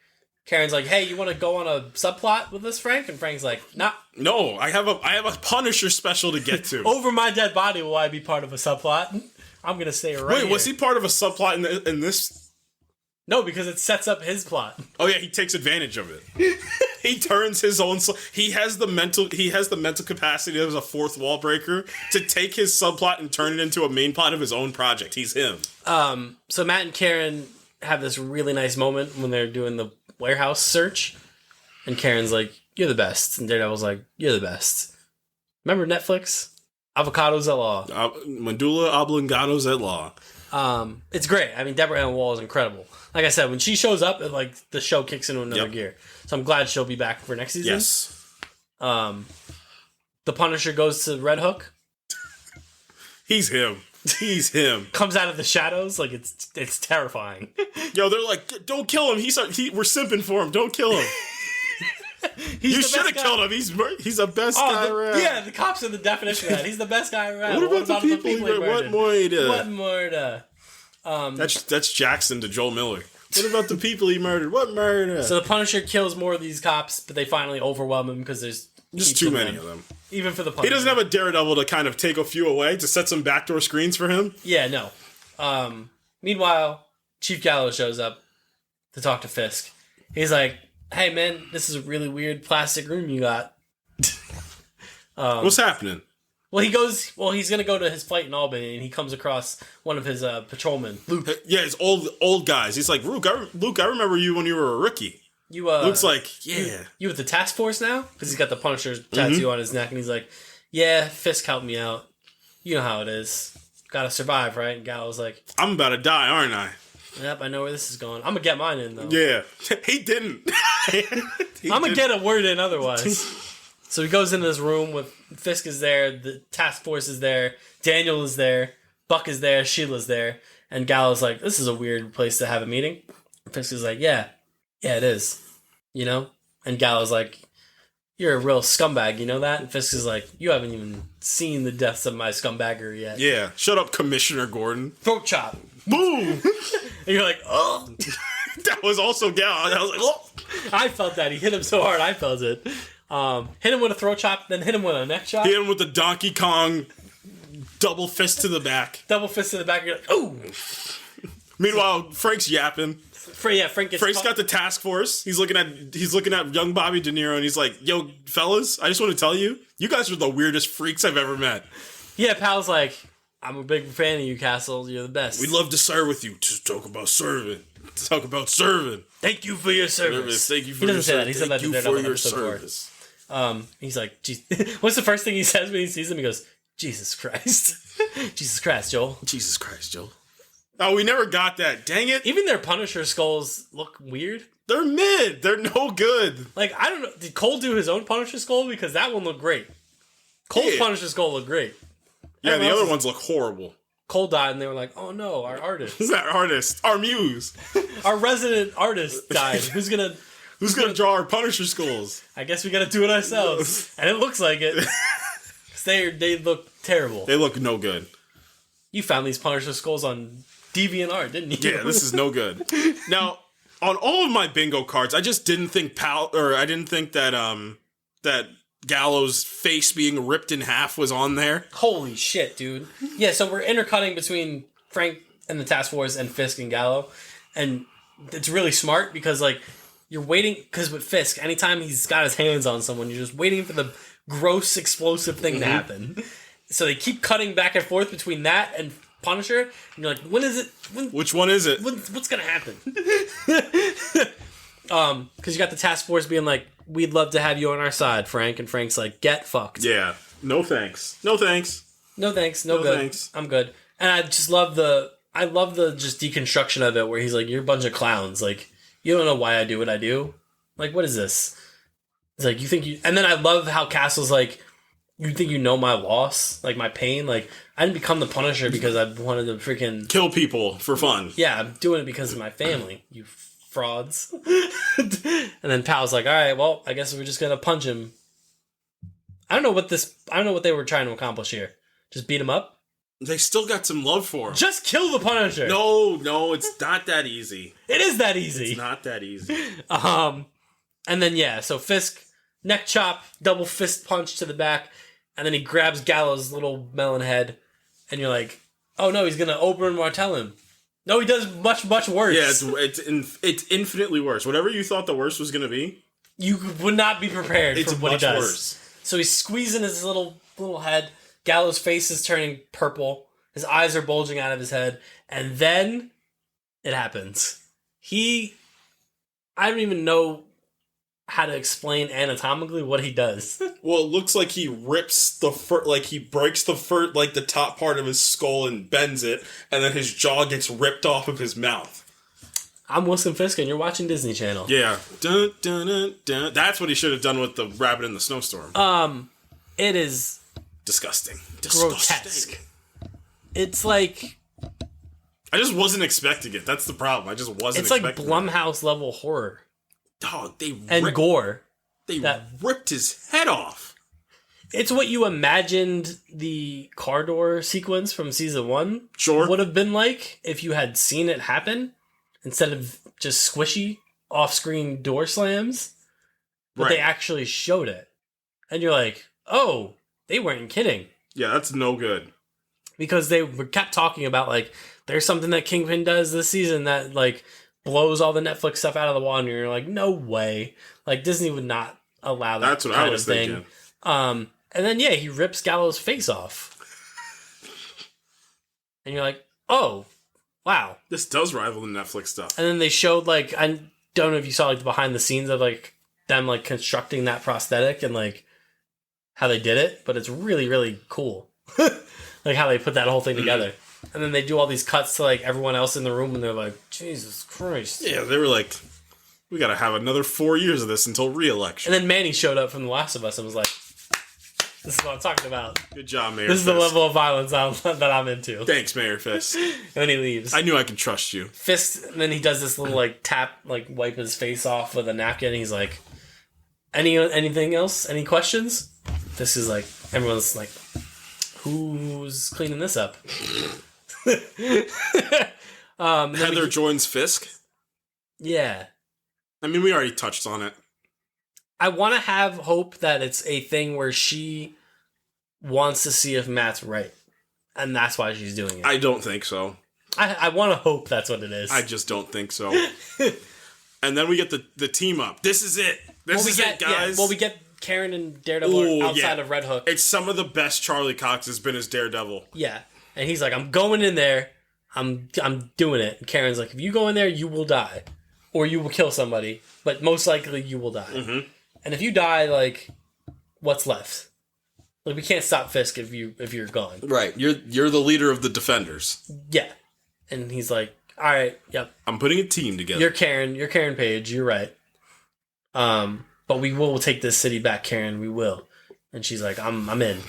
Karen's like, hey, you want to go on a subplot with this, Frank? And Frank's like, nah. No, I have a Punisher special to get to. Over my dead body will I be part of a subplot? I'm going to stay right here. Wait, was he part of a subplot in this? No, because it sets up his plot. Oh yeah, he takes advantage of it. He turns his own. He has the mental capacity as a fourth wall breaker to take his subplot and turn it into a main plot of his own project. He's him. So Matt and Karen have this really nice moment when they're doing the warehouse search, and Karen's like, "You're the best," and Daredevil's like, "You're the best." Remember Netflix? Avocados at law. Medulla oblongados at law. It's great. I mean, Deborah Allen Wall is incredible. Like I said, when she shows up, the show kicks into another gear. So I'm glad she'll be back for next season. Yes. The Punisher goes to Red Hook. He's him. He's him. Comes out of the shadows. Like, it's terrifying. Yo, they're like, don't kill him. We're simping for him. Don't kill him. You should have killed him. He's the best guy around. Yeah, the cops are the definition of that. He's the best guy around. What about the people he murdered? What murder? That's Jackson to Joel Miller. What about the people he murdered? What murder? So the Punisher kills more of these cops, but they finally overwhelm him because there's just too many of them. Even for the Punisher. He doesn't have a Daredevil to kind of take a few away, to set some backdoor screens for him. Yeah, no. Meanwhile, Chief Gallows shows up to talk to Fisk. He's like, hey man, this is a really weird plastic room you got. What's happening? Well, he's going to go to his fight in Albany, and he comes across one of his patrolmen, Luke. Yeah, it's old guys. He's like, Luke, I remember you when you were a rookie. Luke's like, yeah. You with the task force now? Because he's got the Punisher's tattoo on his neck, and he's like, yeah, Fisk helped me out. You know how it is. Gotta survive, right? And Gallows like, I'm about to die, aren't I? Yep, I know where this is going. I'm going to get mine in, though. Yeah. He didn't. I'm going to get a word in otherwise. So he goes into this room with Fisk is there, the task force is there, Daniel is there, Buck is there, Sheila's there, and Gallows like, this is a weird place to have a meeting. And Fisk is like, yeah, it is. You know? And Gallows like, you're a real scumbag, you know that? And Fisk is like, you haven't even seen the depths of my scumbaggery yet. Yeah, shut up, Commissioner Gordon. Throat chop. Boom! And you're like, oh. That was also Gallows. I was like, oh. I felt that. He hit him so hard, I felt it. Hit him with a throat chop, then hit him with a neck chop. Hit him with the Donkey Kong double fist to the back. Double fist to the back. You're like, ooh. Meanwhile, Frank's yapping. Frank gets Frank's got the task force. He's looking at young Bobby De Niro, and he's like, "Yo, fellas, I just want to tell you, you guys are the weirdest freaks I've ever met." Yeah, pal's like, I'm a big fan of you, Castle. You're the best. We'd love to serve with you. Just talk about serving. Talk about serving. Thank you for your service. Thank you for your service. He said that. He said that to your service. He's like, what's the first thing he says when he sees him? He goes, Jesus Christ. Jesus Christ, Joel. Jesus Christ, Joel. Oh, we never got that. Dang it. Even their Punisher skulls look weird. They're mid. They're no good. Like, I don't know. Did Cole do his own Punisher skull? Because that one looked great. Cole's Punisher skull looked great. Yeah, the other ones look horrible. Cole died, and they were like, oh no, our artist. Who's that artist? Our muse. Our resident artist died. Who's gonna draw our Punisher skulls? I guess we gotta do it ourselves. And it looks like it. They look terrible. They look no good. You found these Punisher skulls on DeviantArt, didn't you? Yeah, this is no good. Now, on all of my bingo cards, I just didn't think that Gallows' face being ripped in half was on there. Holy shit, dude. Yeah, so we're intercutting between Frank and the Task Force and Fisk and Gallo. And it's really smart because, like, you're waiting... Because with Fisk, anytime he's got his hands on someone, you're just waiting for the gross, explosive thing to happen. So they keep cutting back and forth between that and Punisher. And you're like, when is it... Which one is it? What's going to happen? Because you got the Task Force being like, we'd love to have you on our side, Frank. And Frank's like, get fucked. Yeah. No thanks. No thanks. No thanks. No good. Thanks. I'm good. And I just love the just deconstruction of it where he's like, you're a bunch of clowns. Like, you don't know why I do what I do. Like, what is this? It's like, you think you... And then I love how Castle's like, you think you know my loss? Like, my pain? Like, I didn't become the Punisher because I wanted to freaking... Kill people for fun. Yeah, I'm doing it because of my family. You frauds. And then Pal's like, all right, well, I guess we're just gonna punch him. I don't know what they were trying to accomplish here. Just beat him up? They still got some love for him. Just kill the Punisher. No, it's not that easy. It is that easy. It's not that easy. And then yeah, so Fisk neck chop, double fist punch to the back, and then he grabs Gallows' little melon head, and you're like, oh no, he's gonna Oberyn Martell him. No, he does much worse. Yeah, it's infinitely worse. Whatever you thought the worst was gonna be, you would not be prepared for what he does. Worse. So he's squeezing his little head. Gallows' face is turning purple. His eyes are bulging out of his head. And then it happens. I don't even know how to explain anatomically what he does. Well, it looks like he rips he breaks the top part of his skull and bends it, and then his jaw gets ripped off of his mouth. I'm Wilson Fisk, and you're watching Disney Channel. Yeah. Dun, dun, dun, dun. That's what he should have done with the rabbit in the snowstorm. It is... Disgusting. Grotesque. It's like... I just wasn't expecting it. That's the problem. I just wasn't expecting it. It's like Blumhouse level horror. Dog, gore. They ripped his head off. It's what you imagined the car door sequence from season 1 would have been like if you had seen it happen instead of just squishy off-screen door slams. But they actually showed it. And you're like, oh... They weren't kidding. Yeah, that's no good. Because they kept talking about, like, there's something that Kingpin does this season that, like, blows all the Netflix stuff out of the water. And you're like, no way. Like, Disney would not allow that That's what I was thinking. And then, yeah, he rips Gallows' face off. And you're like, oh, wow. This does rival the Netflix stuff. And then they showed, like, I don't know if you saw, like, the behind the scenes of, like, them, like, constructing that prosthetic and, like, how they did it, but it's really, really cool. Like how they put that whole thing together. And then they do all these cuts to like everyone else in the room and they're like, Jesus Christ. Yeah, they were like, we gotta have another 4 years of this until re-election. And then Manny showed up from The Last of Us and was like, this is what I'm talking about. Good job, Mayor This is the level of violence that I'm into. Thanks, Mayor Fisk. And then he leaves. I knew I could trust you. Fisk, and then he does this little like tap, like wipe his face off with a napkin and he's like, anything else? Any questions? This is like, everyone's like, who's cleaning this up? Heather joins Fisk? Yeah. I mean, we already touched on it. I want to have hope that it's a thing where she wants to see if Matt's right. And that's why she's doing it. I don't think so. I want to hope that's what it is. I just don't think so. And then we get the team up. This is it. This is it, guys. Yeah, we get Karen and Daredevil outside of Red Hook. It's some of the best Charlie Cox has been as Daredevil. Yeah. And he's like, I'm going in there. I'm doing it. And Karen's like, if you go in there, you will die. Or you will kill somebody. But most likely you will die. Mm-hmm. And if you die, like, what's left? Like, we can't stop Fisk if you're gone. Right. You're the leader of the Defenders. Yeah. And he's like, all right, yep. I'm putting a team together. You're Karen Page. You're right. But we will take this city back, Karen. We will. And she's like, I'm in.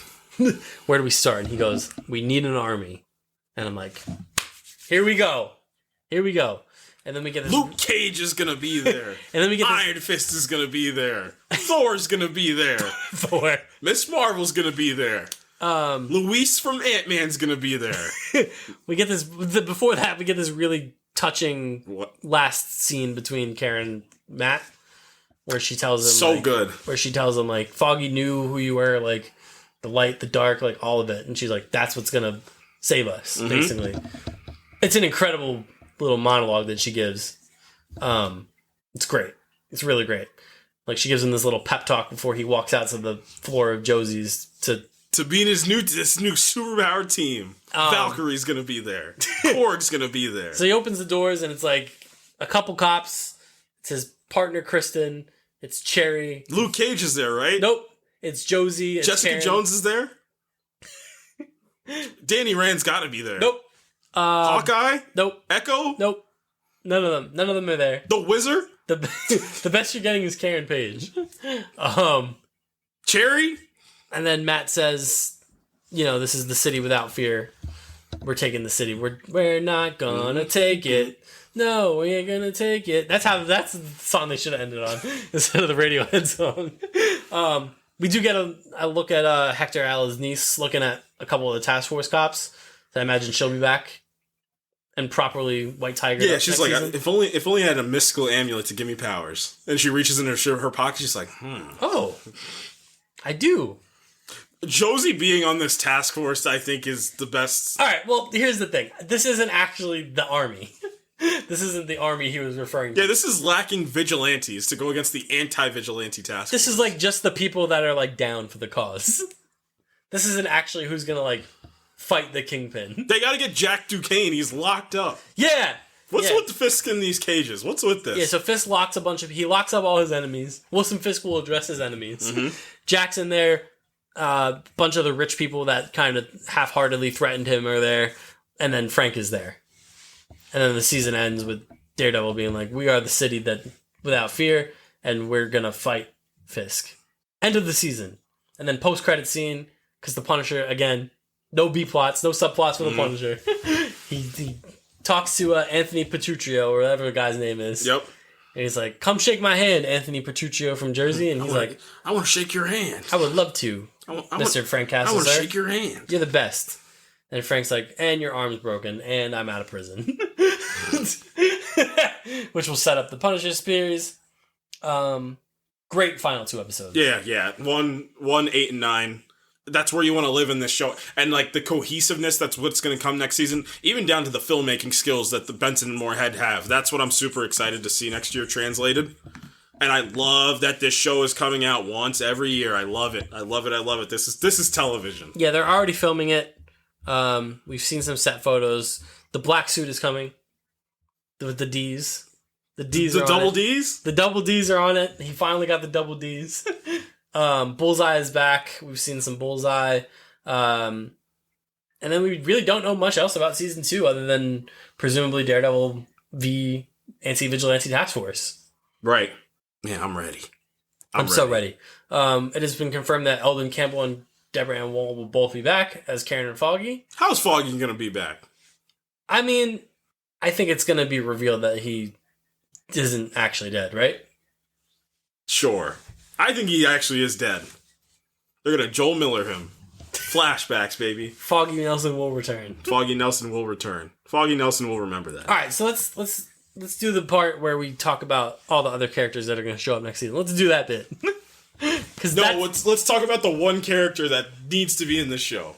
Where do we start? And he goes, we need an army. And I'm like, here we go. And then we get this... Luke Cage is going to be there. And then we get Iron Fist is going to be there. Thor's going to be there. Thor. Miss Marvel's going to be there. Luis from Ant-Man's gonna be there. We get this before that. We get this really touching last scene between Karen and Matt, where she tells him so good. Where she tells him like Foggy knew who you were, like the light, the dark, like all of it, and she's like, "That's what's gonna save us." Basically, it's an incredible little monologue that she gives. It's great. It's really great. Like she gives him this little pep talk before he walks out to the floor of Josie's to be in this new superpower team. Valkyrie's gonna be there. Korg's gonna be there. So he opens the doors and it's like a couple cops. It's his partner Kristen. It's Cherry. Luke Cage is there, right? Nope. It's Josie. It's Jessica Karen. Jones is there. Danny Rand's got to be there. Nope. Hawkeye. Nope. Echo. Nope. None of them. None of them are there. The Wizard. The best you're getting is Karen Page. Cherry. And then Matt says, this is the city without fear. We're taking the city. We're not gonna take it. No, we ain't gonna take it. That's the song they should have ended on instead of the Radiohead song. We do get a look at Hector Ala's niece looking at a couple of the task force cops. So I imagine she'll be back and properly White Tiger. Yeah, she's like, if only I had a mystical amulet to give me powers. And she reaches in her pocket. She's like, Oh, I do. Josie being on this task force, I think, is the best. All right, well, here's the thing. This isn't actually the army. This isn't the army he was referring to. Yeah, this is lacking vigilantes to go against the anti-vigilante task force. This is like just the people that are like down for the cause. This isn't actually who's gonna like fight the Kingpin. They gotta get Jack Duquesne. He's locked up. Yeah. What's with the Fisk in these cages? What's with this? Yeah, so Fisk locks he locks up all his enemies. Wilson Fisk will address his enemies. Jack's in there. A bunch of the rich people that kind of half-heartedly threatened him are there. And then Frank is there. And then the season ends with Daredevil being like, we are the city that without fear, and we're gonna fight Fisk. End of the season. And then post-credit scene, because the Punisher, again, no B-plots, no subplots for the Punisher. he talks to Anthony Petruccio, or whatever the guy's name is. Yep. And he's like, come shake my hand, Anthony Petruccio from Jersey. And he's like, I want to shake your hand. I would love to, Mr. Frank Castle, I want to shake your hand. You're the best. And Frank's like, and your arm's broken, and I'm out of prison. Which will set up the Punisher series. Great final 2 episodes. Yeah. 1, 8, and 9. That's where you want to live in this show. And like the cohesiveness, that's what's going to come next season. Even down to the filmmaking skills that the Benson and Moorhead have. That's what I'm super excited to see next year translated. And I love that this show is coming out once every year. I love it. This is television. Yeah, they're already filming it. We've seen some set photos. The black suit is coming. With the D's. The D's are on it. The double D's? The double D's are on it. He finally got the double D's. Bullseye is back. We've seen some Bullseye. And then we really don't know much else about season 2 other than presumably Daredevil v Anti-Vigilante Task Force. Right. Yeah, I'm ready. I'm so ready. It has been confirmed that Eldon Campbell and Deborah Ann Woll will both be back as Karen and Foggy. How's Foggy going to be back? I mean, I think it's going to be revealed that he isn't actually dead, right? Sure. I think he actually is dead. They're going to Joel Miller him. Flashbacks, baby. Foggy Nelson will return. Foggy Nelson will return. Foggy Nelson will remember that. All right, so let's do the part where we talk about all the other characters that are going to show up next season. Let's do that bit. Let's talk about the one character that needs to be in this show.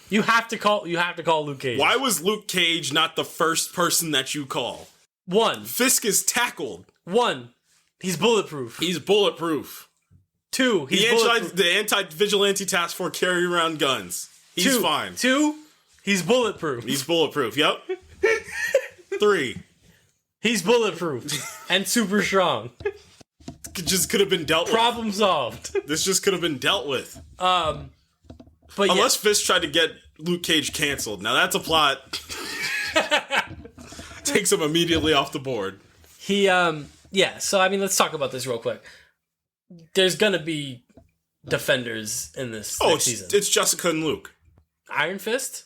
You have to call Luke Cage. Why was Luke Cage not the first person that you call? 1. Fisk is tackled. 1. He's bulletproof. 2. He's bulletproof. The anti-vigilante task force carry around guns. He's fine. 2. He's bulletproof. Yep. 3. He's bulletproof and super strong. Just could have been dealt with. Problem solved. This just could have been dealt with. But unless Fisk tried to get Luke Cage canceled. Now that's a plot. Takes him immediately off the board. So I mean, let's talk about this real quick. There's gonna be defenders in this next season. It's Jessica and Luke. Iron Fist?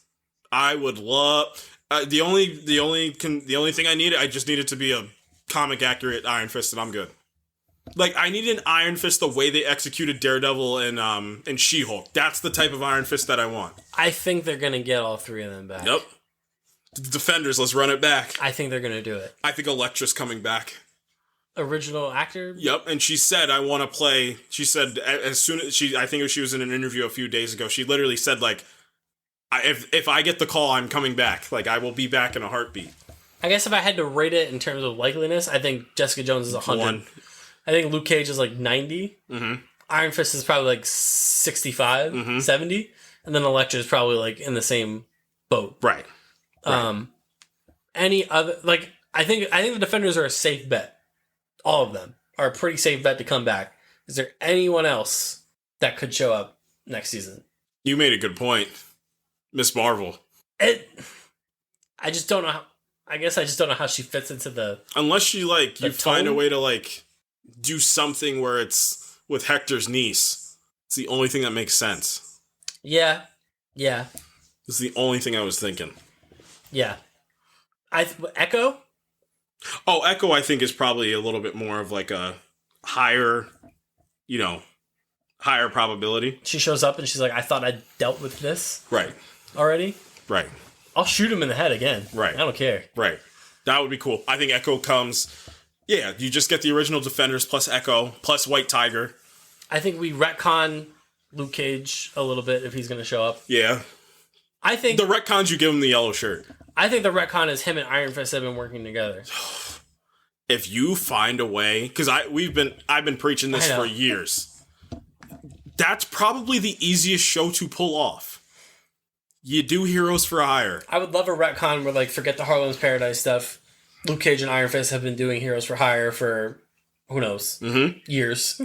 I would love the only thing I just need it to be a comic accurate Iron Fist and I'm good. Like, I need an Iron Fist the way they executed Daredevil and She-Hulk. That's the type of Iron Fist that I want. I think they're going to get all three of them back. Yep. Defenders, let's run it back. I think they're going to do it. I think Elektra's coming back. Original actor? Yep, and she said, I want to play... She said, as soon as she... I think she was in an interview a few days ago, she literally said, like, if I get the call, I'm coming back. Like, I will be back in a heartbeat. I guess if I had to rate it in terms of likeliness, I think Jessica Jones is 100. I think Luke Cage is like 90. Mm-hmm. Iron Fist is probably like 65, 70. And then Elektra is probably like in the same boat. Right. Any other... Like, I think the Defenders are a safe bet. All of them are a pretty safe bet to come back. Is there anyone else that could show up next season? You made a good point. Miss Marvel. I just don't know how... I guess I just don't know how she fits into the... Unless you, like, you find a tone? way to, like, do something where it's with Hector's niece. It's the only thing that makes sense. Yeah. It's the only thing I was thinking. Yeah. Echo? Oh, Echo, I think, is probably a little bit more of, like, a higher, higher probability. She shows up and she's like, I thought I dealt with this Right. already. Right. I'll shoot him in the head again. Right. I don't care. Right. That would be cool. I think Echo comes... Yeah, you just get the original Defenders plus Echo plus White Tiger. I think we retcon Luke Cage a little bit if he's going to show up. Yeah. I think The retcons, you give him the yellow shirt. I think the retcon is him and Iron Fist have been working together. If you find a way... Because I've been preaching this for years. That's probably the easiest show to pull off. You do Heroes for Hire. I would love a retcon where, like, forget the Harlem's Paradise stuff. Luke Cage and Iron Fist have been doing Heroes for Hire for, who knows, years.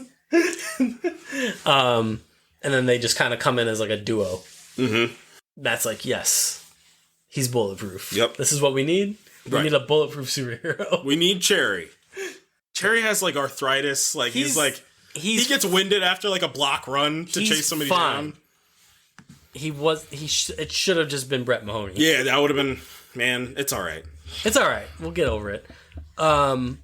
And then they just kind of come in as, like, a duo. Mm-hmm. That's like, yes, he's bulletproof. Yep. This is what we need. We need a bulletproof superhero. We need Cherry. Cherry has, like, arthritis. Like, he gets winded after, like, a block run to chase somebody down. It should have just been Brett Mahoney. Yeah, that would have been... Man, it's all right. It's all right. We'll get over it. I'm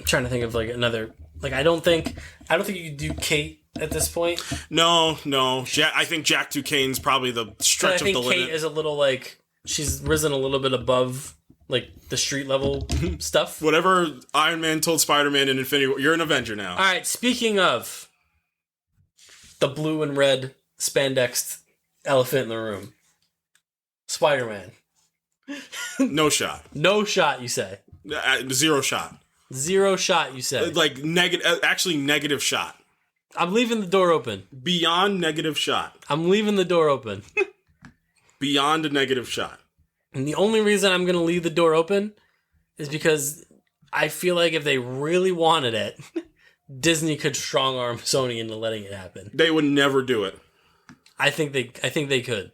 trying to think of, like, another... Like, I don't think you could do Kate at this point. No. I think Jack Duquesne's probably the stretch of the limit. I think Kate is a little, like... She's risen a little bit above, like, the street level stuff. Whatever Iron Man told Spider-Man in Infinity War, you're an Avenger now. All right, speaking of the blue and red spandexed elephant in the room. Spider-Man. No shot. No shot, you say. Zero shot. Zero shot, you say. Like, negative shot. I'm leaving the door open. Beyond negative shot. I'm leaving the door open. Beyond a negative shot. And the only reason I'm going to leave the door open is because I feel like if they really wanted it, Disney could strong arm Sony into letting it happen. They would never do it. I think they could.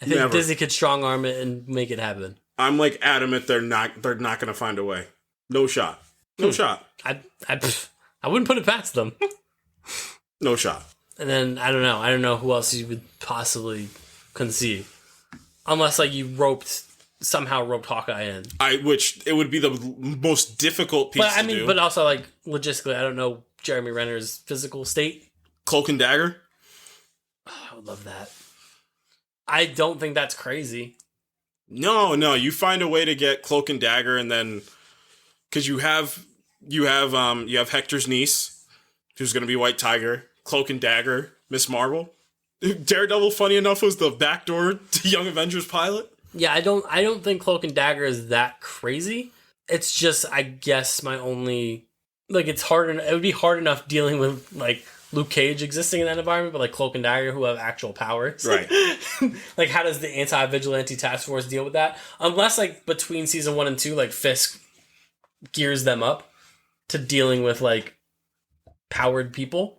I think Never. Disney could strong arm it and make it happen. I'm like adamant they're not going to find a way. No shot. No shot. I wouldn't put it past them. No shot. And then I don't know who else you would possibly conceive, unless like you somehow roped Hawkeye in. Which it would be the most difficult piece to do. But also like logistically, I don't know Jeremy Renner's physical state. Cloak and Dagger. Oh, I would love that. I don't think that's crazy. No, you find a way to get Cloak and Dagger, and then because you have Hector's niece, who's going to be White Tiger, Cloak and Dagger, Miss Marvel, Daredevil. Funny enough, was the backdoor to Young Avengers pilot. Yeah, I don't think Cloak and Dagger is that crazy. It's just, I guess my only it's hard. It would be hard enough dealing with like Luke Cage existing in that environment, but like Cloak and Dagger who have actual powers. Right. Like, how does the anti-vigilante task force deal with that? Unless, like, between season 1 and 2, like, Fisk gears them up to dealing with, like, powered people.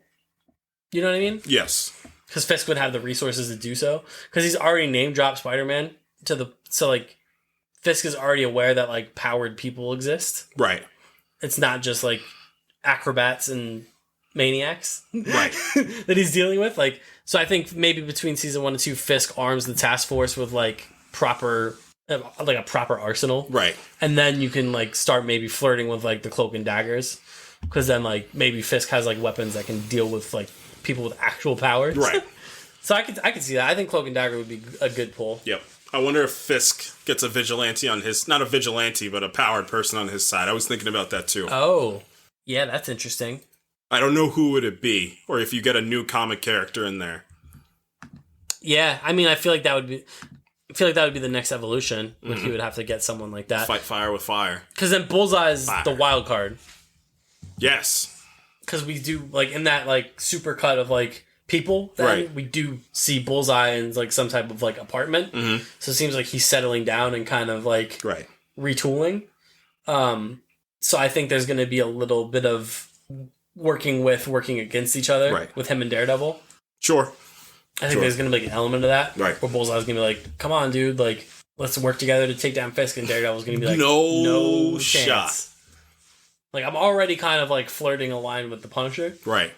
You know what I mean? Yes. Because Fisk would have the resources to do so. Because he's already name-dropped Spider-Man so, like, Fisk is already aware that, like, powered people exist. Right. It's not just, like, acrobats and maniacs right that he's dealing with. Like, so I think maybe between season 1 and 2, Fisk arms the task force with like a proper arsenal, right? And then you can like start maybe flirting with like the Cloak and Daggers. because then like maybe Fisk has like weapons that can deal with like people with actual powers. Right. So I could see that. I think Cloak and Dagger would be a good pull. Yep. I wonder if Fisk gets a vigilante on his, not a vigilante, but a powered person on his side. I was thinking about that too. Oh, yeah, that's interesting. I don't know who would it be, or if you get a new comic character in there. Yeah, I mean, I feel like that would be the next evolution. Like he would have to get someone like that. Fight fire with fire. Because then Bullseye's Fire. the wild card. Yes. Because we do, like, in that, like, super cut of, like, people, then Right. we do see Bullseye in, like, some type of, like, apartment. Mm-hmm. So it seems like he's settling down and kind of, like, Right. retooling. So I think there's going to be a little bit of working against each other Right. with him and Daredevil. Sure. I think there's going to be an element of that. Right. Where Bullseye's going to be like, come on, dude, like, let's work together to take down Fisk, and Daredevil's going to be like, No chance. shot. Like, I'm already kind of, like, flirting a line with the Punisher. Right.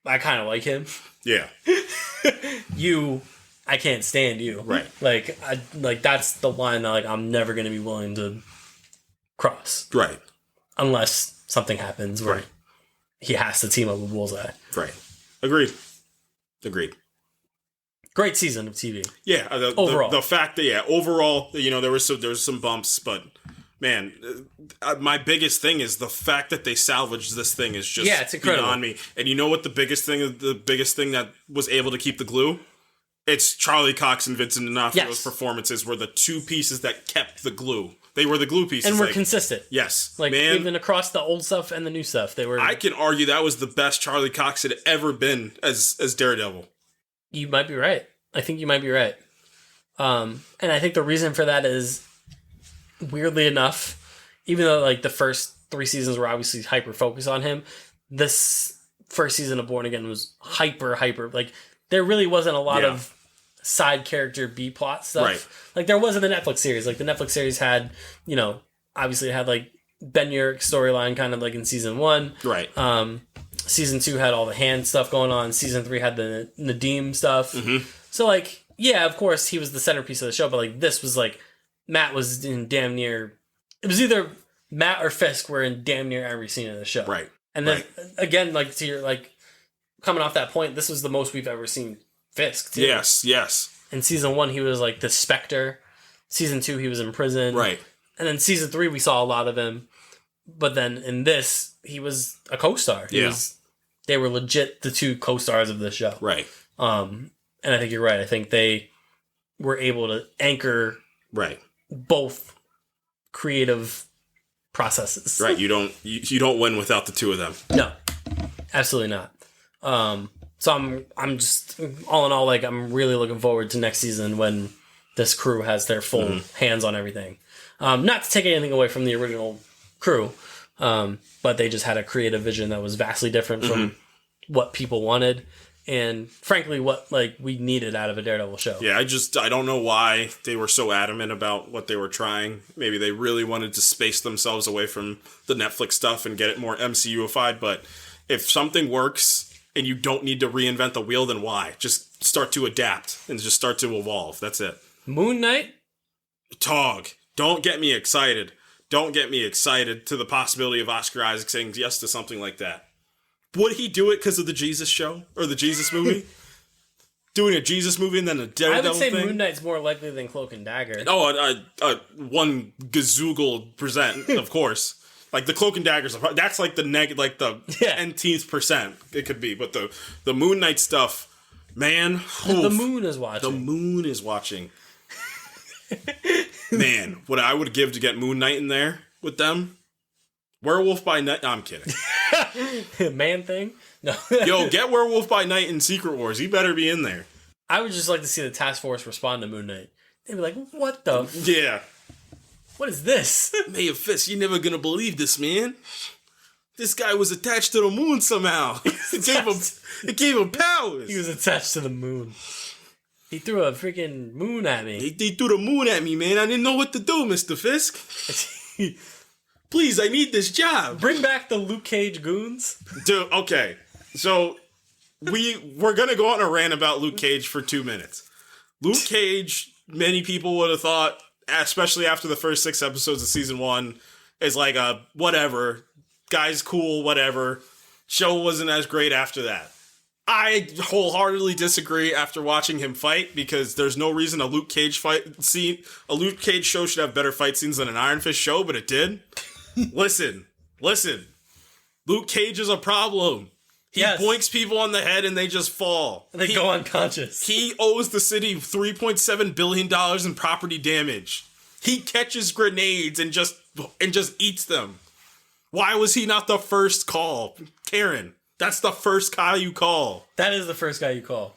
I kind of like him. Yeah. I can't stand you. Right. Like, that's the line that, like, I'm never going to be willing to cross. Right. Unless something happens where Right. he has to team up with Bullseye. Right. Agreed. Great season of TV. Yeah. Overall. The fact that, overall, there was some bumps, but man, my biggest thing is the fact that they salvaged this thing is just it's incredible. beyond me. And you know what the biggest thing that was able to keep the glue? It's Charlie Cox and Vincent D'Onofrio's performances were the two pieces that kept the glue. They were the glue pieces. And were consistent. Yes. Like, man, even across the old stuff and the new stuff. They were. I can argue that was the best Charlie Cox had ever been as Daredevil. You might be right. I think you might be right. And I think the reason for that is, weirdly enough, even though like the first 3 seasons were obviously hyper focused on him, this first season of Born Again was hyper. Like, there really wasn't a lot of side character B plot stuff. Right. Like there was in the Netflix series. Like the Netflix series had, obviously it had like Ben Urich's storyline kind of like in season 1. Right. Season 2 had all the hand stuff going on. Season 3 had the Nadim stuff. Mm-hmm. So like, yeah, of course he was the centerpiece of the show, but like this was like, Matt was in damn near, it was either Matt or Fisk were in damn near every scene of the show. Right. And then again, like to your, like coming off that point, this was the most we've ever seen Fisk too. Yes. In season 1, he was like the Spectre. Season 2, he was in prison. Right. And then season 3, we saw a lot of him. But then in this, he was a co-star. They were legit the 2 co-stars of the show. Right. And I think you're right. I think they were able to anchor both creative processes. Right. You don't win without the 2 of them. No, absolutely not. So I'm just all in all, like I'm really looking forward to next season when this crew has their full hands on everything. Not to take anything away from the original crew, but they just had a creative vision that was vastly different from what people wanted, and frankly, what like we needed out of a Daredevil show. Yeah, I don't know why they were so adamant about what they were trying. Maybe they really wanted to space themselves away from the Netflix stuff and get it more MCU-ified. But if something works and you don't need to reinvent the wheel, then why? Just start to adapt and just start to evolve. That's it. Moon Knight? Tog. Don't get me excited. Don't get me excited to the possibility of Oscar Isaac saying yes to something like that. Would he do it because of the Jesus show? Or the Jesus movie? Doing a Jesus movie and then a Daredevil I would say thing? Moon Knight's more likely than Cloak and Dagger. Oh, one gazoogle %, of course. Like the Cloak and Daggers, that's like the nth percent it could be. But the Moon Knight stuff, man. The moon is watching. The moon is watching. Man, what I would give to get Moon Knight in there with them. Werewolf by Night. No, I'm kidding. Man thing? No. Yo, get Werewolf by Night in Secret Wars. He better be in there. I would just like to see the task force respond to Moon Knight. They'd be like, what the? Yeah. What is this? Mayor Fisk, you're never gonna believe this, man. This guy was attached to the moon somehow. It gave him powers. He was attached to the moon. He threw a freaking moon at me. They threw the moon at me, man. I didn't know what to do, Mr. Fisk. Please, I need this job. Bring back the Luke Cage goons. Dude, okay. So, we're going to go on a rant about Luke Cage for 2 minutes. Luke Cage, many people would have thought, especially after the first 6 episodes of season 1, is like a whatever guy's cool, whatever. Show wasn't as great after that. I wholeheartedly disagree after watching him fight, because there's no reason a Luke Cage a Luke Cage show should have better fight scenes than an Iron Fist show, but it did. Listen. Luke Cage is a problem. He boinks people on the head and they just fall. And they go unconscious. He owes the city $3.7 billion in property damage. He catches grenades and just eats them. Why was he not the first call? Karen, that's the first guy you call. That is the first guy you call.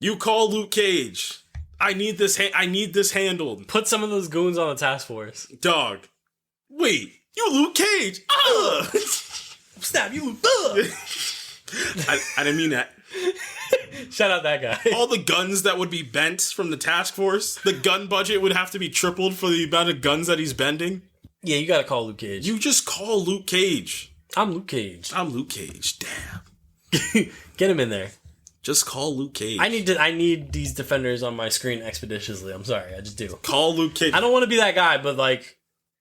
You call Luke Cage. I need this handled. Put some of those goons on the task force. Dog. Wait, you Luke Cage. Snap, you Luke. I didn't mean that. Shout out that guy. All the guns that would be bent from the task force, the gun budget would have to be tripled for the amount of guns that he's bending. Yeah, you gotta call Luke Cage. You just call Luke Cage. I'm Luke Cage. Damn. Get him in there. Just call Luke Cage. I need these defenders on my screen expeditiously. I'm sorry, I just do. Call Luke Cage. I don't want to be that guy, but like,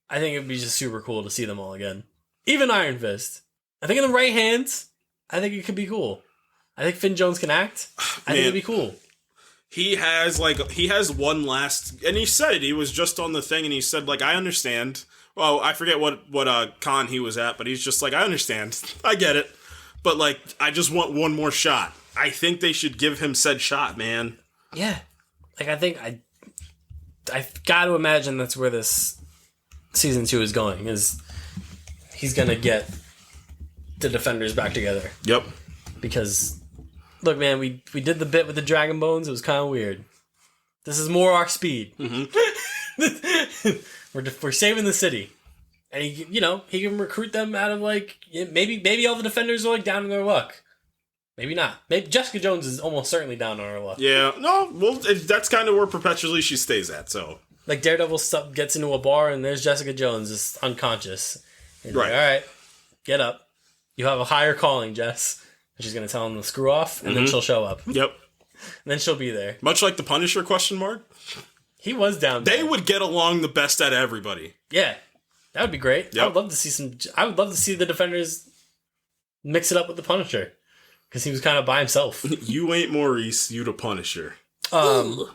I think it'd be just super cool to see them all again. Even Iron Fist. I think in the right hands, I think it could be cool. I think Finn Jones can act. I think it'd be cool. He has one last, and he said it. He was just on the thing, and he said, like, I understand. Well, I forget what con he was at, but he's just like, I understand. I get it. But, like, I just want one more shot. I think they should give him said shot, man. Yeah. Like, I think I've got to imagine that's where this season 2 is going, is he's going to get the defenders back together. Yep. Because, look, man, we did the bit with the Dragon Bones. It was kind of weird. This is more our speed. Mm-hmm. we're saving the city, and he can recruit them out of like maybe all the defenders are like down on their luck. Maybe not. Maybe Jessica Jones is almost certainly down on her luck. Yeah. No. Well, that's kind of where perpetually she stays at. So like Daredevil gets into a bar and there's Jessica Jones just unconscious. And right. Like, all right, get up. You have a higher calling, Jess. And she's going to tell him to screw off, and then she'll show up. Yep. And then she'll be there. Much like the Punisher, question mark? He was down there. They would get along the best out of everybody. Yeah. That would be great. Yep. I would love to see the Defenders mix it up with the Punisher. Because he was kind of by himself. You ain't Maurice, you the Punisher. You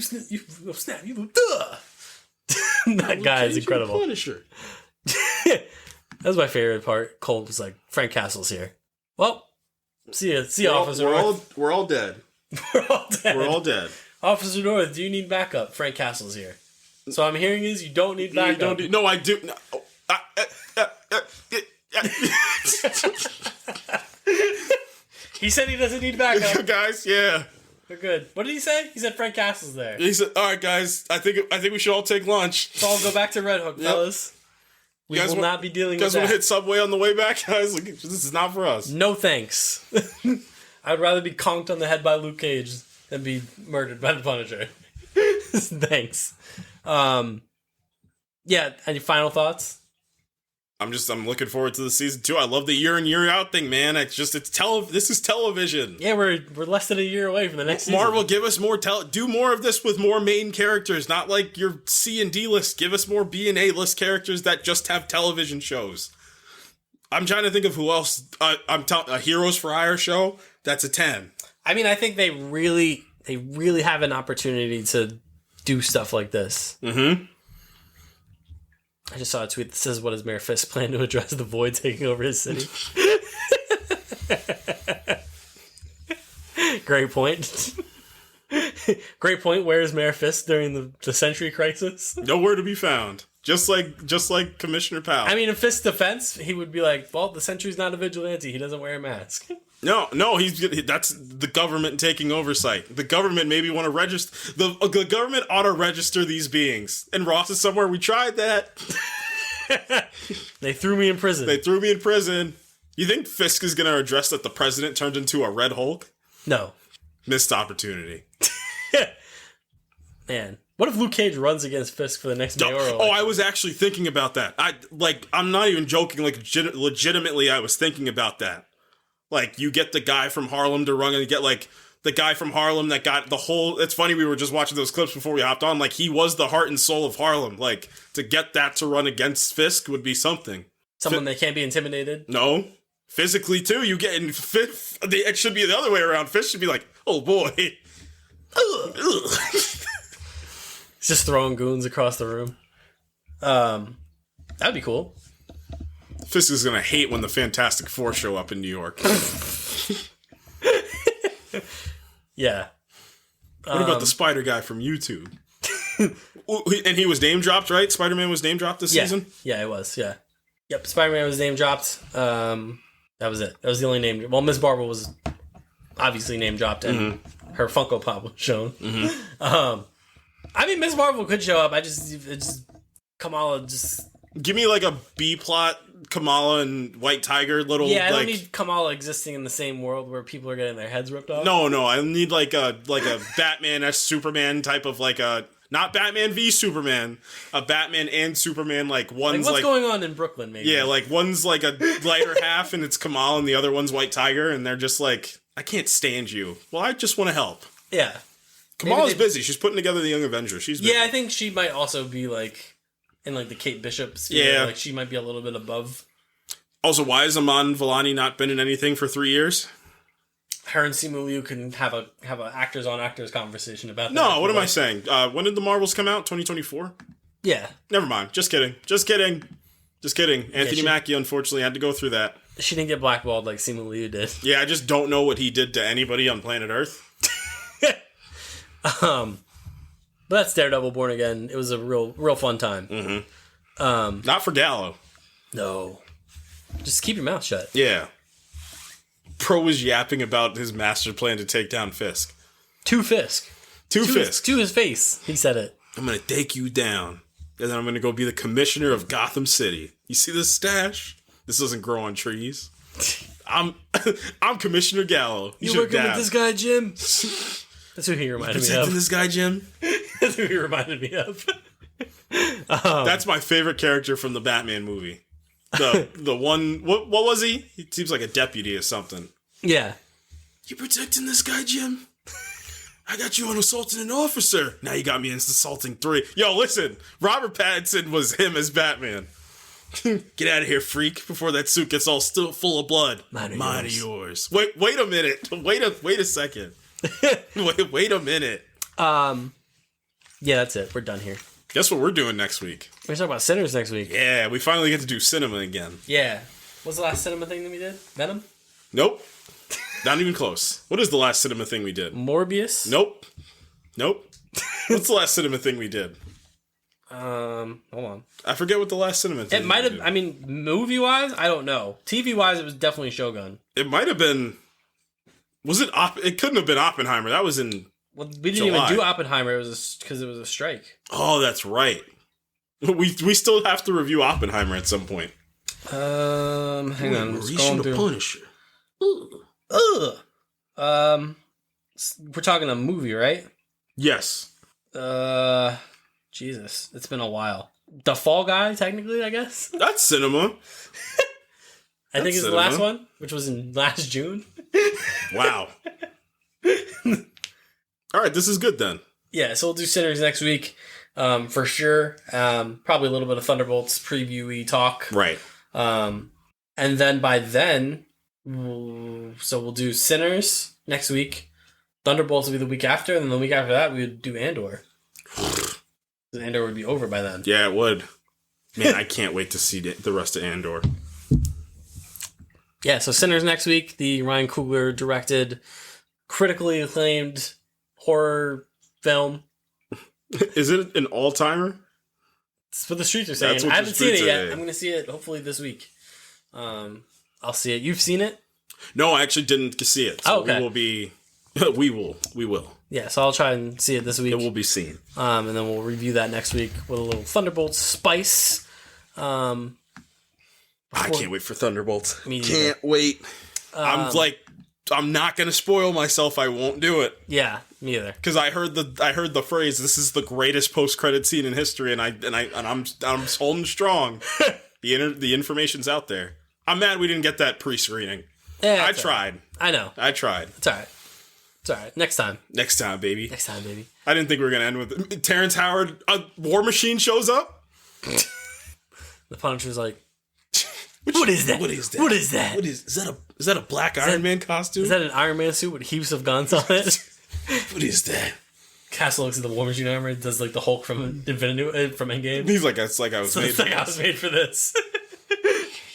snap, you that guy is incredible. Punisher. That was my favorite part. Cole was like, Frank Castle's here. Well, see ya, Officer North. We're all dead. We're all dead. Officer North, do you need backup? Frank Castle's here. So I'm hearing is you don't need backup. No, I do. No. He said he doesn't need backup. Guys, yeah. We're good. What did he say? He said Frank Castle's there. He said, all right, guys, I think we should all take lunch. So I'll go back to Red Hook, fellas. We will not be dealing with that. You guys want to hit Subway on the way back, guys? Like, this is not for us. No thanks. I'd rather be conked on the head by Luke Cage than be murdered by the Punisher. Thanks. Yeah, any final thoughts? I'm looking forward to the season 2. I love the year in, year out thing, man. This is television. Yeah, we're less than a year away from the next season. Marvel, give us more do more of this with more main characters, not like your C and D list. Give us more B and A list characters that just have television shows. I'm trying to think of who else. A Heroes for Hire show. That's a 10. I mean, I think they really have an opportunity to do stuff like this. Mm-hmm. I just saw a tweet that says, what does Mayor Fisk plan to address the void taking over his city? Great point. Great point. Where is Mayor Fisk during the Century Crisis? Nowhere to be found. Just like Commissioner Powell. I mean, in Fisk's defense, he would be like, well, the Sentry's not a vigilante. He doesn't wear a mask. No, that's the government taking oversight. The government maybe want to register. The government ought to register these beings. And Ross is somewhere. We tried that. They threw me in prison. You think Fisk is going to address that the president turned into a Red Hulk? No. Missed opportunity. Man. What if Luke Cage runs against Fisk for the next mayoral election? Oh, I was actually thinking about that. I'm not even joking. Like, legitimately, I was thinking about that. Like, you get the guy from Harlem to run and get, like, the guy from Harlem that got the whole... It's funny, we were just watching those clips before we hopped on. Like, he was the heart and soul of Harlem. Like, to get that to run against Fisk would be something. Someone that can't be intimidated? No. Physically, too. You get in... It should be the other way around. Fisk should be like, oh, boy. He's just throwing goons across the room. That'd be cool. Fisk is gonna hate when the Fantastic Four show up in New York. Yeah. What about the Spider guy from YouTube? And he was name dropped, right? Spider-Man was name dropped this season? Yeah, it was, yeah. Yep, Spider-Man was name dropped. That was it. That was the only name. Well, Ms. Marvel was obviously name dropped, and her Funko Pop was shown. I mean, Ms. Marvel could show up. It's Kamala just... Give me like a B-plot Kamala and White Tiger little... Yeah, I don't need Kamala existing in the same world where people are getting their heads ripped off. No, I need like a Batman Superman type of like a... Not Batman v Superman, a Batman and Superman, like one's like... What's going on in Brooklyn, maybe? Yeah, like one's like a lighter half and it's Kamala and the other one's White Tiger and they're just like, I can't stand you. Well, I just want to help. Yeah. Kamala's busy. She's putting together the Young Avengers. She's busy. Yeah, I think she might also be like in like the Kate Bishop sphere. Yeah. Like she might be a little bit above. Also, why has Aman Vellani not been in anything for 3 years? Her and Simu Liu can have a actors on actors conversation about that. No, what am I saying? When did the Marvels come out? 2024? Yeah. Never mind. Just kidding. Anthony Mackie, unfortunately, had to go through that. She didn't get blackballed like Simu Liu did. Yeah, I just don't know what he did to anybody on planet Earth. But that's Daredevil Born Again. It was a real fun time. Not for Gallo. No. Just keep your mouth shut. Yeah. Pro was yapping about his master plan to take down Fisk. To Fisk. To Fisk. To his face. He said it. I'm going to take you down. And then I'm going to go be the commissioner of Gotham City. You see this stash? This doesn't grow on trees. I'm Commissioner Gallo. You working with this guy, Jim? That's who he reminded me of. Protecting this guy, Jim? That's who he reminded me of. That's my favorite character from the Batman movie. The one... What was he? He seems like a deputy or something. Yeah. You protecting this guy, Jim? I got you on assaulting an officer. Now you got me assaulting 3. Yo, listen. Robert Pattinson was him as Batman. Get out of here, freak, before that suit gets all still full of blood. Mine are yours. Wait a minute. Wait a second. wait a minute. Yeah, that's it. We're done here. Guess what we're doing next week? We're talking about Sinners next week. Yeah, we finally get to do cinema again. Yeah. What's the last cinema thing that we did? Venom? Nope. Not even close. What is the last cinema thing we did? Morbius? Nope. What's the last cinema thing we did? Hold on. I forget what the last cinema thing It might have, I mean, movie-wise, I don't know. TV-wise, it was definitely Shogun. It might have been... Was it... It couldn't have been Oppenheimer. That was in Well, we didn't July. even do Oppenheimer. It was because it was a strike. Oh, that's right. We still have to review Oppenheimer at some point. Hang on. I'm scrolling through. Punisher. We're talking a movie, right? Yes. Jesus, it's been a while. The Fall Guy, technically, I guess. That's cinema. I think it's cinema. the last one, which was in last June. Wow. All right, this is good then. Yeah, so we'll do Sinners next week, for sure. Probably a little bit of Thunderbolts preview-y talk. Right. And then by then, we'll do Sinners next week. Thunderbolts will be the week after, and then the week after that, we would do Andor. Andor would be over by then. Yeah, it would. Man, I can't wait to see the rest of Andor. Yeah, so Sinners next week, the Ryan Coogler directed, critically acclaimed horror film. Is it an all-timer? That's what the streets are saying. That's what I the haven't seen it streets are yet. saying. I'm going to see it hopefully this week. I'll see it. You've seen it? No, I actually didn't see it. So okay. We will be... We will. Yeah, so I'll try and see it this week. It will be seen. And then we'll review that next week with a little Thunderbolts spice. I can't wait for Thunderbolts. Me neither. Can't wait. I'm not going to spoil myself. I won't do it. Yeah, me either. Because I heard the phrase, "This is the greatest post-credit scene in history," and I'm holding strong. The information's out there. I'm mad we didn't get that pre-screening. Yeah, I tried. I know. I tried. It's all right. It's alright. Next time. Next time, baby. Next time, baby. I didn't think we were going to end with it. Terrence Howard, a War Machine shows up. The Punisher's like, what is that? What is that? What is that? Is that a black Iron Man costume? Is that an Iron Man suit with heaps of guns on it? What is that? Castle looks at the War Machine armor. Does like the Hulk from Endgame. He's like, it's like I was made for this. I was made for this.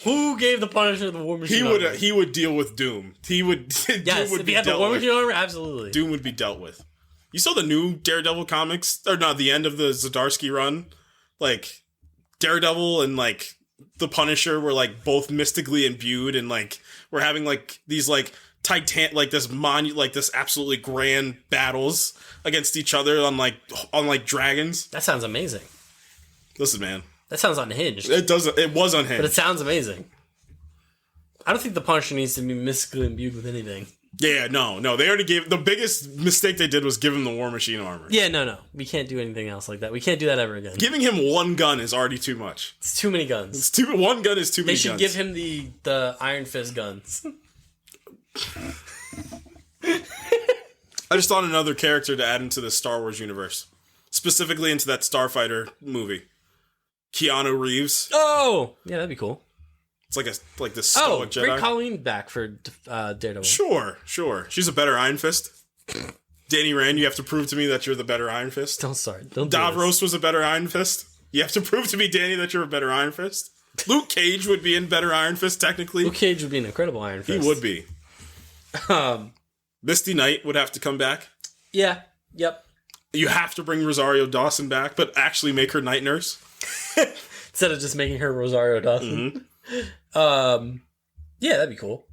Who gave the Punisher the War Machine armor? He would deal with Doom. Yes, if he had the War Machine armor, absolutely. Doom would be dealt with. You saw the new Daredevil comics, or not the end of the Zdarsky run? Like, Daredevil and like the Punisher were like both mystically imbued, and like we're having like these like this absolutely grand battles against each other on like dragons. That sounds amazing. Listen, man. That sounds unhinged. It was unhinged. But it sounds amazing. I don't think the Punisher needs to be mystically imbued with anything. Yeah, no. They already gave... The biggest mistake they did was give him the War Machine armor. Yeah, no. We can't do anything else like that. We can't do that ever again. Giving him one gun is already too much. It's too many guns. One gun is too many guns. They should give him the Iron Fist guns. I just thought another character to add into the Star Wars universe. Specifically into that Starfighter movie. Keanu Reeves. Oh! Yeah, that'd be cool. It's like this stoic Jedi. Bring Colleen back for Daredevil. Sure. She's a better Iron Fist. Danny Rand, you have to prove to me that you're the better Iron Fist. Don't start. Don't. Davros was a better Iron Fist. You have to prove to me, Danny, that you're a better Iron Fist. Luke Cage would be in better Iron Fist, technically. Luke Cage would be an incredible Iron Fist. He would be. Misty Knight would have to come back. Yeah. Yep. You have to bring Rosario Dawson back, but actually make her night nurse. Instead of just making her Rosario Dawson. Mm-hmm. Yeah, that'd be cool.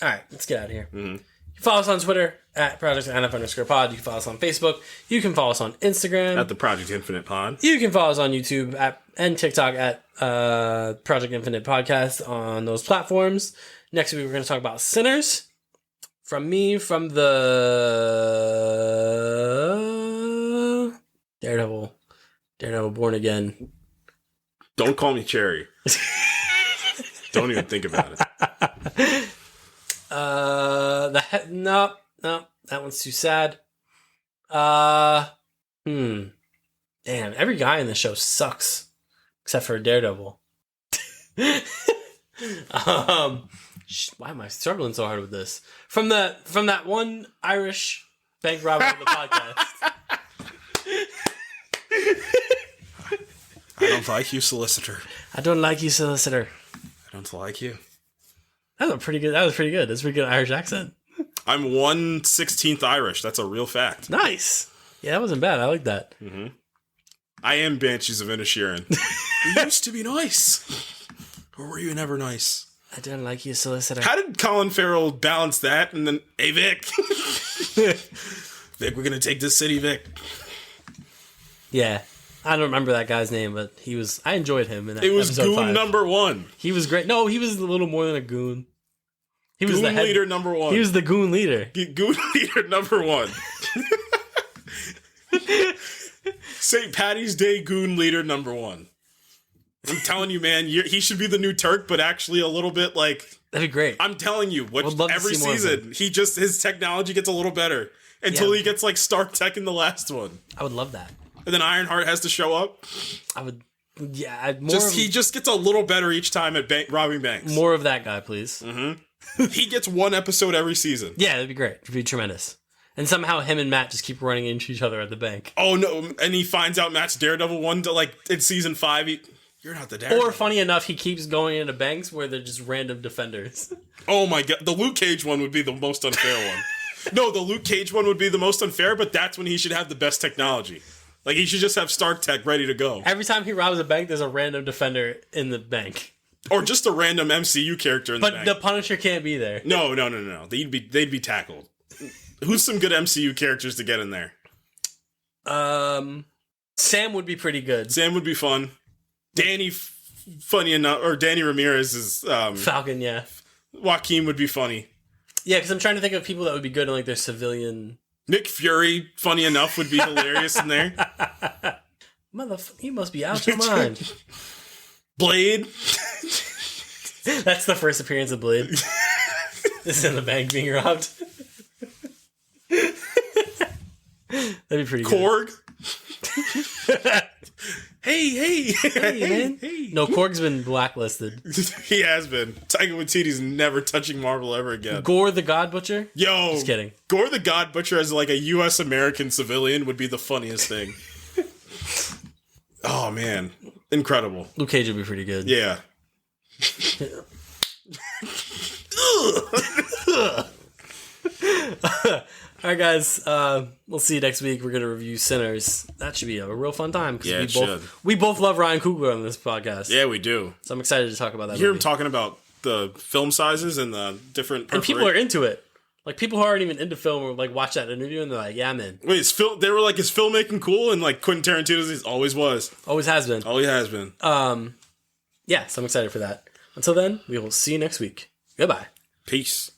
All right, let's get out of here. Mm-hmm. You can follow us on Twitter at @ProjectNF_pod. You can follow us on Facebook. You can follow us on Instagram at the Project Infinite Pod. You can follow us on YouTube and TikTok at Project Infinite Podcast on those platforms. Next week, we're going to talk about Sinners. From me, from the Daredevil Born Again. Don't call me Cherry. Don't even think about it. No, that one's too sad. Damn, every guy in the show sucks except for Daredevil. Why am I struggling so hard with this? From that one Irish bank robber of the podcast. I don't like you, solicitor. I don't like you, solicitor. I don't like you. That was pretty good. That's a pretty good Irish accent. I'm 1/16 Irish. That's a real fact. Nice. Yeah, that wasn't bad. I like that. Mm-hmm. I am Banshees of Inisherin. You used to be nice. Or were you never nice? I don't like you, solicitor. How did Colin Farrell balance that? And then, hey, Vic. Vic, we're going to take this city, Vic. Yeah. I don't remember that guy's name, but I enjoyed him in that. It was episode Goon 5. number 1. He was great. No, he was a little more than a goon. He was Goon leader number 1. He was the goon leader. Goon leader number 1. St. Patty's Day goon leader number 1. I'm telling you, man, he should be the new Turk, but actually a little bit like... That'd be great. I'm telling you, every season, his technology gets a little better until he gets like Stark Tech in the last one. I would love that. And then Ironheart has to show up. I would... Yeah, he just gets a little better each time at robbing banks. More of that guy, please. Mm-hmm. He gets one episode every season. Yeah, that'd be great. It'd be tremendous. And somehow him and Matt just keep running into each other at the bank. Oh, no. And he finds out Matt's Daredevil in season 5. You're not the Daredevil. Or, funny enough, he keeps going into banks where they're just random defenders. Oh, my God. The Luke Cage one would be the most unfair one. No, the Luke Cage one would be the most unfair, but that's when he should have the best technology. Like, he should just have Stark Tech ready to go. Every time he robs a bank, there's a random defender in the bank. Or just a random MCU character in the bank. But the Punisher can't be there. No. They'd be tackled. Who's some good MCU characters to get in there? Sam would be pretty good. Sam would be fun. Danny, funny enough, or Danny Ramirez is... Falcon, yeah. Joaquin would be funny. Yeah, because I'm trying to think of people that would be good in, like, their civilian... Nick Fury, funny enough, would be hilarious in there. You must be out your mind. Blade. That's the first appearance of Blade. This is in the bank being robbed. That'd be pretty Korg. hey, good. Man. hey. No, Korg's been blacklisted. He has been. Taika Waititi's never touching Marvel ever again. Gore the God Butcher? Yo, Just kidding. Gore the God Butcher as like a U.S. American civilian would be the funniest thing. Oh man, incredible. Luke Cage would be pretty good. Yeah. All right, guys. We'll see you next week. We're gonna review Sinners. That should be a real fun time Yeah, because we both love Ryan Coogler on this podcast. Yeah, we do. So I'm excited to talk about that. You hear movie. him talking about the film sizes and the different. And people are into it. Like people who aren't even into film will like watch that interview and they're like, "Yeah, I'm in." Wait, they were like, "Is filmmaking cool?" And like Quentin Tarantino's always was. Always has been. Always has been. Yeah, so I'm excited for that. Until then, we will see you next week. Goodbye. Peace.